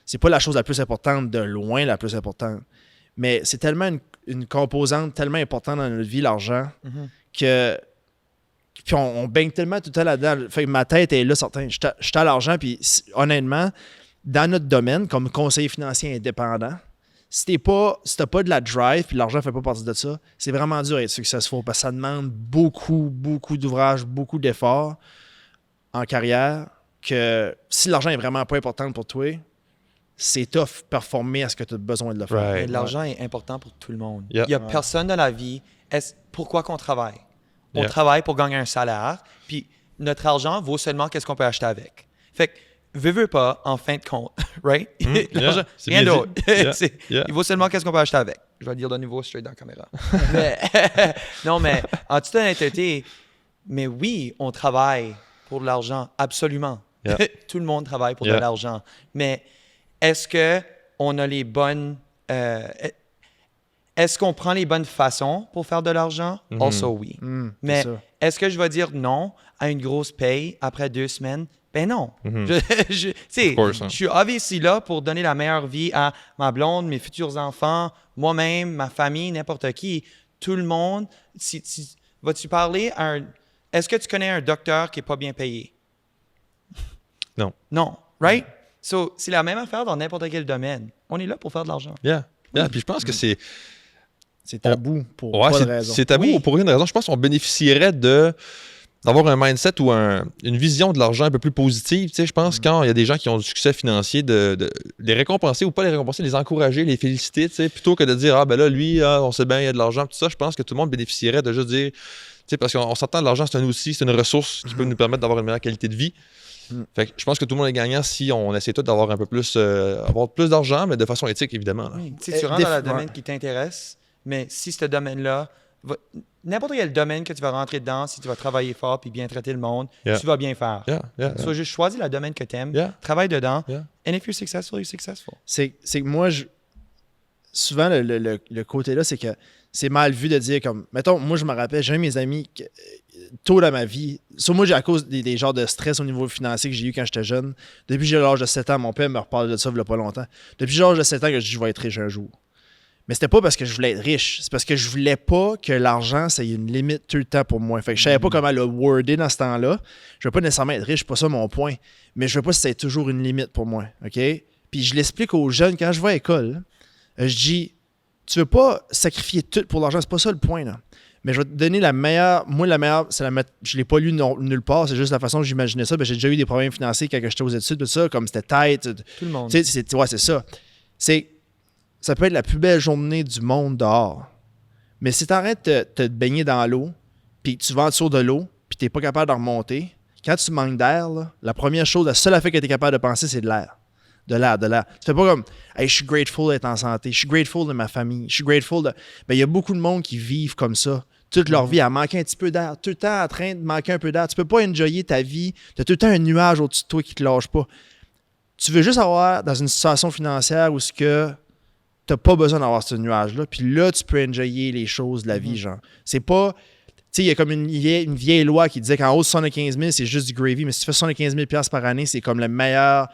C'est pas la chose la plus importante, de loin la plus importante. Mais c'est tellement une composante tellement importante dans notre vie, l'argent, que... Puis on baigne tellement tout le temps là-dedans. Fait que ma tête est là, certain. Je suis à l'argent, puis honnêtement, dans notre domaine, comme conseiller financier indépendant, si t'as pas de la drive, puis l'argent fait pas partie de ça, c'est vraiment dur d'être successful, parce que ça demande beaucoup, beaucoup d'ouvrages, beaucoup d'efforts en carrière, que si l'argent est vraiment pas important pour toi, c'est tough performer à ce que tu as besoin de le faire. Right. Mais l'argent est important pour tout le monde. Yep. Il n'y a personne dans la vie. Pourquoi qu'on travaille? On Yep. travaille pour gagner un salaire, puis notre argent vaut seulement qu'est-ce qu'on peut acheter avec. Fait que, veux pas, en fin de compte, right? L'argent, C'est rien bien dit. d'autre. Yeah. Il vaut seulement qu'est-ce qu'on peut acheter avec. Je vais le dire de nouveau straight dans la caméra. Non, mais en toute honnêteté, mais oui, on travaille pour de l'argent, absolument. Yeah. Tout le monde travaille pour Yeah. de l'argent. Mais est-ce qu'on a les bonnes... est-ce qu'on prend les bonnes façons pour faire de l'argent? Also, oui. Mais c'est ça. est-ce que je vais dire non à une grosse paye après 2 semaines? Ben non. Tu sais, Of course, hein. je suis obviously là pour donner la meilleure vie à ma blonde, mes futurs enfants, moi-même, ma famille, n'importe qui. Tout le monde. Vas-tu parler à un... Est-ce que tu connais un docteur qui n'est pas bien payé? Non. Non. Right? So, c'est la même affaire dans n'importe quel domaine. On est là pour faire de l'argent. Yeah. Puis je pense que c'est tabou pour ouais, pas de raison. c'est tabou Oui. pour une raison. Je pense qu'on bénéficierait d'avoir un mindset ou une vision de l'argent un peu plus positive. Tu sais, je pense quand il y a des gens qui ont du succès financier, de les récompenser ou pas les récompenser, les encourager, les féliciter, tu sais, plutôt que de dire ben là, lui, on sait bien, il y a de l'argent, tout ça. Je pense que tout le monde bénéficierait de juste dire, tu sais, parce qu'on s'entend, l'argent, c'est un outil, c'est une ressource qui peut nous permettre d'avoir une meilleure qualité de vie. Fait que je pense que tout le monde est gagnant si on essaie tout d'avoir un peu plus, avoir plus d'argent, mais de façon éthique, évidemment. Là. Oui. Tu sais, tu rentres dans le domaine qui t'intéresse, mais si ce domaine-là, n'importe quel domaine que tu vas rentrer dedans, si tu vas travailler fort puis bien traiter le monde, Yeah. tu vas bien faire. Yeah. Tu vas juste choisir le domaine que tu aimes, Yeah. travaille dedans, Yeah. and if you're successful, you're successful. C'est que moi, souvent, le côté là, c'est que c'est mal vu de dire comme... Mettons, moi, je me rappelle, j'ai un de mes amis, tôt dans ma vie, sur moi, à cause des genres de stress au niveau financier que j'ai eu quand j'étais jeune, depuis que j'ai l'âge de 7 ans, mon père me reparle de ça il y a pas longtemps, depuis l'âge de 7 ans que je dis je vais être riche un jour. Mais c'était pas parce que je voulais être riche, c'est parce que je voulais pas que l'argent, ça ait une limite tout le temps pour moi. Fait que je savais pas comment le worder dans ce temps-là. Je veux pas nécessairement être riche, c'est pas ça mon point. Mais je veux pas que ça ait toujours une limite pour moi, OK? Puis je l'explique aux jeunes, quand je vais à l'école, je dis, tu veux pas sacrifier tout pour l'argent, c'est pas ça le point, là. Mais je vais te donner la meilleure. Moi, la meilleure, je l'ai pas lu nulle part, c'est juste la façon que j'imaginais ça. Ben, j'ai déjà eu des problèmes financiers quand j'étais aux études, tout ça, comme c'était tête. Tout le monde. Tu sais, c'est ça. Ça peut être la plus belle journée du monde dehors. Mais si tu arrêtes de te baigner dans l'eau, puis tu vas en dessous de l'eau, puis tu n'es pas capable de remonter, quand tu manques d'air, là, la seule affaire que tu es capable de penser, c'est de l'air. De l'air. Tu fais pas comme hey, je suis grateful d'être en santé, je suis grateful de ma famille, je suis grateful de. Ben, il y a beaucoup de monde qui vivent comme ça. Toute leur vie à manquer un petit peu d'air, tout le temps en train de manquer un peu d'air. Tu peux pas enjoyer ta vie. Tu as tout le temps un nuage au-dessus de toi qui te lâche pas. Tu veux juste avoir dans une situation financière où tu n'as pas besoin d'avoir ce nuage-là. Puis là, tu peux enjoyer les choses de la vie, genre. C'est pas. Tu sais, il y a comme une vieille loi qui disait qu'en haut de 75 000, c'est juste du gravy. Mais si tu fais 75 000 $ par année, c'est comme le meilleur.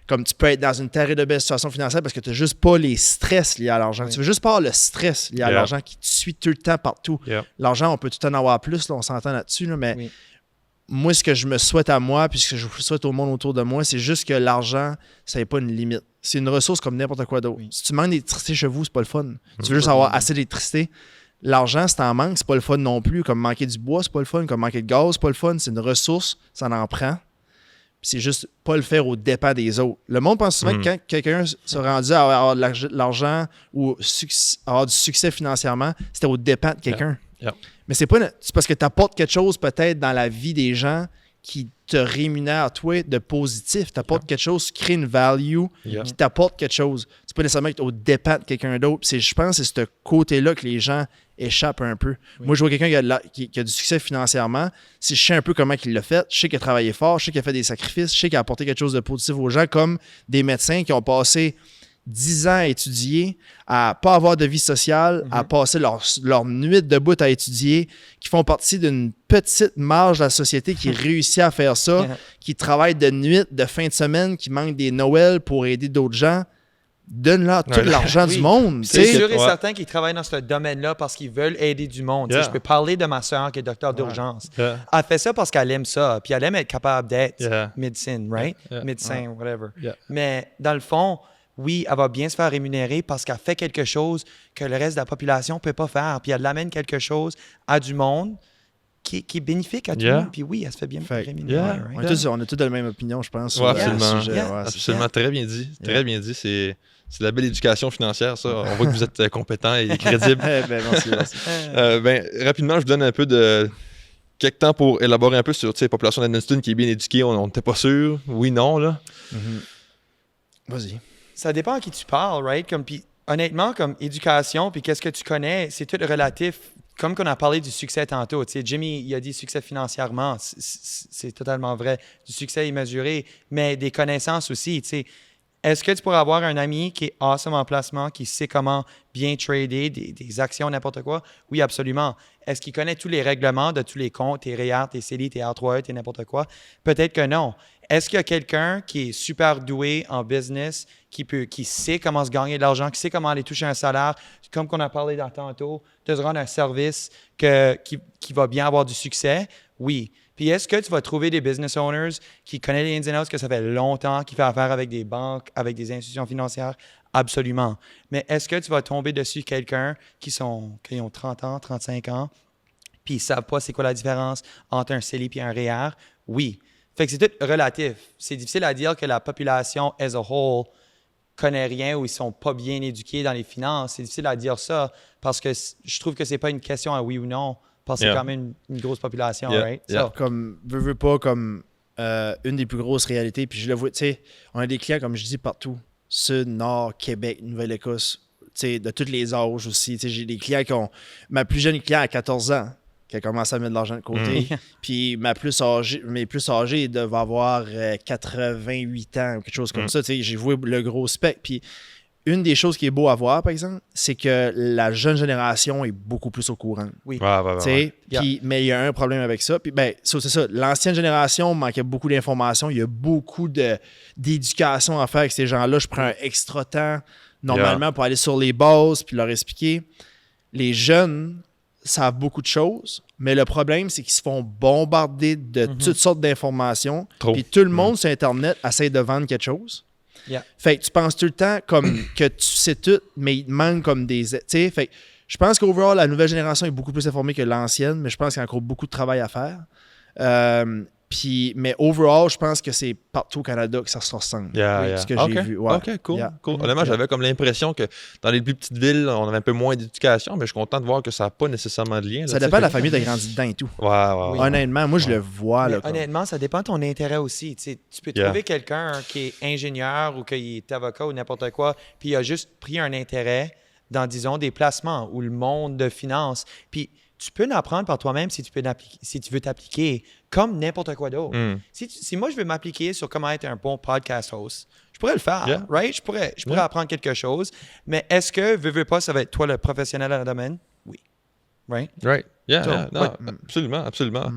Comme tu peux être dans une terrible situation financière parce que tu n'as juste pas les stress liés à l'argent. Oui. Tu veux juste pas avoir le stress lié à l'argent qui te suit tout le temps partout. L'argent, on peut tout le temps en avoir plus, là, on s'entend là-dessus, là, mais moi, ce que je me souhaite à moi puis ce que je souhaite au monde autour de moi, c'est juste que l'argent, ça n'ait pas une limite. C'est une ressource comme n'importe quoi d'autre. Si tu manques d'électricité chez vous, c'est pas le fun. Tu veux juste avoir assez d'électricité. L'argent, si t'en manques, c'est pas le fun non plus. Comme manquer du bois, c'est pas le fun. Comme manquer de gaz, c'est pas le fun. C'est une ressource, ça en prend. Puis c'est juste pas le faire aux dépens des autres. Le monde pense souvent que quand quelqu'un se rendu à avoir de l'argent ou avoir du succès financièrement, c'était aux dépens de quelqu'un. Mais c'est parce que tu apportes quelque chose peut-être dans la vie des gens qui te rémunère, toi, de positif. Tu apportes quelque chose, tu crées une value qui t'apporte quelque chose. Tu peux nécessairement être aux dépens de quelqu'un d'autre. Je pense que c'est ce côté-là que les gens échappent un peu. Moi, je vois quelqu'un qui a du succès financièrement. Si je sais un peu comment il l'a fait, je sais qu'il a travaillé fort, je sais qu'il a fait des sacrifices, je sais qu'il a apporté quelque chose de positif aux gens, comme des médecins qui ont passé 10 ans à étudier, à pas avoir de vie sociale, à passer leur nuit debout à étudier, qui font partie d'une petite marge de la société qui réussit à faire ça, qui travaille de nuit, de fin de semaine, qui manque des Noëls pour aider d'autres gens. Donne-leur tout l'argent du monde. C'est sûr et certain qu'ils travaillent dans ce domaine-là parce qu'ils veulent aider du monde. Je peux parler de ma soeur qui est docteur d'urgence. Elle fait ça parce qu'elle aime ça. Puis elle aime être capable d'être médecine, right? Médecin, whatever. Mais dans le fond, oui, elle va bien se faire rémunérer parce qu'elle fait quelque chose que le reste de la population ne peut pas faire. Puis elle amène quelque chose à du monde qui est bénéfique à tout le monde. Puis oui, elle se fait bien rémunérer. Right? On a tous la même opinion, je pense. Absolument. Absolument. Très bien dit. Très bien dit. C'est de la belle éducation financière, ça. On voit que vous êtes compétent et crédible. Merci. Rapidement, je vous donne un peu de quelques temps pour élaborer un peu sur la population d'Edmundston qui est bien éduquée. On n'était pas sûr. Oui, non, là. Vas-y. Ça dépend à qui tu parles, right? Puis honnêtement, comme éducation, puis qu'est-ce que tu connais, c'est tout relatif. Comme qu'on a parlé du succès tantôt, Jimmy, il a dit succès financièrement, c'est totalement vrai. Du succès immesuré, mais des connaissances aussi, Est-ce que tu pourrais avoir un ami qui est awesome en placement, qui sait comment bien trader des actions, n'importe quoi? Oui, absolument. Est-ce qu'il connaît tous les règlements de tous les comptes, tes REER, tes CELI, tes R3E, tes n'importe quoi? Peut-être que non. Est-ce qu'il y a quelqu'un qui est super doué en business, qui sait comment se gagner de l'argent, qui sait comment aller toucher un salaire, comme qu'on a parlé tantôt, de se rendre un service qui va bien avoir du succès? Oui. Puis est-ce que tu vas trouver des business owners qui connaissent les ins and outs, que ça fait longtemps, qui fait affaire avec des banques, avec des institutions financières? Absolument. Mais est-ce que tu vas tomber dessus quelqu'un qui ont 30 ans, 35 ans, puis ils ne savent pas c'est quoi la différence entre un CELI et un REER? Oui. Fait que c'est tout relatif. C'est difficile à dire que la population as a whole connaît rien ou ils sont pas bien éduqués dans les finances. C'est difficile à dire ça parce que je trouve que c'est pas une question à oui ou non. Parce que c'est quand même une grosse population, right? So. Comme, veux pas, comme une des plus grosses réalités. Puis je le vois, tu sais, on a des clients, comme je dis, partout. Sud, Nord, Québec, Nouvelle-Écosse, tu sais, de tous les âges aussi. Tu sais, j'ai des clients qui ont... Ma plus jeune client a 14 ans, qui a commencé à mettre de l'argent de côté. Puis mes plus âgés devaient avoir 88 ans ou quelque chose comme ça. Tu sais, j'ai vu le gros spectre. Puis une des choses qui est beau à voir, par exemple, c'est que la jeune génération est beaucoup plus au courant. Oui. Mais il y a un problème avec ça. Puis, c'est ça. L'ancienne génération manquait beaucoup d'informations. Il y a beaucoup d'éducation à faire avec ces gens-là. Je prends un extra temps, normalement, pour aller sur les bases puis leur expliquer. Les jeunes savent beaucoup de choses, mais le problème, c'est qu'ils se font bombarder de toutes sortes d'informations. Puis tout le monde sur Internet essaie de vendre quelque chose. Fait que tu penses tout le temps comme que tu sais tout, mais il te manque comme des... Fait que je pense qu'overall, la nouvelle génération est beaucoup plus informée que l'ancienne, mais je pense qu'il y a encore beaucoup de travail à faire. Puis, mais overall, je pense que c'est partout au Canada que ça se ressemble. Ce que j'ai vu. Ouais. OK, cool. Yeah. cool. Honnêtement, j'avais comme l'impression que dans les plus petites villes, on avait un peu moins d'éducation, mais je suis content de voir que ça n'a pas nécessairement de lien. Ça dépend de la famille, tu as grandi dedans et tout. Ouais. Honnêtement, moi, je le vois. Mais Là, comme. honnêtement, ça dépend de ton intérêt aussi. Tu sais, tu peux trouver quelqu'un qui est ingénieur ou qui est avocat ou n'importe quoi, puis il a juste pris un intérêt dans, disons, des placements ou le monde de finance. Puis tu peux en apprendre par toi-même si tu veux t'appliquer comme n'importe quoi d'autre. Si moi, je veux m'appliquer sur comment être un bon podcast host, je pourrais le faire, right? Je pourrais apprendre quelque chose. Mais est-ce que, veux pas, ça va être toi le professionnel dans le domaine? Oui. Right? Non, absolument.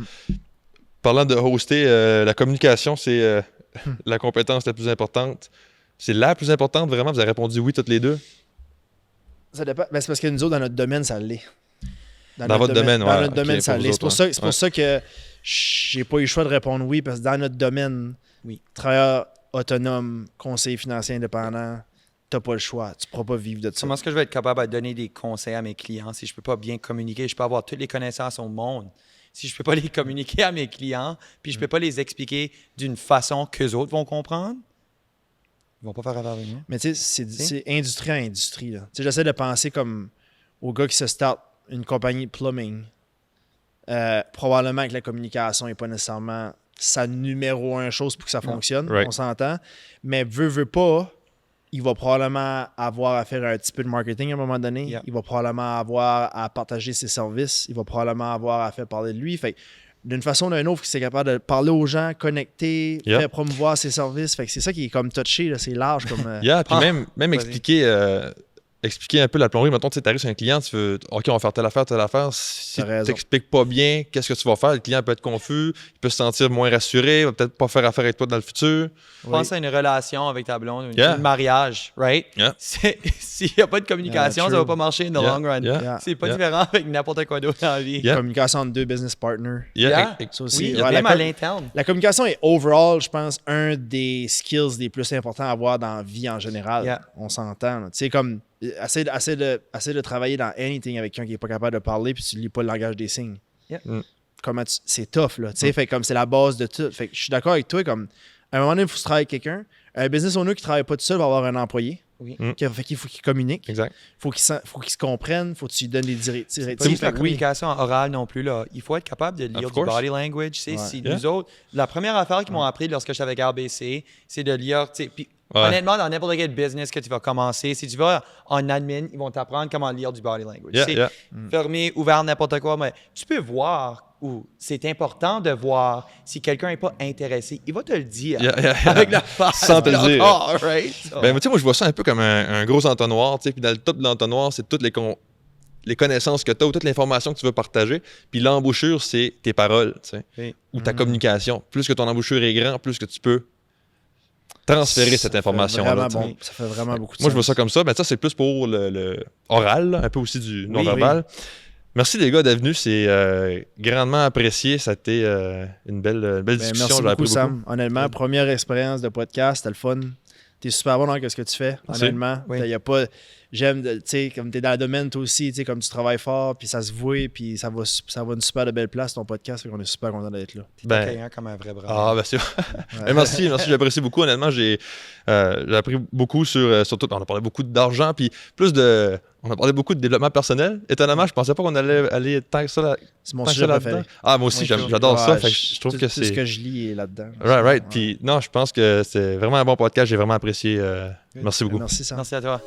Parlant de hoster, la communication, c'est la compétence la plus importante. C'est la plus importante, vraiment? Vous avez répondu oui toutes les deux? Ça dépend. Ben, c'est parce que nous autres, dans notre domaine, ça l'est. Dans votre domaine, Dans notre domaine, ça l'est. C'est pour ça que j'ai pas eu le choix de répondre oui, parce que dans notre domaine, travailleur autonome, conseiller financier indépendant, t'as pas le choix. Tu pourras pas vivre de ça. Comment est-ce que je vais être capable de donner des conseils à mes clients si je peux pas bien communiquer? Je peux avoir toutes les connaissances au monde. Si je peux pas les communiquer à mes clients, puis je peux pas les expliquer d'une façon qu'eux autres vont comprendre, ils vont pas faire affaire avec moi. Mais tu sais, c'est industrie à industrie. Là. Tu sais, j'essaie de penser comme au gars qui se start une compagnie de plumbing. Probablement que la communication n'est pas nécessairement sa numéro 1 chose pour que ça fonctionne, on s'entend. Mais veut pas, il va probablement avoir à faire un petit peu de marketing à un moment donné. Il va probablement avoir à partager ses services. Il va probablement avoir à faire parler de lui. Fait que, d'une façon ou d'une autre, c'est capable de parler aux gens, connecter, faire promouvoir ses services. Fait que c'est ça qui est comme touché, là, c'est large. Comme, puis même expliquer un peu la plomberie. Mettons, tu arrives sur un client, tu veux OK, on va faire telle affaire. Si tu n'expliques pas bien qu'est-ce que tu vas faire, le client peut être confus, il peut se sentir moins rassuré, il va peut-être pas faire affaire avec toi dans le futur. Pense à une relation avec ta blonde, un mariage, right? S'il n'y a pas de communication, ça va pas marcher in the long run. C'est pas différent avec n'importe quoi d'autre dans la vie. Communication entre deux business partners. Ça aussi, même à l'interne. La communication est overall, je pense, un des skills les plus importants à avoir dans la vie en général. On s'entend. Tu sais, comme Essaie de travailler dans anything avec quelqu'un qui n'est pas capable de parler puis tu ne lis pas le langage des signes. C'est tough, là. Fait comme c'est la base de tout. Fait que je suis d'accord avec toi, comme à un moment donné, il faut se travailler avec quelqu'un. Un business owner qui ne travaille pas tout seul va avoir un employé. Fait qu'il faut qu'il communique. Exact. Faut qu'il se comprenne. Faut que tu lui donnes des directives. C'est pas la communication orale non plus. Là. Il faut être capable de lire du body language. Si nous autres, la première affaire qu'ils m'ont appris lorsque j'étais avec RBC, c'est de lire. Puis, honnêtement, dans n'importe quel business que tu vas commencer, si tu vas en admin, ils vont t'apprendre comment lire du body language. Fermé, ouvert, n'importe quoi. Mais tu peux voir où c'est important de voir si quelqu'un n'est pas intéressé. Il va te le dire avec la face. Sans te le dire. Ben, tu sais, moi, je vois ça un peu comme un gros entonnoir. Puis dans le top de l'entonnoir, c'est toutes les connaissances que tu as ou toute l'information que tu veux partager. Puis l'embouchure, c'est tes paroles, ou ta communication. Plus que ton embouchure est grand, plus que tu peux transférer cette information-là. Ça fait vraiment beaucoup de sens. Moi, je vois ça comme ça. Mais ça, c'est plus pour le oral, un peu aussi du non-verbal. Merci les gars d'être venus, c'est grandement apprécié. Ça a été une belle discussion. Merci beaucoup, Sam. Honnêtement, première expérience de podcast, c'était le fun. T'es super bon dans ce que tu fais, honnêtement. Y a pas, j'aime, tu sais, comme t'es dans le domaine toi aussi, tu sais, comme tu travailles fort, puis ça se voit, puis ça va une super de belle place ton podcast, fait qu'on est super content d'être là. T'es accueillant comme un vrai brave. C'est merci, j'apprécie beaucoup. Honnêtement, j'ai appris beaucoup sur tout. On a parlé beaucoup d'argent, puis on a parlé beaucoup de développement personnel. Étonnamment, je pensais pas qu'on allait aller tant que ça là. C'est mon sujet préféré. Moi aussi, j'adore ça. Fait que je trouve que c'est ce que je lis là-dedans. Right. Puis non, je pense que c'est vraiment un bon podcast. J'ai vraiment apprécié. Merci beaucoup. Merci, Sam. Merci à toi.